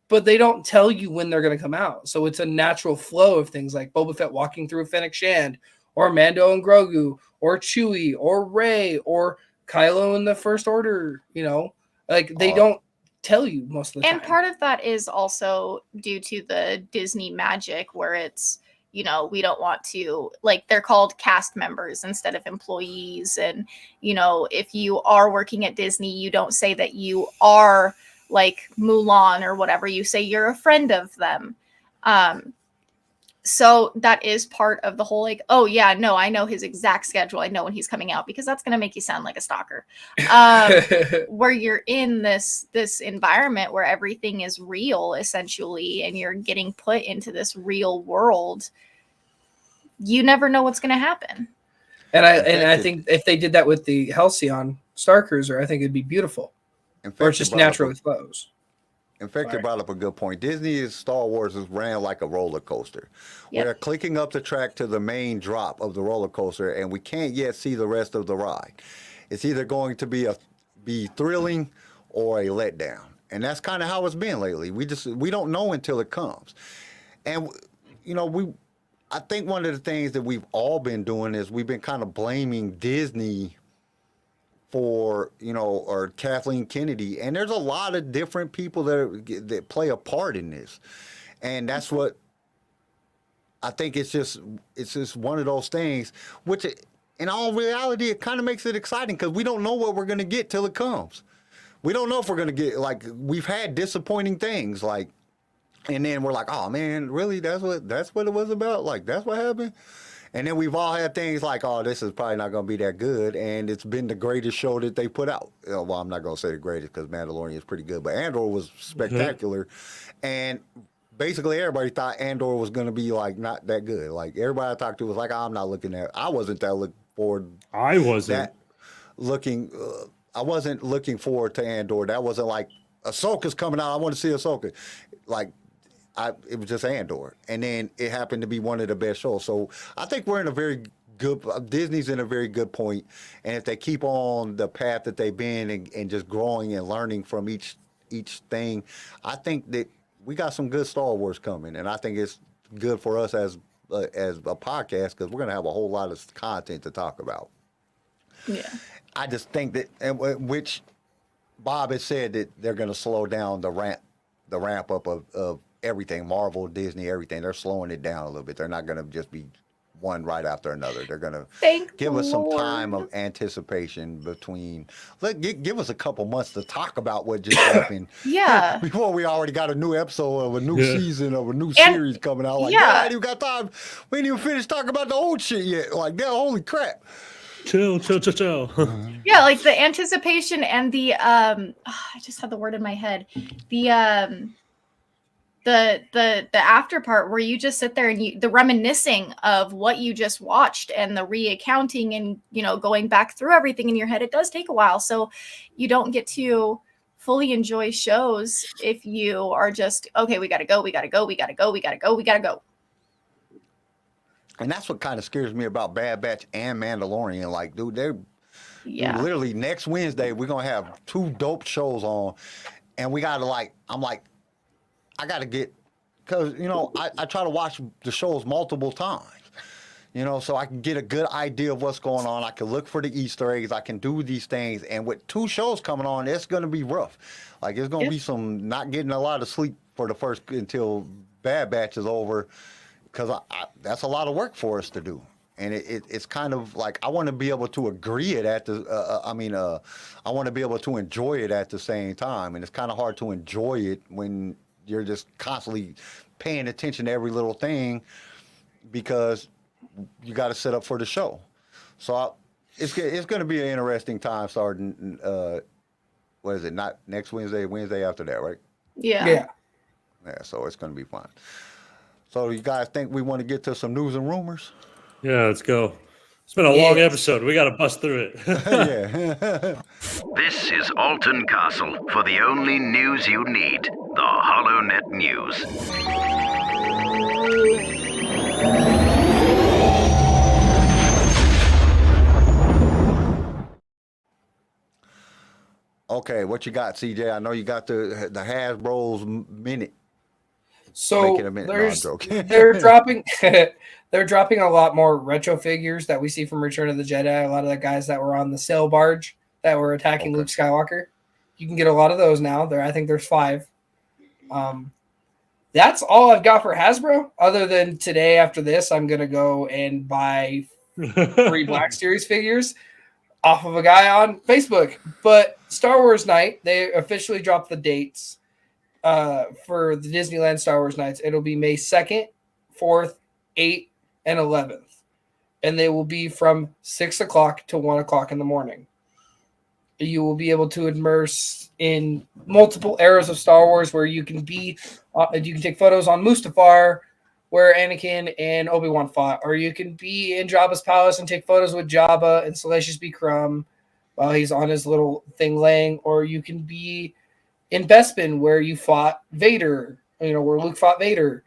but they don't tell you when they're going to come out. So it's a natural flow of things like Boba Fett walking through Fennec Shand, or Mando and Grogu, or Chewie, or Rey, or Kylo in the First Order. You know, like they don't tell you most of the time. And part of that is also due to the Disney magic, where it's, you know, we don't want to, like, they're called cast members instead of employees. And, you know, if you are working at Disney, you don't say that you are like Mulan or whatever, you say you're a friend of them. So that is part of the whole, like, oh yeah, no, I know his exact schedule. I know when he's coming out, because that's going to make you sound like a stalker. Where you're in this environment where everything is real essentially, and you're getting put into this real world. You never know what's going to happen. And I think if they did that with the Halcyon, Star Cruiser, I think it'd be beautiful. Or it just naturally flows. Infected brought up a good point. Disney's Star Wars is ran like a roller coaster. Yep. We're clicking up the track to the main drop of the roller coaster, and we can't yet see the rest of the ride. It's either going to be thrilling or a letdown, and that's kind of how it's been lately. We don't know until it comes, and I think one of the things that we've all been doing is we've been kind of blaming Disney for, or Kathleen Kennedy. And there's a lot of different people that play a part in this. And that's what I think it's just one of those things, which in all reality, it kind of makes it exciting because we don't know what we're going to get till it comes. We don't know if we're going to get, like, we've had disappointing things, like, and then we're like, oh man, really? That's what it was about? Like, that's what happened? And then we've all had things like, oh, this is probably not going to be that good, and it's been the greatest show that they put out. Well, I'm not going to say the greatest because Mandalorian is pretty good, but Andor was spectacular. And basically everybody thought Andor was going to be, like, not that good. Like, everybody I talked to was like, I wasn't that looking forward. I wasn't. I wasn't looking forward to Andor. That wasn't like, Ahsoka's coming out. I want to see Ahsoka. Like, it was just Andor, and then it happened to be one of the best shows. So I think we're in a very good. Disney's in a very good point, and if they keep on the path that they've been and just growing and learning from each thing, I think that we got some good Star Wars coming, and I think it's good for us as a podcast because we're gonna have a whole lot of content to talk about. Yeah, I just think that, which Bob has said that they're gonna slow down the ramp up of everything, Marvel, Disney, everything. They're slowing it down a little bit. They're not going to just be one right after another. They're going to give us some time of anticipation between. Give us a couple months to talk about what just happened. Yeah. Before we already got a new episode of a new season of a new series coming out. Like, I ain't even got time. We ain't even finished talking about the old shit yet. Like, holy crap. Chill. Yeah, like the anticipation and the I just had the word in my head. The after part where you just sit there and the reminiscing of what you just watched and the reaccounting and going back through everything in your head. It does take a while, so you don't get to fully enjoy shows if you are just okay. We gotta go. And that's what kind of scares me about Bad Batch and Mandalorian. Like, dude, dude, literally next Wednesday we're gonna have 2 dope shows on, and we gotta I got to get, because, I try to watch the shows multiple times, so I can get a good idea of what's going on. I can look for the Easter eggs. I can do these things. And with 2 shows coming on, it's going to be rough. Like, it's going to be some not getting a lot of sleep for the first until Bad Batch is over, because that's a lot of work for us to do. And it's kind of like I want to be able to agree it at the. I want to be able to enjoy it at the same time, and it's kind of hard to enjoy it when you're just constantly paying attention to every little thing because you got to set up for the show. So it's going to be an interesting time starting. What is it? Not next Wednesday. Wednesday after that, right? Yeah. So it's going to be fun. So you guys think we want to get to some news and rumors? Yeah, let's go. It's been a long episode. We got to bust through it. Yeah. This is Alton Castle for the only news you need, the HoloNet News. Okay, what you got, CJ? I know you got the Hasbro's minute. So they're dropping they're dropping a lot more retro figures that we see from Return of the Jedi. A lot of the guys that were on the sail barge that were attacking Luke Skywalker. You can get a lot of those now. I think there's 5. That's all I've got for Hasbro. Other than today, after this, I'm gonna go and buy 3 Black Series figures off of a guy on Facebook. But Star Wars Night, they officially dropped the dates. For the Disneyland Star Wars Nights. It'll be May 2nd, 4th, 8th, and 11th. And they will be from 6 o'clock to 1 o'clock in the morning. You will be able to immerse in multiple eras of Star Wars where you can be, you can take photos on Mustafar where Anakin and Obi-Wan fought, or you can be in Jabba's palace and take photos with Jabba and Salacious B. Crumb. while he's on his little thing laying, or you can be in Bespin where you fought Vader, where Luke fought Vader.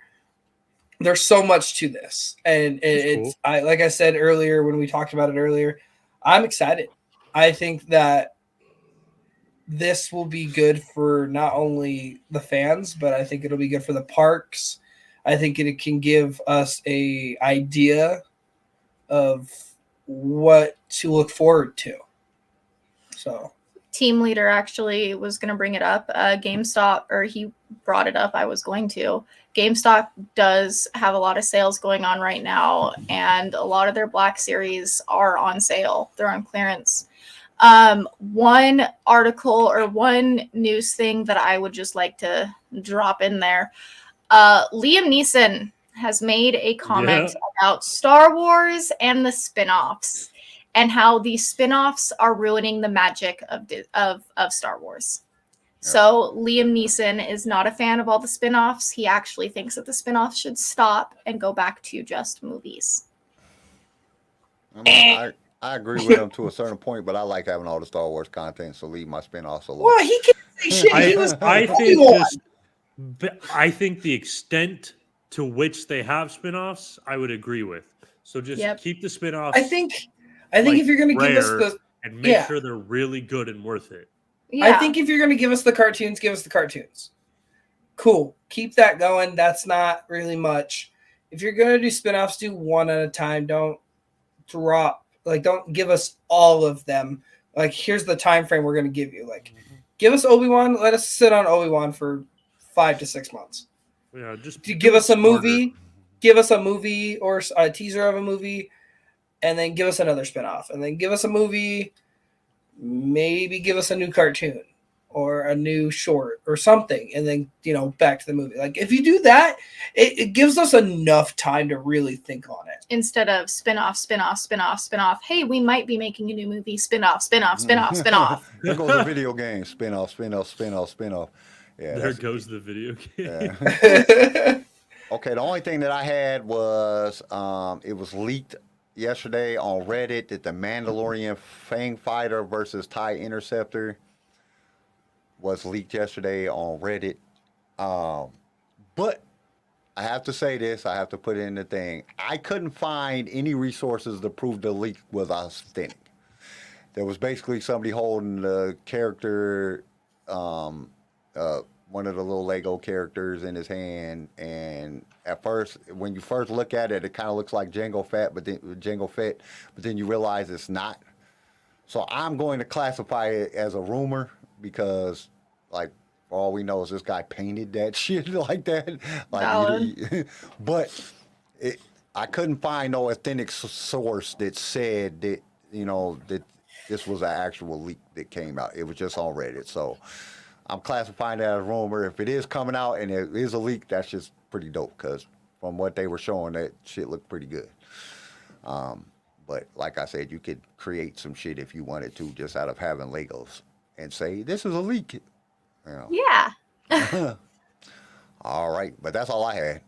There's so much to this, and it's cool. Like I said earlier when we talked about it earlier, I'm excited. I think that this will be good for not only the fans, but I think it'll be good for the parks. I think it can give us a idea of what to look forward to. So, team leader actually was going to bring it up. GameStop, or he brought it up. I was going to. GameStop does have a lot of sales going on right now, and a lot of their Black Series are on sale. They're on clearance. One article or one news thing that I would just like to drop in there. Liam Neeson has made a comment about Star Wars and the spin-offs, and how these spin-offs are ruining the magic of Star Wars. So Liam Neeson is not a fan of all the spin-offs. He actually thinks that the spin-offs should stop and go back to just movies. I agree with him to a certain point, but I like having all the Star Wars content, so leave my spin-offs alone. Well, he can say shit. I think the extent to which they have spin-offs, I would agree with. So just keep the spin-offs. I think if you're going to give us and make sure they're really good and worth it. Yeah. I think if you're going to give us the cartoons, give us the cartoons. Cool. Keep that going. That's not really much. If you're going to do spin-offs, do one at a time. Don't give us all of them. Like, here's the time frame we're going to give you. Like, give us Obi-Wan. Let us sit on Obi-Wan for 5 to 6 months. Yeah, just give us a movie. Give us a movie or a teaser of a movie, and then give us another spin-off. And then give us a movie. Maybe give us a new cartoon or a new short or something, and then back to the movie. Like, if you do that, it gives us enough time to really think on it instead of spin-off. Hey, we might be making a new movie. Spin-off. There goes the video game. Spin-off. Yeah, there goes the video game. Yeah. Okay, the only thing that I had was it was leaked yesterday on Reddit that the Mandalorian Fang Fighter versus TIE Interceptor was leaked yesterday on Reddit. But I have to say this, I have to put it in the thing. I couldn't find any resources to prove the leak was authentic. There was basically somebody holding the character, one of the little Lego characters in his hand, and at first, when you first look at it, it kind of looks like Jango Fett, but then you realize it's not. So I'm going to classify it as a rumor because, like, for all we know is this guy painted that shit like that. But I couldn't find no authentic source that said that that this was an actual leak that came out. It was just on Reddit. So I'm classifying that as a rumor. If it is coming out and it is a leak, that's just pretty dope because from what they were showing, that shit looked pretty good. But like I said, you could create some shit if you wanted to just out of having Legos and say, this is a leak. Yeah. All right. But that's all I had.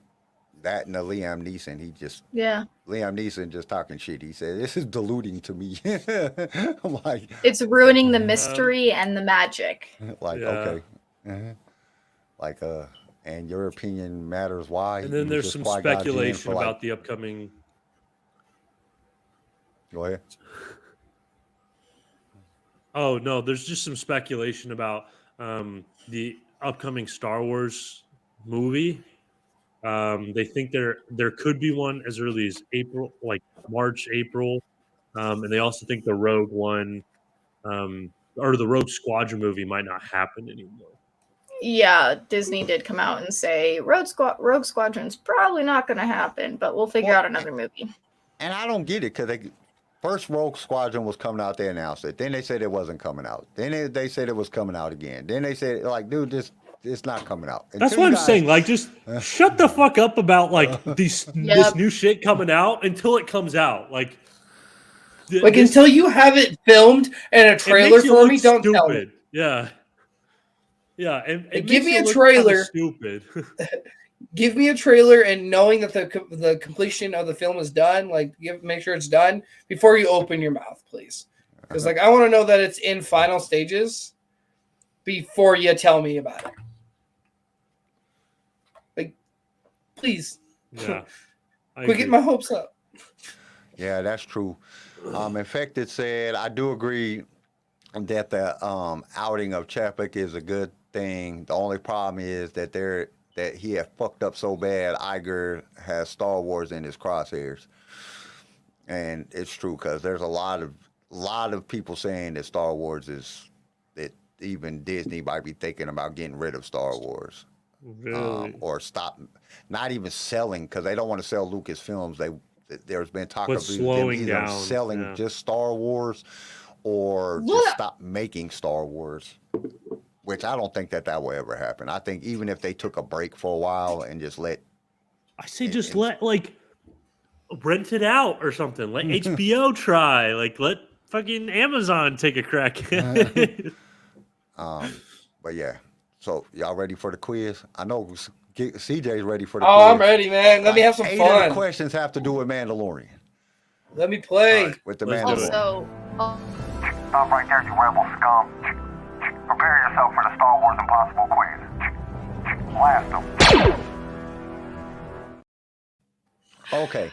That and the Liam Neeson, Liam Neeson just talking shit. He said, this is diluting to me. I'm like, it's ruining the mystery and the magic. Okay. Like, and your opinion matters why. And then there's some speculation about the upcoming. Go ahead. Oh, no, there's just some speculation about the upcoming Star Wars movie. They think there could be one as early as April, like March, April. And they also think the Rogue One or the Rogue Squadron movie might not happen anymore. Yeah, Disney did come out and say Rogue Squadron's probably not going to happen, but we'll figure out another movie. And I don't get it because first Rogue Squadron was coming out, they announced it. Then they said it wasn't coming out. Then they said it was coming out again. Then they said, like, dude, it's not coming out. That's what I'm saying. Like, just shut the fuck up about like this new shit coming out until it comes out. Like until you have it filmed and a trailer for me, don't tell me. Yeah. Yeah. It give me a trailer. Stupid. Give me a trailer and knowing that the completion of the film is done. Like, make sure it's done before you open your mouth, please. Because like I want to know that it's in final stages before you tell me about it. Like, please. Yeah. Quit getting my hopes up. Yeah, that's true. Infected said, I do agree that the outing of Chapek is a good thing. The only problem is that he had fucked up so bad. Iger has Star Wars in his crosshairs, and it's true because there's a lot of people saying that Star Wars is that even Disney might be thinking about getting rid of Star Wars, really? or stop, not even selling because they don't want to sell Lucasfilms. There's been talk of them either selling just Star Wars or just stop making Star Wars, which I don't think that will ever happen. I think even if they took a break for a while and just let... I say just let, like, rent it out or something. Let HBO try. Like, let fucking Amazon take a crack at it. But yeah, so y'all ready for the quiz? I know CJ's ready for the quiz. Oh, I'm ready, man. Let me have some 8 fun. of the questions have to do with Mandalorian. Let me play. Right, with the Mandalorian. Also, Stop right there, you rebel scum. Prepare yourself for the Star Wars Impossible quiz. Blast them. Okay.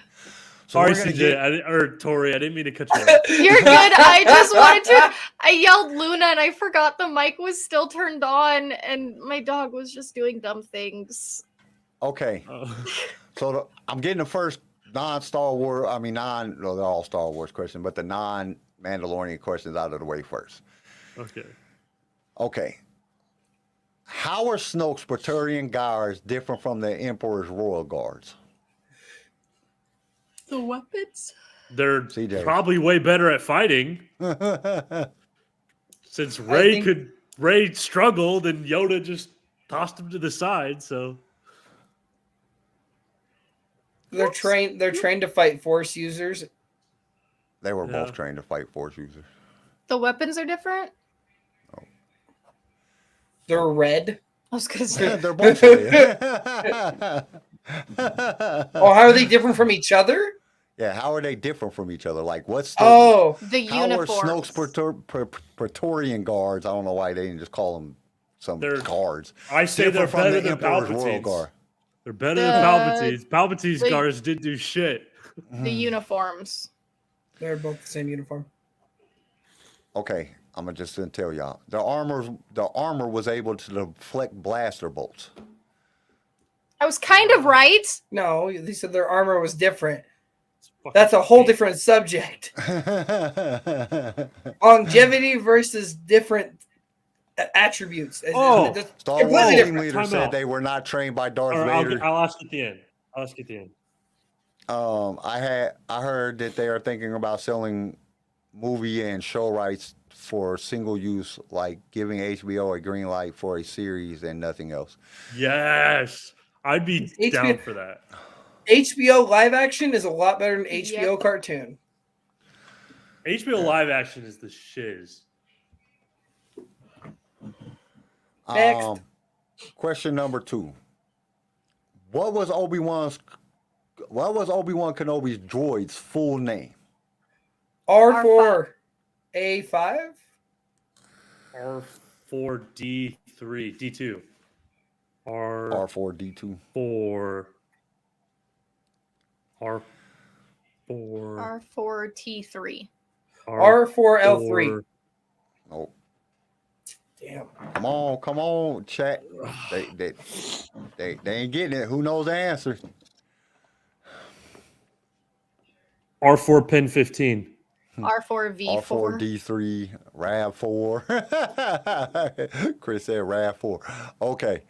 So Sorry, CJ, or Tori, I didn't mean to cut you off. you're good. I just wanted to. I yelled Luna, and I forgot the mic was still turned on, and my dog was just doing dumb things. Okay. So I'm getting the first non-Star Wars. No, they're all Star Wars questions, but the non-Mandalorian questions out of the way first. Okay. How are Snoke's Praetorian Guards different from the Emperor's Royal Guards? The weapons? They're probably way better at fighting. Since Rey struggled and Yoda just tossed him to the side, so they're trained to fight Force users. They were both trained to fight Force users. The weapons are different? Oh. They're red. I was gonna say they're both red. Oh, how are they different from each other? Yeah, how are they different from each other? Like, what's the how uniforms? How are Snoke's Praetorian Guards? I don't know why they didn't just call them guards. I say they're better than Palpatine's. They're better than Palpatine's. Palpatine's guards didn't do shit. The uniforms. They're both the same uniform. Okay, I'm gonna just tell y'all. The armor was able to deflect blaster bolts. I was kind of right. No, they said their armor was different. That's a whole different subject. Longevity versus different attributes. Star Wars team leader said they were not trained by Darth Vader. I'll ask at the end. I heard that they are thinking about selling movie and show rights for single use, like giving HBO a green light for a series and nothing else. Yes, I'd be down for that. HBO live action is a lot better than HBO cartoon. HBO live action is the shiz. Next. Question number 2. What was Obi-Wan Kenobi's droid's full name? R4A5? R4D3. D2. R4D2. 4. R4T3. R4L3. Oh. Damn. Come on, chat. They ain't getting it. Who knows the answer? R4 Pin 15. R4V4. R4D3, RAV4. Chris said RAV4. Okay.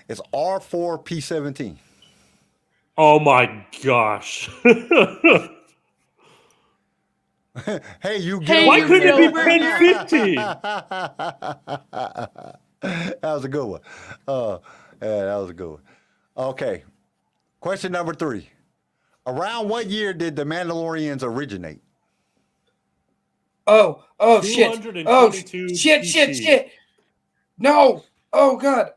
It's R4P17. Oh my gosh. Hey, you get why couldn't it be Pin 15? That was a good one. Yeah, that was a good one. Okay. Question number 3. Around what year did the Mandalorians originate? Oh shit. Oh shit. No. Oh god.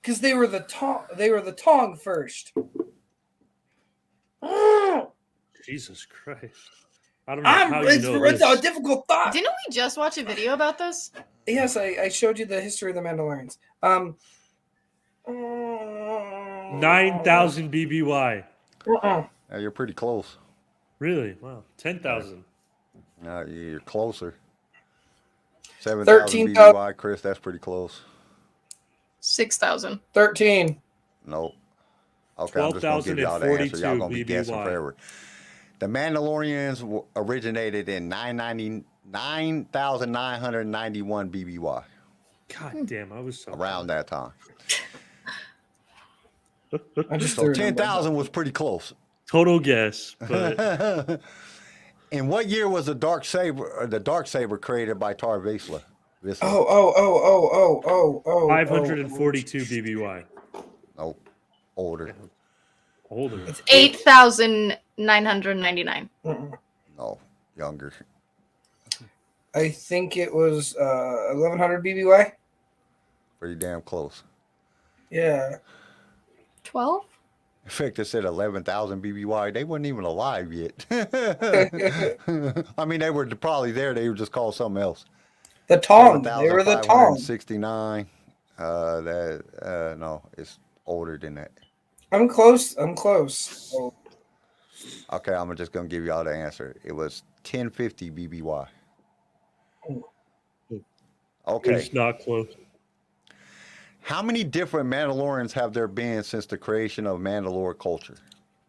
Because they were the Tong first. Jesus Christ. I don't know how you know It's this. a difficult thought. Didn't we just watch a video about this? Yes, I showed you the history of the Mandalorians. 9,000 BBY. Uh-uh. You're pretty close. Really? Wow. 10,000. You're closer. 7,000 13,000. BBY, Chris. That's pretty close. 6,000. 13. Nope. Okay, I'm just gonna give y'all the answer. Y'all gonna be guessing forever. The Mandalorians originated in 9,991 BBY. God damn, I was so around that time. So 10,000 was pretty close. Total guess, but in what year was the LightSaber created by Tar Vizsla? 542 BBY. Nope. Older. Older. It's 8,999. No, younger. I think it was 1,100 BBY. Pretty damn close. Yeah. 12? In fact, they said 11,000 BBY. They weren't even alive yet. I mean, they were probably there. They were just called something else. The Tong. They were the Tong. 69. No, it's older than that. I'm close. Oh. Okay, I'm just gonna give y'all the answer. It was 1050 BBY. Okay. It's not close. How many different Mandalorians have there been since the creation of Mandalore culture?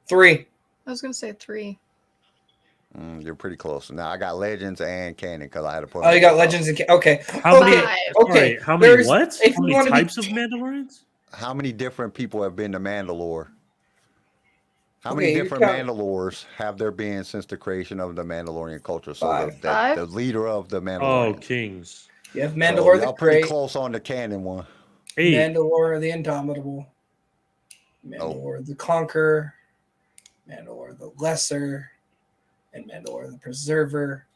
3. I was going to say 3. You're pretty close. Now I got legends and canon because I had to put. Oh, you got legends and okay. How many? Okay. How many? What? How many types of Mandalorians? How many different people have been to Mandalore? How many different Mandalores have there been since the creation of the Mandalorian culture? So the leader of the Mandalorian. Oh, kings. You have Mandalore the Great. Pretty close on the canon one. 8. Mandalore the Indomitable. Mandalore the Conqueror. Mandalore the Lesser. And Mandalore the Preserver.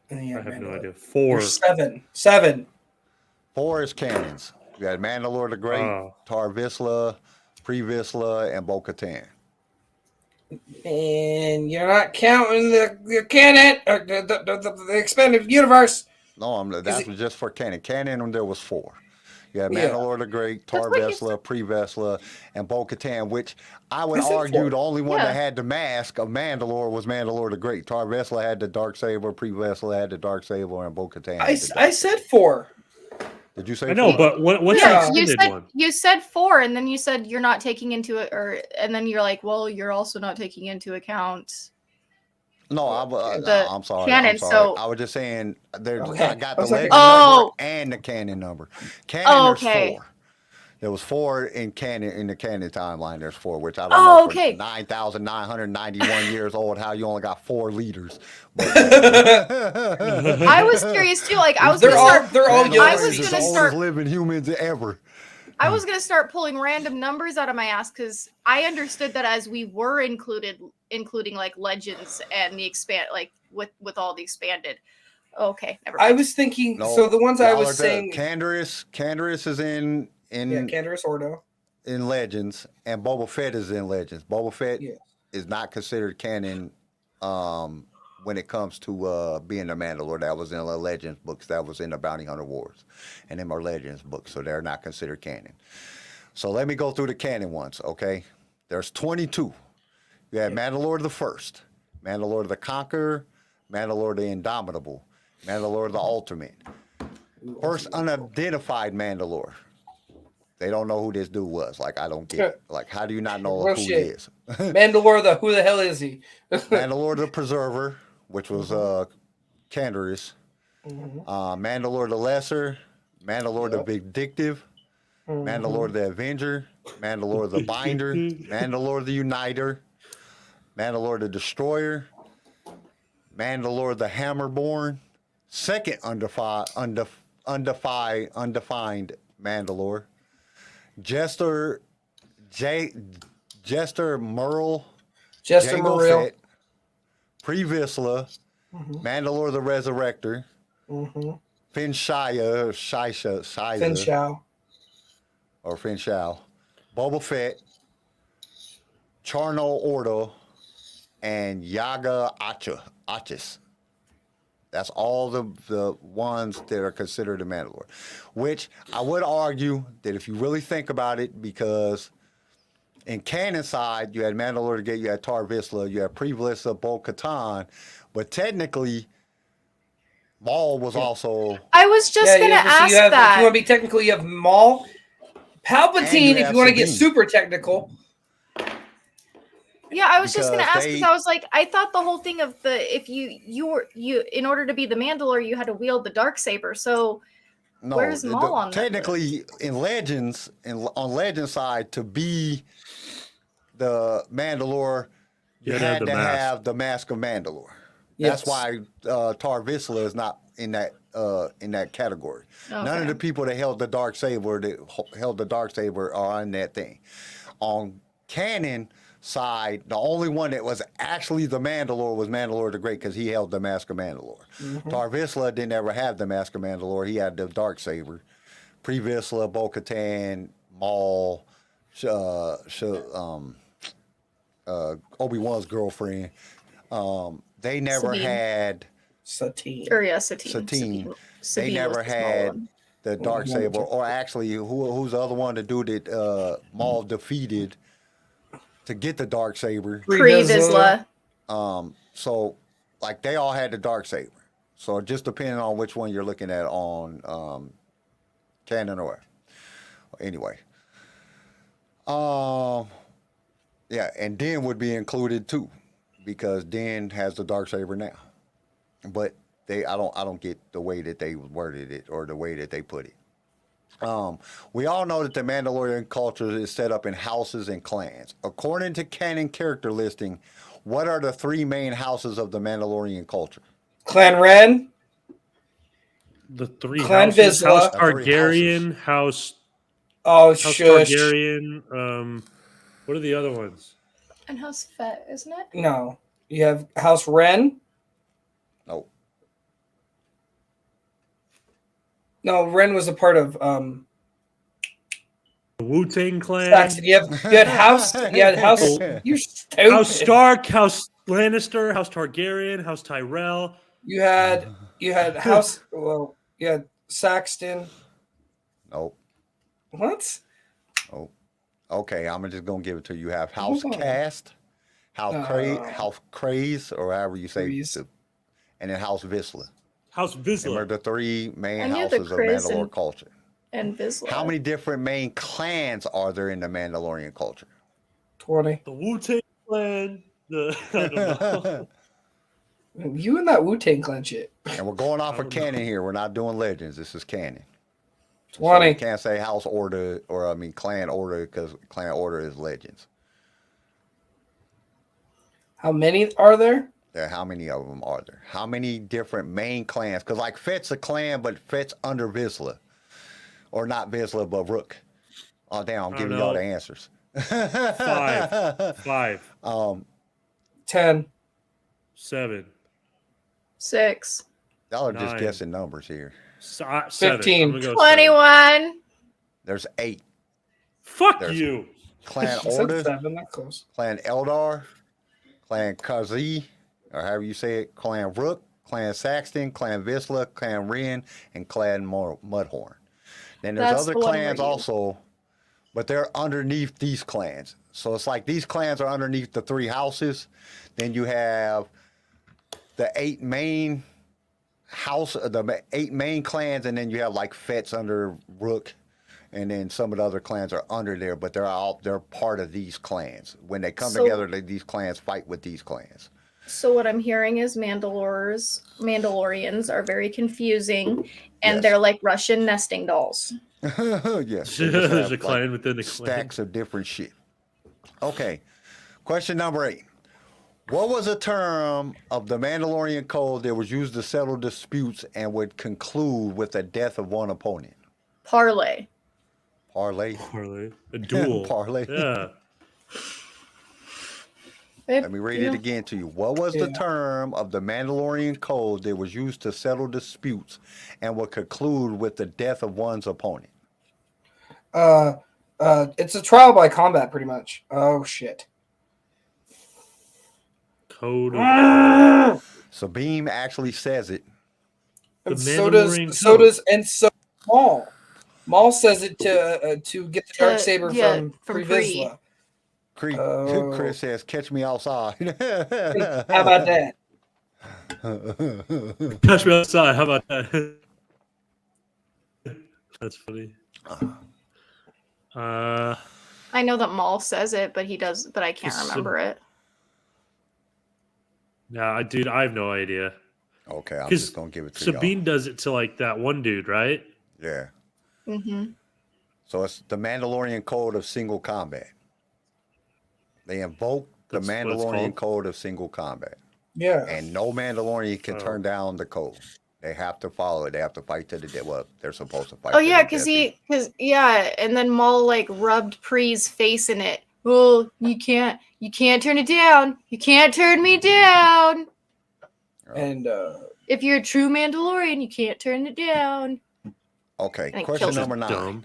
And then you have I have no Mandalore. idea. 4. 7. 4 is canons. You got Mandalore the Great, Tar Vizsla, Pre Vizsla, and Bo-Katan. And you're not counting the canon, the expanded universe. No, that's just for canon. Canon, there was 4. You had Mandalore the Great, Tar Vizsla, Pre Vizsla, and Bo-Katan, which I would argue the only one that had the mask of Mandalore was Mandalore the Great. Tar Vizsla had the Darksaber, Pre Vizsla had the Darksaber, and Bo-Katan. I said 4. Did you say? I know, 4? But what's the extended one? You said 4, and then you said you're not taking into it, and then you're like, well, you're also not taking into account. No, I'm sorry. Canon, I'm sorry. so I was just saying I got the legend number and the canon number. Canon, there's 4. There was 4 in the canon timeline. There's 4, which I don't know. For 9,991 years old, how you only got 4 leaders. I was curious too. Like I was they're all young. I was gonna start living humans ever. I was gonna start pulling random numbers out of my ass because I understood that as we were including like legends and the with all the expanded. Okay, never mind. I was thinking. So the ones I was saying, Canderous is in Canderous Ordo in Legends, and Boba Fett is in Legends. Boba Fett is not considered canon when it comes to being a Mandalore. That was in the Legends books. That was in the Bounty Hunter Wars, and them are Legends books, so they're not considered canon. So let me go through the canon ones. Okay, there's 22. You have Mandalore the First, Mandalore the Conqueror, Mandalore the Indomitable, Mandalore the Ultimate, first unidentified Mandalore. They don't know who this dude was. Like, I don't get it. Like, how do you not know who he is? Mandalore who the hell is he? Mandalore the Preserver, which was Canderous. Mandalore the Lesser, Mandalore the Vindictive, Mandalore the Avenger, Mandalore the Binder, Mandalore the Uniter, Mandalore the Destroyer, Mandalore the Hammerborn, second undefined Mandalore, Jester Merle, Jango Fett, Pre Vizsla, Mandalore the Resurrector, Finn Shia, Finn Shao, Boba Fett, Charno Ordo, and Yaga Achis. That's all the ones that are considered a Mandalore. Which I would argue that if you really think about it, because in canon side, you had Mandalore the Gate, you had Tar Vizsla, you had Pre Vizsla, Bo-Katan, but technically, Maul was also. I was just gonna ask that. If you want to be technical, you have Maul, Palpatine. If you want to get super technical. Yeah, I was just gonna ask because I was like, I thought the whole thing of if you in order to be the Mandalore, you had to wield the darksaber. So where's Maul on that? Technically, in Legends, on Legends side, to be the Mandalore, you had to have the Mask of Mandalore. Yes. That's why Tar Vizsla is not in that category. Okay. None of the people that held the darksaber are on that thing. On canon side, the only one that was actually the Mandalore was Mandalore the Great because he held the Mask of Mandalore. Mm-hmm. Tar Vizsla didn't ever have the Mask of Mandalore. He had the darksaber. Pre Vizsla, Bo-Katan, Maul, Obi-Wan's girlfriend. They never had Satine. Satine. They never had the darksaber, or actually, who's the other one? The dude that Maul defeated to get the darksaber. Pre Vizsla. So like they all had the darksaber. So just depending on which one you're looking at on canon or anyway. Yeah, and Din would be included too, because Din has the darksaber now. But I don't get the way that they worded it or the way that they put it. We all know that the Mandalorian culture is set up in houses and clans. According to canon character listing, what are the 3 main houses of the Mandalorian culture? Clan Ren. The 3 Clan houses. Vizsla. House Targaryen, House shush. Targaryen. What are the other ones? And House Fett, isn't it? No. You have House Ren. No. No, Ren was a part of the Wu-Tang Clan. Saxon. You had House. You stupid. House Stark, House Lannister, House Targaryen, House Tyrell. You had House. Well, you had Saxton. Nope. What? Oh. Okay, I'm just gonna give it to you. You have House Cast, House Craze, or however you say it, and then House Vizsla. House Vizsla. Them are the 3 main houses of Mandalorian culture. And Vizsla. How many different main clans are there in the Mandalorian culture? 20. The Wu-Tang Clan. I don't know. You and that Wu-Tang Clan shit. And we're going off of canon here. We're not doing legends. This is canon. 20. So you can't say house order clan order, because clan order is legends. How many are there? How many of them are there? How many different main clans? Because like Fett's a clan, but Fett's under Vizsla. Or not Vizsla, but Rook. Oh, damn, I'm giving y'all the answers. 5. 10. 7. 6. Y'all are 9. just guessing numbers here. 7. 15. 21. There's 8. Fuck you. Clan Order. 7, that close. Clan Eldar. Clan Kazi, or however you say it. Clan Rook. Clan Saxton. Clan Vizsla. Clan Ren. And Clan Mudhorn. Then there's other clans also, but they're underneath these clans. So it's like these clans are underneath the 3 houses. Then you have the 8 main the 8 main clans, and then you have like Fett's under Rook, and then some of the other clans are under there, but they're part of these clans. When they come together, these clans fight with these clans. So what I'm hearing is Mandalorians are very confusing, and they're like Russian nesting dolls. Yes. There's a clan within the clan. Stacks of different shit. Okay. Question number 8. What was a term of the Mandalorian code that was used to settle disputes and would conclude with the death of one opponent? Parlay. Parlay. A duel. Parlay. Yeah. Let me read it again to you. What was the term of the Mandalorian code that was used to settle disputes and would conclude with the death of one's opponent? It's a trial by combat, pretty much. Oh shit. Code of Sabine actually says it. And so does Maul. Maul says it to get the Darksaber from Pre-Vizsla. Chris says, "Catch me outside." How about that? Catch me outside. How about that? That's funny. I know that Maul says it, but I can't remember it. Yeah, dude, I have no idea. Okay, I'm just gonna give it to Sabine y'all. does it to like that one dude, right? Yeah. Mm-hmm. So it's the Mandalorian code of single combat. They invoke the Mandalorian code of single combat. Yeah. And no Mandalorian can turn down the code. They have to follow it. They have to fight to the death. Well, they're supposed to fight. Oh yeah, and then Maul like rubbed Pre's face in it. Well, you can't turn it down. You can't turn me down. And if you're a true Mandalorian, you can't turn it down. Okay, question number 9. Dumb.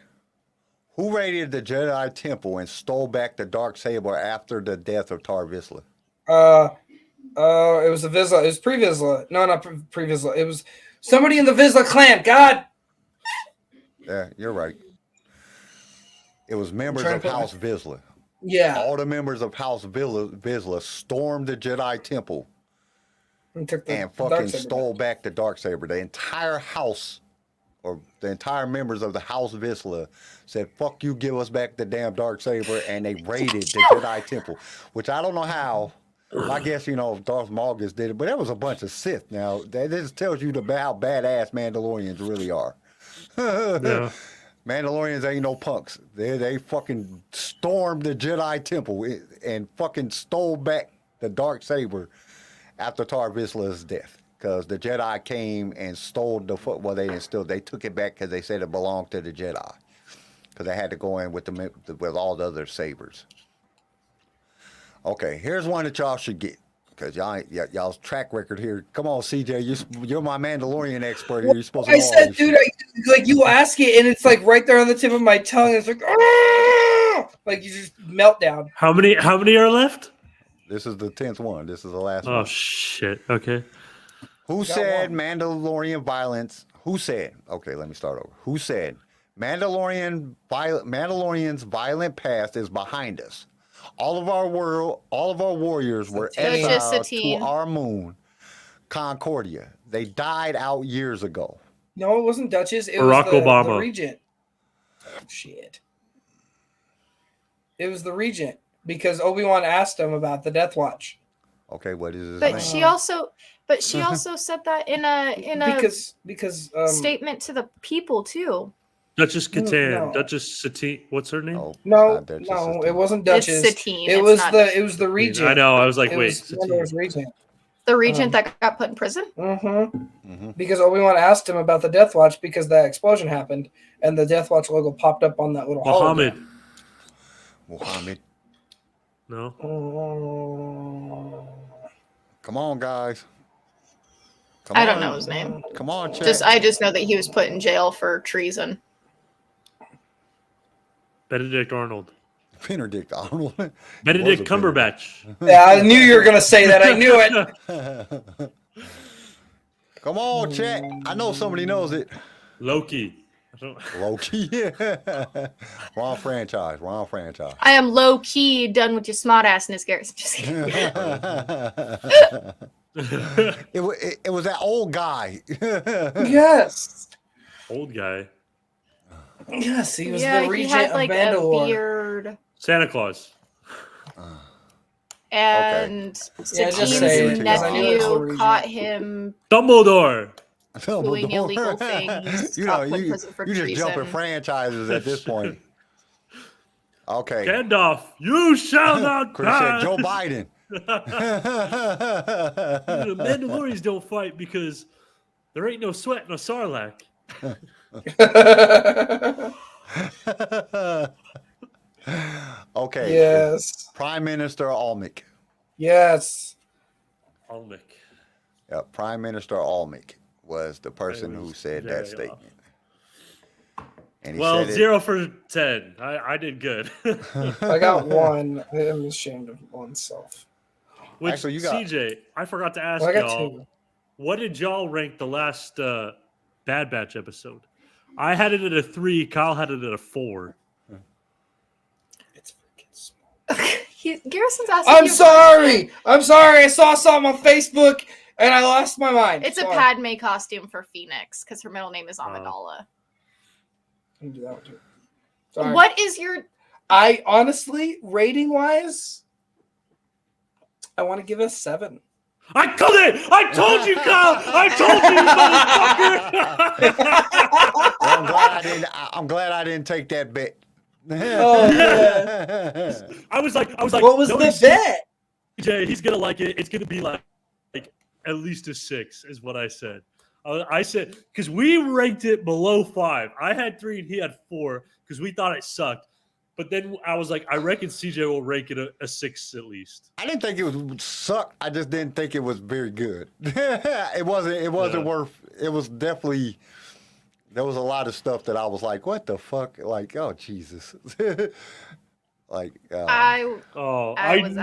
Who raided the Jedi Temple and stole back the Darksaber after the death of Tar Vizsla? It was the Vizsla. It was Pre-Vizsla. No, not Pre-Vizsla. It was somebody in the Vizsla clan. God. Yeah, you're right. It was members of House Vizsla. Yeah. All the members of House Vizsla stormed the Jedi Temple and fucking stole back the Darksaber. The entire house, or the entire members of the House Vizsla, said, "Fuck you, give us back the damn Darksaber," and they raided the Jedi Temple, which I don't know how. I guess, Darth Malgus did it, but there was a bunch of Sith. Now, that just tells you how badass Mandalorians really are. Yeah. Mandalorians ain't no punks. They fucking stormed the Jedi Temple and fucking stole back the Darksaber after Tar Vizsla's death. Because the Jedi came and stole they didn't steal. They took it back because they said it belonged to the Jedi. Because they had to go in with all the other sabers. Okay, here's one that y'all should get. Because y'all's track record here. Come on, CJ, you're my Mandalorian expert here. You're supposed to know all this shit. Like you ask it, and it's like right there on the tip of my tongue. It's like, like you just meltdown. How many are left? This is the 10th one. This is the last one. Oh shit. Okay. Who said Mandalorian violence? Who said? Okay, let me start over. Who said Mandalorian's violent past is behind us? All of our warriors were exiled to our moon, Concordia. They died out years ago. No, it wasn't Duchess. It Barack was Obama. The Regent. Oh, shit. It was the Regent because Obi-Wan asked him about the Death Watch. Okay, what is his But name? she also said that in a statement to the people too. Duchess Catan, no. Duchess Satine. What's her name? No, it wasn't Duchess. It's Satine. It was the Regent. I know. I was like, wait, Regent. The Regent that got put in prison. Because Obi-Wan asked him about the Death Watch because that explosion happened and the Death Watch logo popped up on that little Muhammad. No. Oh. Come on, guys. I don't know his name. Come on, chat. I just know that he was put in jail for treason. Benedict Arnold. Benedict Arnold. Benedict Cumberbatch. Yeah, I knew you were gonna say that. I knew it. Come on, chat. I know somebody knows it. Loki. Loki. Wrong franchise. I am low key done with your smart assness, Garrison. Just kidding. It was that old guy. Yes. Old guy. Yes, he was the Regent of Mandalore. A beard. Santa Claus. And Satine's nephew caught him. Dumbledore. Doing illegal things. You just jumping franchises at this point. Okay. Gandalf, you shall not Chris said Joe Biden. The Mandalorians don't fight because there ain't no sweat in a Sarlacc. Okay. Yes. Prime Minister Almec. Yes. Almec. Yeah, Prime Minister Almec was the person who said that statement. And he said 0 for 10. I did good. I got 1. I'm ashamed of oneself. Which, Actually, you got CJ, I forgot to ask Well, I got y'all, two. what did y'all rank the last Bad Batch episode? I had it at a 3. Kyle had it at a 4. It's freaking small. Garrison's asking. I'm sorry. I saw something on Facebook and I lost my mind. It's Sorry. a Padme costume for Phoenix because her middle name is Amidala. I'm gonna do that one too. Sorry. What is your? I honestly, rating wise, I want to give it a 7. I told it! I told you, Kyle! I told you, motherfucker! Well, I'm glad I didn't take that bet. Oh, man. I was like, What was the bet? CJ, he's gonna like it. It's gonna be like at least a 6, is what I said. I said because we ranked it below 5. I had 3 and he had 4 because we thought it sucked. But then I was like, I reckon CJ will rank it a 6 at least. I didn't think it would suck. I just didn't think it was very good. It wasn't worth. It was definitely. There was a lot of stuff that I was like, what the fuck? Like, oh Jesus. Like. I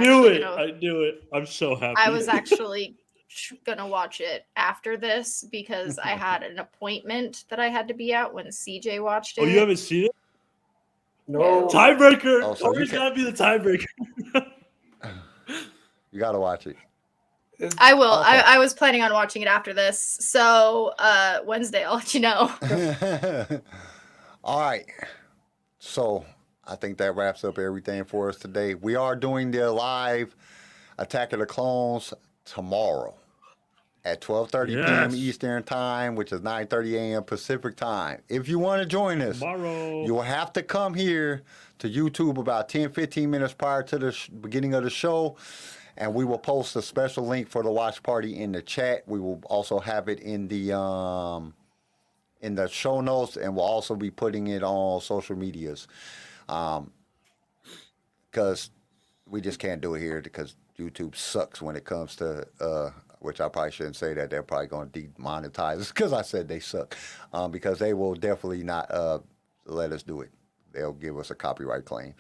knew it. I knew it. I'm so happy. I was actually gonna watch it after this because I had an appointment that I had to be at when CJ watched it. Oh, you haven't seen it? No. Tiebreaker. Oh, so Always gotta be the tiebreaker. You gotta watch it. I will. Okay. I was planning on watching it after this. So Wednesday, I'll let you know. All right. So I think that wraps up everything for us today. We are doing the live Attack of the Clones tomorrow at 12:30 p.m. Eastern Time, which is 9:30 a.m. Pacific Time. If you want to join us, Tomorrow. you will have to come here to YouTube about 10-15 minutes prior to the beginning of the show, and we will post a special link for the watch party in the chat. We will also have it in the show notes, and we'll also be putting it on social medias, because we just can't do it here because YouTube sucks when it comes to which I probably shouldn't say that. They're probably going to demonetize us because I said they suck, because they will definitely not let us do it. They'll give us a copyright claim.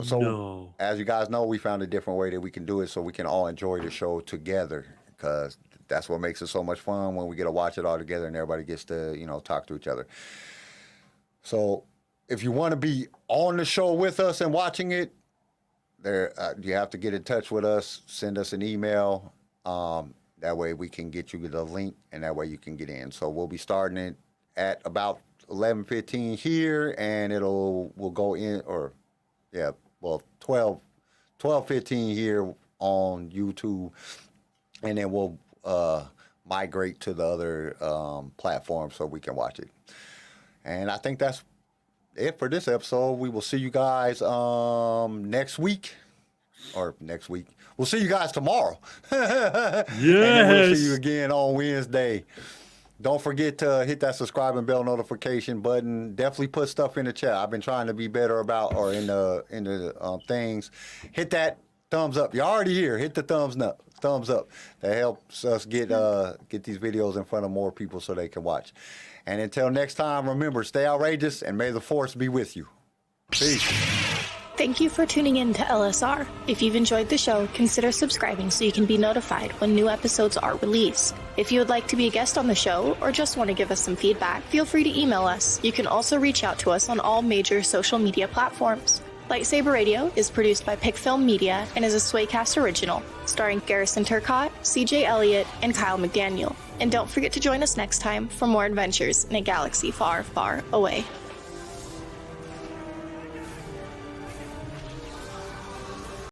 So as you guys know, we found a different way that we can do it so we can all enjoy the show together, because that's what makes it so much fun when we get to watch it all together and everybody gets to, talk to each other. So if you want to be on the show with us and watching it, you have to get in touch with us, send us an email. That way we can get you the link, and that way you can get in. So we'll be starting it at about 11:15 here, and we'll go in, 12:15 here on YouTube, and then we'll migrate to the other platforms so we can watch it. And I think that's it for this episode. We will see you guys next week. We'll see you guys tomorrow. Yes. And then we'll see you again on Wednesday. Don't forget to hit that subscribe and bell notification button. Definitely put stuff in the chat. I've been trying to be better about, or in the things. Hit that thumbs up. You're already here. Hit the thumbs up. That helps us get these videos in front of more people so they can watch. And until next time, remember, stay outrageous, and may the force be with you. Peace. Thank you for tuning in to LSR. If you've enjoyed the show, consider subscribing so you can be notified when new episodes are released. If you would like to be a guest on the show or just want to give us some feedback, feel free to email us. You can also reach out to us on all major social media platforms. LightSaber Radio is produced by PicFilm Media and is a Swaycast original, starring Garrison Turcotte, CJ Elliott, and Kyle McDaniel. And don't forget to join us next time for more adventures in a galaxy far, far away.